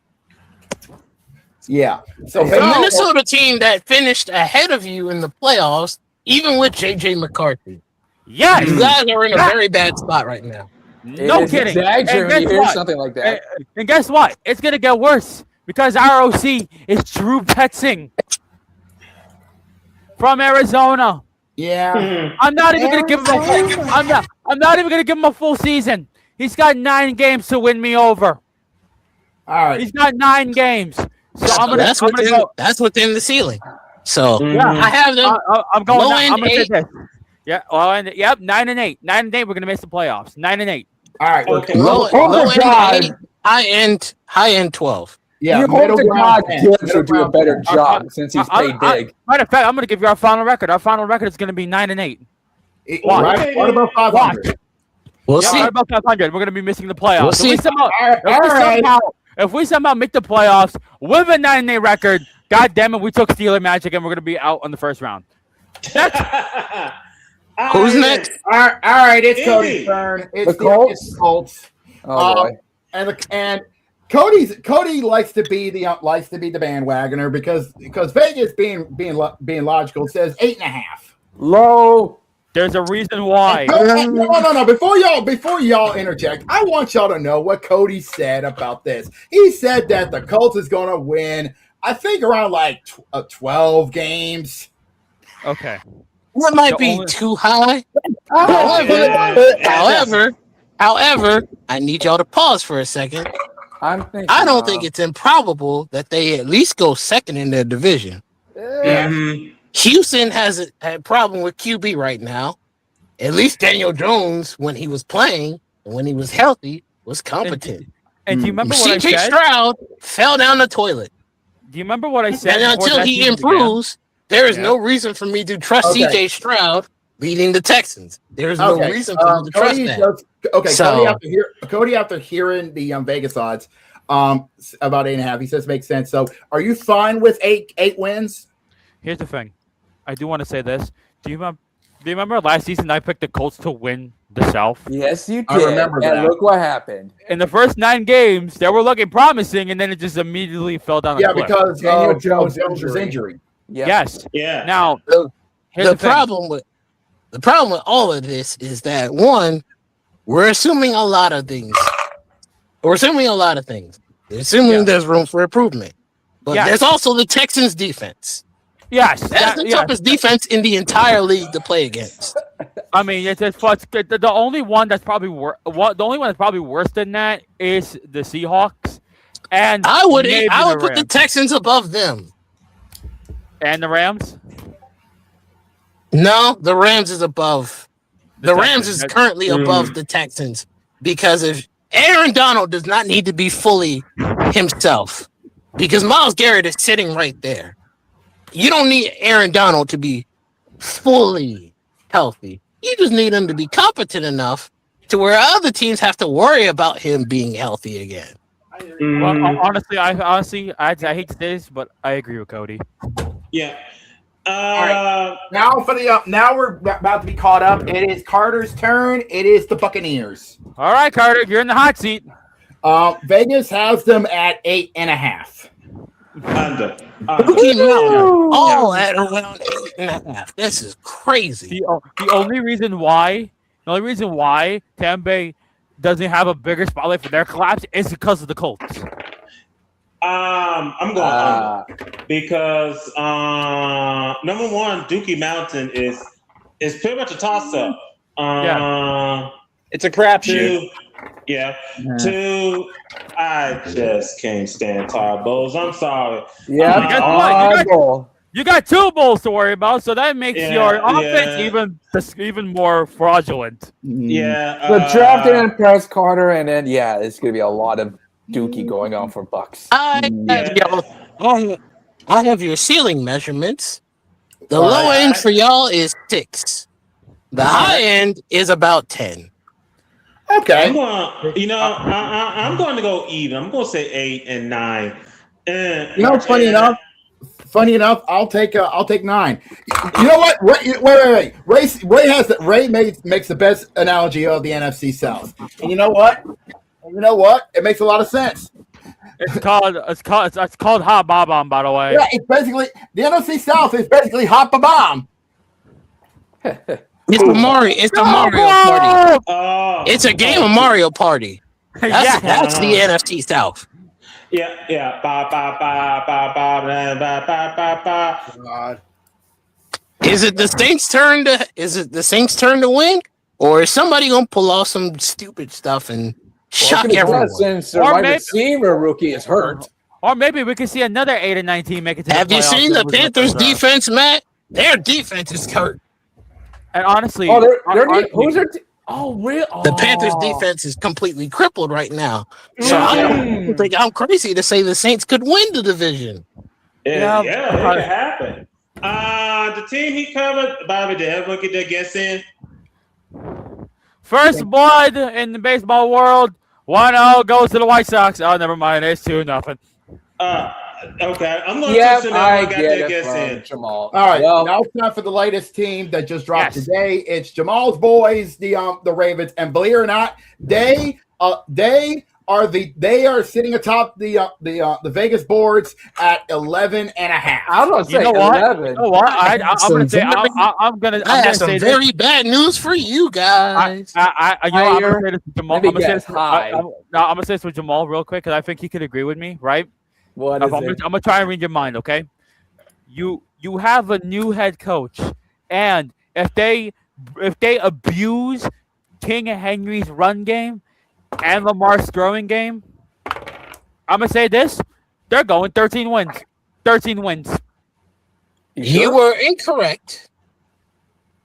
Yeah. So The Minnesota team that finished ahead of you in the playoffs, even with JJ McCarthy. Yes, You guys are in a very bad spot right now. No kidding. Exaggerating when you hear something like that. And guess what? It's gonna get worse because ROC is Drew Petzing from Arizona. Yeah. I'm not even gonna give him I'm not even gonna give him a full season. He's got 9 games to win me over. All right. He's got 9 games. So that's within the ceiling. So Yeah, I have them. I'm going. low I'm end gonna say 8. this. Yeah. Well, yep. 9 and 8. 9 and 8. We're gonna miss the playoffs. 9 and 8. All right. Okay. Low end God. 8, high end 12. Yeah. you hope to God Gibbs middle will do a ground better 10. job since he's paid big. Matter of fact, I'm gonna give you our final record. Our final record is gonna be 9 and 8. Right? What about 500? We'll Yeah, see. right about 500. We're gonna be missing the playoffs. We'll If see. we somehow, right. if we somehow make the playoffs with a 9 and 8 record, God damn it, we took Steeler Magic and we're gonna be out on the first round. Who's next? All right. It's Indy. Cody's turn. It's The Colts? It's the Colts. Oh boy. And Cody likes to be the bandwagoner because Vegas being logical says 8.5. Low. There's a reason why. No. Before y'all interject, I want y'all to know what Cody said about this. He said that the Colts is going to win, I think, around like 12 games. Okay. That might be too high. However, I need y'all to pause for a second. I don't think it's improbable that they at least go second in their division. Houston has a problem with QB right now. At least Daniel Jones, when he was playing and when he was healthy, was competent. And do you remember what I CJ said? Stroud fell down the toilet. Do you remember what I said? And before until that he season improves, there is Yeah. no reason for me to trust Okay. CJ Stroud leading the Texans. There is no reason for me to trust that. Cody, after hearing the Vegas odds about 8.5, he says makes sense. So, are you fine with eight wins? Here's the thing. I do want to say this. Do you remember last season I picked the Colts to win the South? Yes, you did. I remember and that. look what happened. In the first 9 games, they were looking promising, and then it just immediately fell down. Yeah, a cliff. because Daniel Jones' Jones' injury. Yep. Yes. Yeah. Now, here's The thing. problem with all of this is that one, we're assuming a lot of things. We're assuming there's room for improvement. But Yes. there's also the Texans defense. Yes. That's the toughest defense in the entire league to play against. I mean, the only one that's probably the only one that's probably worse than that is the Seahawks, and I would maybe put the Rams. Texans above them. And the Rams. No, the Rams is above. The Texans. Rams is currently above the Texans because if Aaron Donald does not need to be fully himself, because Myles Garrett is sitting right there. You don't need Aaron Donald to be fully healthy. You just need him to be competent enough to where other teams have to worry about him being healthy again. Well, honestly, I hate to say this, but I agree with Cody. Yeah. All right. Now we're about to be caught up. It is Carter's turn. It is the Buccaneers. All right, Carter, you're in the hot seat. Vegas has them at 8.5. Under. Rookie Mountain, all at around 8.5. This is crazy. The only reason why Tampa Bay doesn't have a bigger spotlight for their collapse is because of the Colts. I'm going under because number one, Dookie Mountain is pretty much a toss up. It's a crapshoot. Yeah. Two, I just can't stand Todd Bowles. I'm sorry. Yeah. Guess what? You got 2 bowls to worry about, so that makes your offense even more fraudulent. Yeah. The draft didn't impress Carter, and then it's gonna be a lot of Dookie going on for Bucks. I have your ceiling measurements. The low end for y'all is 6. The high end is about 10. Okay. I'm going to go even. I'm going to say 8 and 9. Funny enough, I'll take 9. You know what? Wait. Ray makes the best analogy of the NFC South. And you know what? It makes a lot of sense. It's called Hot Bob-omb, by the way. Yeah, it's basically the NFC South is basically Hot Bob-omb. It's a Mario Party. It's a game of Mario Party. That's the NFC South. Yeah. God. Is it the Saints' turn to win, or is somebody gonna pull off some stupid stuff and shock everyone? Since the wide receiver rookie is hurt, or maybe we could see another 8 and 9 team make it to the playoffs. Have you seen the Panthers' defense, Matt? Their defense is hurt. And honestly, who's their really? The Panthers' defense is completely crippled right now. So I don't think I'm crazy to say the Saints could win the division. Yeah, it could happen. The team he covered, Bobby, did everyone get their guess in? First blood in the baseball world. 1-0 goes to the White Sox. Oh, never mind. It's 2-0. Okay, I'm going to assume everyone got their guess in. Jamal. All right, now it's time for the latest team that just dropped today. It's Jamal's boys, the Ravens, and believe it or not, they are sitting atop the Vegas boards at 11 and a half. I was going to say 11. You know what? I'm going to say I'm going to I have some very bad news for you guys. I'm going to say this to Jamal. I'm going to say this with Jamal real quick because I think he could agree with me, right? I'm going to try and read your mind, okay? You have a new head coach, and if they abuse King Henry's run game and Lamar's throwing game, I'm going to say this. They're going 13 wins. 13 wins. You were incorrect.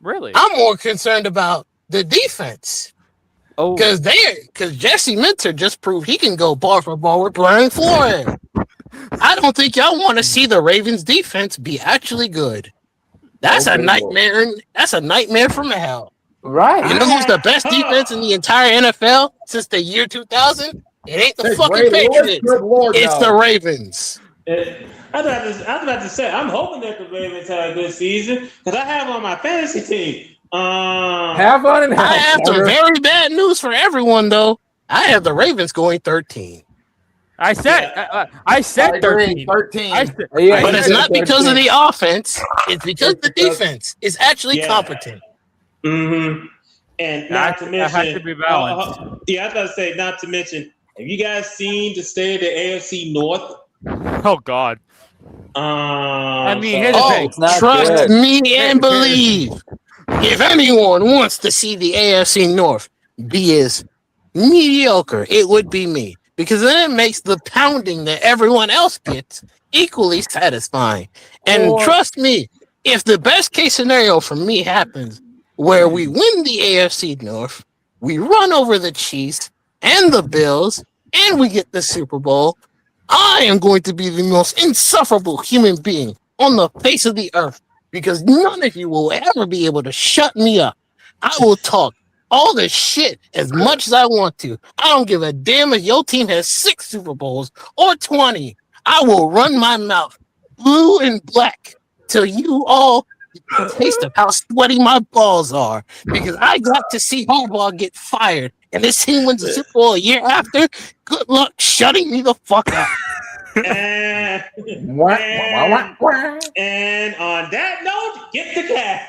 Really? I'm more concerned about the defense. Oh. Because Jesse Minter just proved he can go ball for ball with Brian Flores. I don't think y'all want to see the Ravens defense be actually good. That's a nightmare. That's a nightmare from hell. Right. You know who's the best defense in the entire NFL since the year 2000? It ain't the fucking Patriots. It's the Ravens. I was about to say, I'm hoping that the Ravens have a good season because I have on my fantasy team. Have fun and I have some very bad news for everyone, though. I have the Ravens going 13. I said 13. But it's not because of the offense. It's because the defense is actually competent. Mm-hmm. And not to mention, has to be balanced. I was about to say, not to mention, have you guys seen the state of the AFC North? Oh God. I mean, here's the thing. Trust me and believe. If anyone wants to see the AFC North be as mediocre, it would be me. Because then it makes the pounding that everyone else gets equally satisfying. And trust me, if the best case scenario for me happens where we win the AFC North, we run over the Chiefs and the Bills, and we get the Super Bowl, I am going to be the most insufferable human being on the face of the earth because none of you will ever be able to shut me up. I will talk all the shit as much as I want to. I don't give a damn if your team has 6 Super Bowls or 20. I will run my mouth blue and black till you all taste of how sweaty my balls are because I got to see Harbaugh get fired and this team wins the Super Bowl a year after. Good luck shutting me the fuck up. And on that note, get the cat.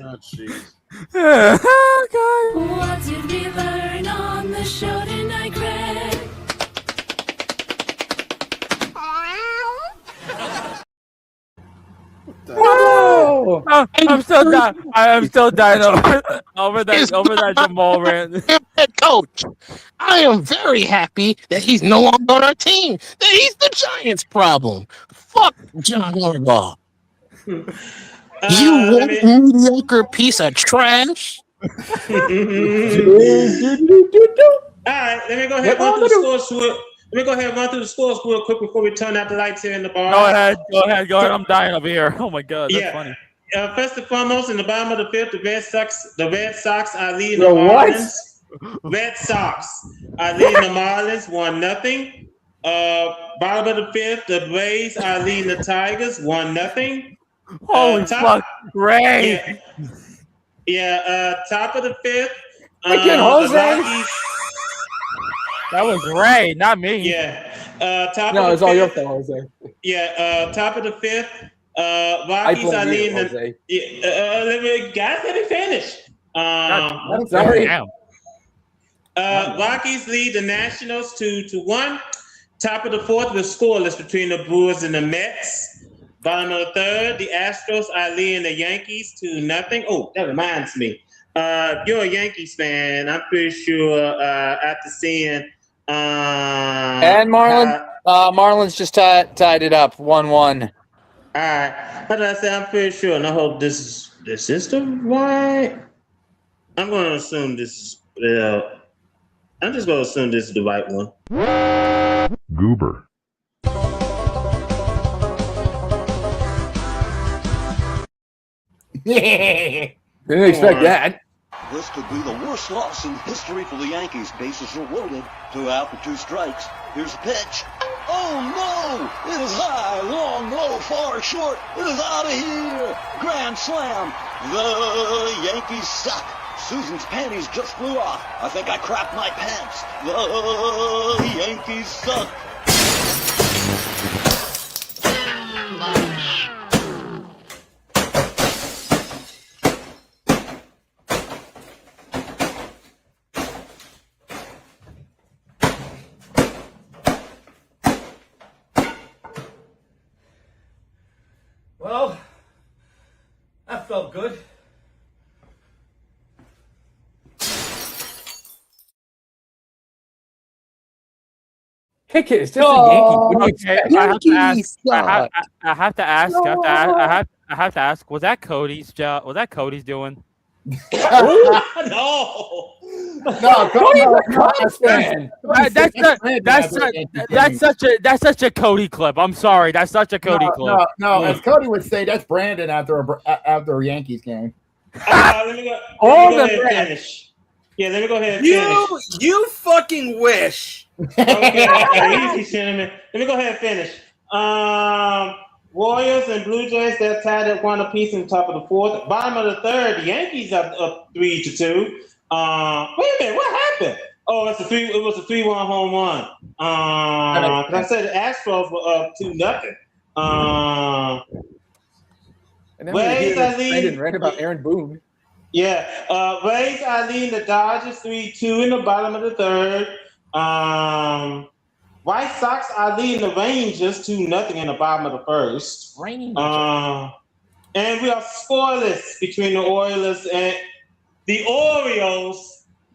Oh, jeez. What did we learn on the show tonight, Greg? Whoa! I'm still dying over that Jamal rant. Head coach, I am very happy that he's no longer on our team. That he's the Giants' problem. Fuck John Harbaugh. You mediocre piece of trash. All right, let me go ahead and run through the scores. Let me go ahead and run through the scores real quick before we turn out the lights here in the bar. Go ahead. I'm dying over here. Oh my God, that's funny. First and foremost, in the bottom of the fifth, the Red Sox are leading the Marlins. Red Sox are leading the Marlins 1-0. Bottom of the fifth, the Braves are leading the Tigers 1-0. Holy fuck, Ray! Top of the fifth, Freaking the Jose. Rockies. That was Ray, not me. Yeah. Top No, of it's the all your fifth. fault, Jose. Yeah. Top of the fifth, I Rockies blame are you, leading the. Jose. Let me finish. I'm sorry. Rockies lead the Nationals 2-1. Top of the fourth was scoreless between the Brewers and the Mets. Bottom of the third, the Astros are leading the Yankees 2-0. Oh, that reminds me. You're a Yankees fan. I'm pretty sure after seeing And Marlins just tied it up 1-1. All right. But I say I'm pretty sure, and I hope this is the right. I'm going to assume this is. I'm just going to assume this is the right one. Goober. Didn't expect that. This could be the worst loss in history for the Yankees. Bases are loaded. 2 out and 2 strikes. Here's the pitch. Oh no! It is high, long, low, far, short. It is out of here. Grand slam. The Yankees suck. Susan's panties just flew off. I think I crapped my pants. The Yankees suck. Well, that felt good. Kick it. It's just a Yankee. What do you Okay, expect? I have to ask. Was that Cody's job? Was that Cody's doing? No. No, Cody's a Cubs fan. That's such a Cody clip. I'm sorry, that's such a Cody clip. No, as Cody would say, that's Brandon after a Yankees game. Let me go ahead and finish. Yeah, let me go ahead and finish. You fucking wish. Okay, easy, gentlemen. Let me go ahead and finish. Warriors and Blue Jays, they're tied at 1 apiece in the top of the fourth. Bottom of the third, the Yankees are up 3-2. Wait a minute, what happened? Oh, it was a 3-1 home run. Because I said the Astros were up 2-0. And then we read about Aaron Boone. Yeah, Rays are leading the Dodgers 3-2 in the bottom of the third. White Sox are leading the Rangers 2-0 in the bottom of the first. And we are scoreless between the Orioles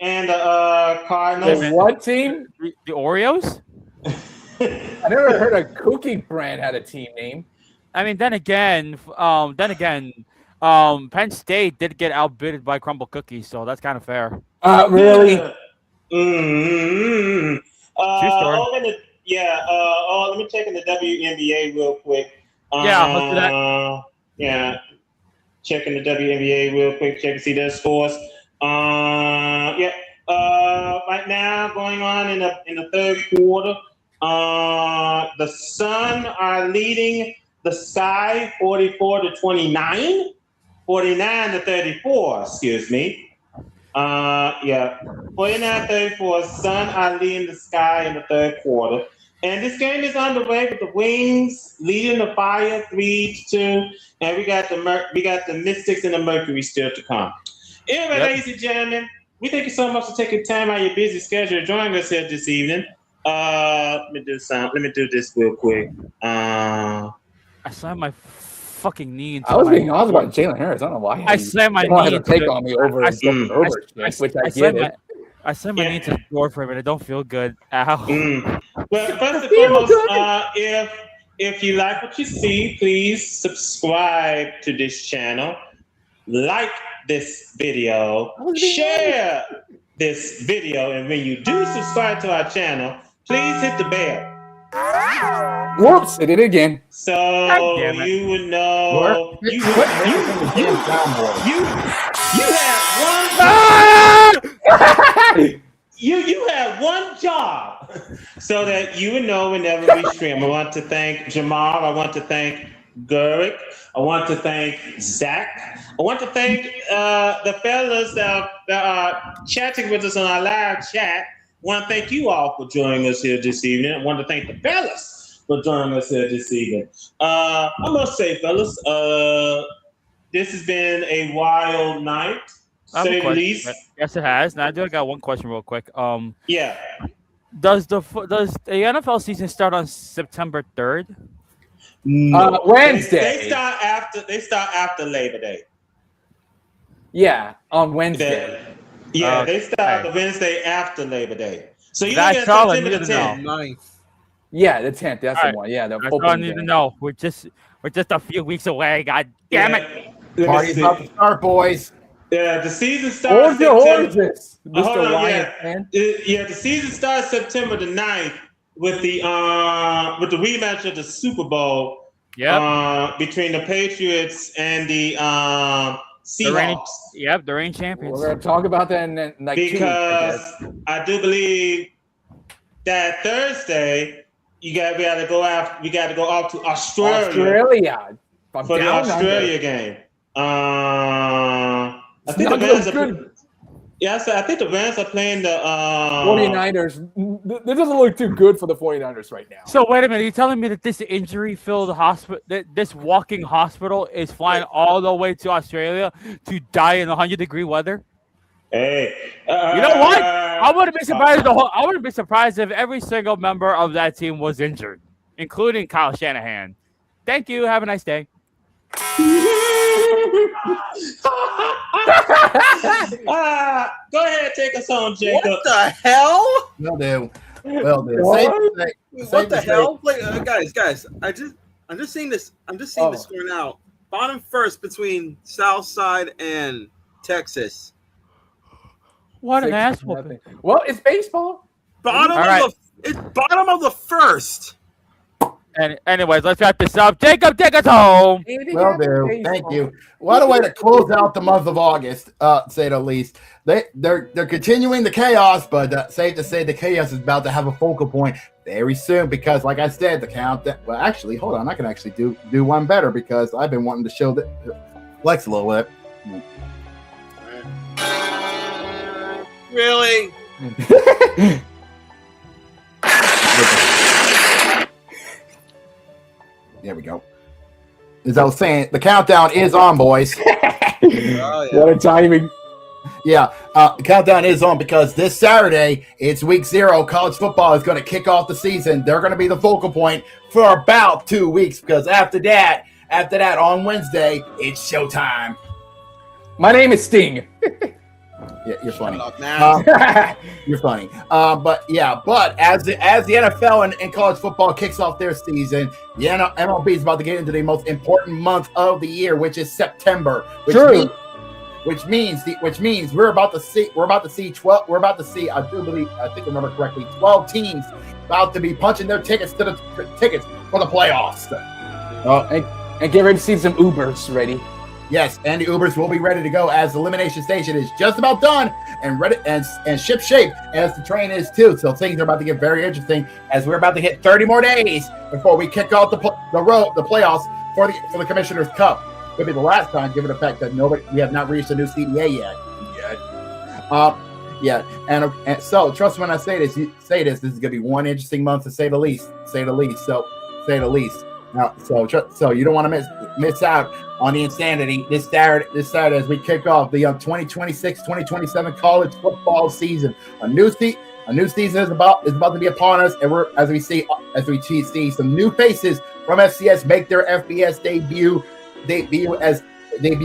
and the Cardinals. The what team? The Oreos? I never heard a cookie brand had a team name. I mean, then again, Penn State did get outbid by Crumble Cookies, so that's kind of fair. Really? True story. Let me check in the WNBA real quick. Yeah, let's do that. Yeah, checking the WNBA real quick. Check to see their scores. Right now, going on in the third quarter, the Sun are leading the Sky 44-29, 49-34. Excuse me. 49-34. Sun are leading the Sky in the third quarter. And this game is underway with the Wings leading the Fire 3-2. And we got the Mystics and the Mercury still to come. Anyway, ladies and gentlemen, we thank you so much for taking time out of your busy schedule to join us here this evening. Let me do this real quick. I slammed my fucking knee into I was being honest about Jalen Harris. I don't know why. I slammed my knee. knee. Take on me over which I get it. I slammed my knee into the door frame and it don't feel good. Ow. Well, first and foremost, if you like what you see, please subscribe to this channel, like this video, share this video, and when you do subscribe to our channel, please hit the bell. Whoops! I did it again. So you would know. You You had one job so that you would know whenever we stream. I want to thank Jamal. I want to thank Gurick. I want to thank Zach. I want to thank the fellas that are chatting with us on our live chat. I want to thank you all for joining us here this evening. I want to thank the fellas for joining us here this evening. I must say, fellas, this has been a wild night, to say the least. Yes, it has. Now I got one question real quick. Yeah. Does the NFL season start on September 3rd? No. Wednesday. They start after Labor Day. Yeah, on Wednesday. They start the Wednesday after Labor Day. So you That's get all I September need the to 10th. know. Yeah, the 10th. That's All the one. Yeah, the That's all I opening need day. to know. We're just a few weeks away. God damn it! Party's about to start, boys. Yeah, the season starts Hold your horses, Hold Mr. on, Lion fan. the season starts September the 9th with the rematch of the Super Bowl. Between the Patriots and the Seahawks. The reigning champions. We're going to talk about that in like 2 weeks. Because I do believe that Thursday we got to go off to Australia. For the Australia game. I think the Rams are. Yeah, I think the Rams are playing the 49ers. That doesn't look too good for the 49ers right now. So wait a minute, you're telling me that this injury-filled hospital, this walking hospital, is flying all the way to Australia to die in 100-degree weather? Hey, you know what? I wouldn't be surprised. I wouldn't be surprised if every single member of that team was injured, including Kyle Shanahan. Thank you. Have a nice day. Go ahead, take us on, Jacob. What the hell? Will do. What the hell? Wait, guys! I'm just seeing this. I'm just seeing this going out. Bottom first between South Side and Texas. What an ass whooping. Well, it's baseball. It's bottom of the first. And anyways, let's wrap this up. Jacob, take us home. Will do. Thank you. What a way to close out the month of August, say the least. They're continuing the chaos, but safe to say the chaos is about to have a focal point very soon because, like I said, the countdown. Well, actually, hold on. I can actually do one better because I've been wanting to show that Flex a little bit. Really? There we go. As I was saying, the countdown is on, boys. What a timing. Yeah, the countdown is on because this Saturday, it's week 0. College football is going to kick off the season. They're going to be the focal point for about 2 weeks because after that, on Wednesday, it's showtime. My name is Sting. Yeah, you're funny. You're funny. But as the NFL and college football kicks off their season, the MLB is about to get into the most important month of the year, which is September. Which means we're about to see 12. We're about to see, I think I remember correctly, 12 teams about to be punching their tickets for the playoffs. And get ready to see some Ubers ready. Yes, and the Ubers will be ready to go as the Elimination Station is just about done and ready and ship shape as the train is too. So things are about to get very interesting as we're about to hit 30 more days before we kick off the playoffs for the Commissioner's Cup. It'll be the last time, given the fact that we have not reached a new CDA yet. And so trust me when I say this. This is going to be one interesting month to say the least. So you don't want to miss out on the insanity this Saturday as we kick off the 2026-2027 college football season. A new season is about to be upon us, and as we see some new faces from FCS make their FBS debut.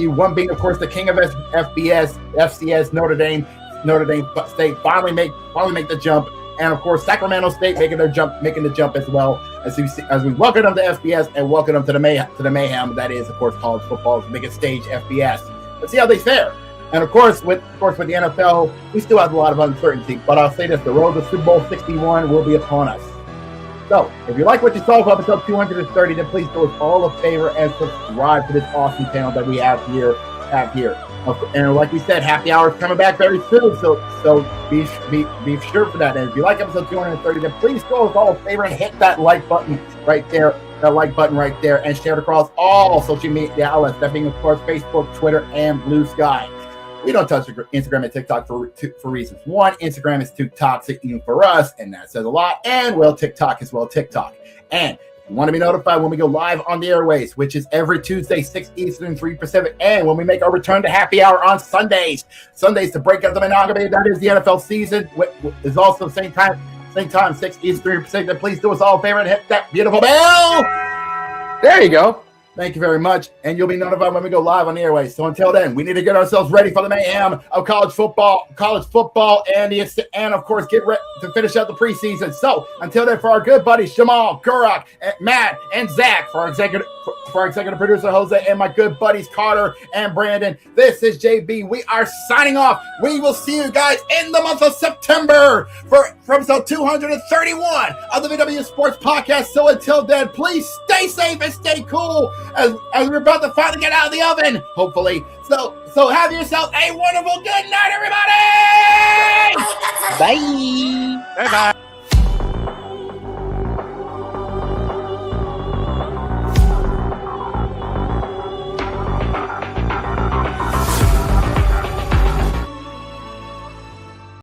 One being, of course, the king of FCS, Notre Dame State finally make the jump. And of course, Sacramento State making the jump as well as we welcome them to FBS and welcome them to the mayhem that is, of course, college football's biggest stage, FBS. Let's see how they fare. And of course, with the NFL, we still have a lot of uncertainty. But I'll say this: the road to Super Bowl 61 will be upon us. So, if you like what you saw for episode 230, then please do us all a favor and subscribe to this awesome channel that we have here. And like we said, happy hour is coming back very soon. So be sure for that. And if you like episode 230, then please go with all favor and hit that like button right there. That like button right there, and share it across all social media outlets. That being, of course, Facebook, Twitter, and Blue Sky. We don't touch Instagram and TikTok for reasons. One, Instagram is too toxic even for us, and that says a lot. And well, TikTok as well, TikTok. And if you want to be notified when we go live on the airways, which is every Tuesday, 6 Eastern, 3 Pacific, and when we make our return to happy hour on Sundays to break up the monogamy, that is the NFL season. Is also same time, 6 Eastern, 3 Pacific. Please do us all a favor and hit that beautiful bell. There you go. Thank you very much, and you'll be notified when we go live on the airways. So until then, we need to get ourselves ready for the mayhem of college football, and of course, get ready to finish out the preseason. So until then, for our good buddies Jamal, Gurak, and Matt, and Zach, for our executive producer Jose, and my good buddies Carter and Brandon, this is JB. We are signing off. We will see you guys in the month of September for episode 231 of the VWU Sports Podcast. So until then, please stay safe and stay cool as we're about to finally get out of the oven, hopefully. So have yourself a wonderful good night, everybody. Bye. Bye-bye.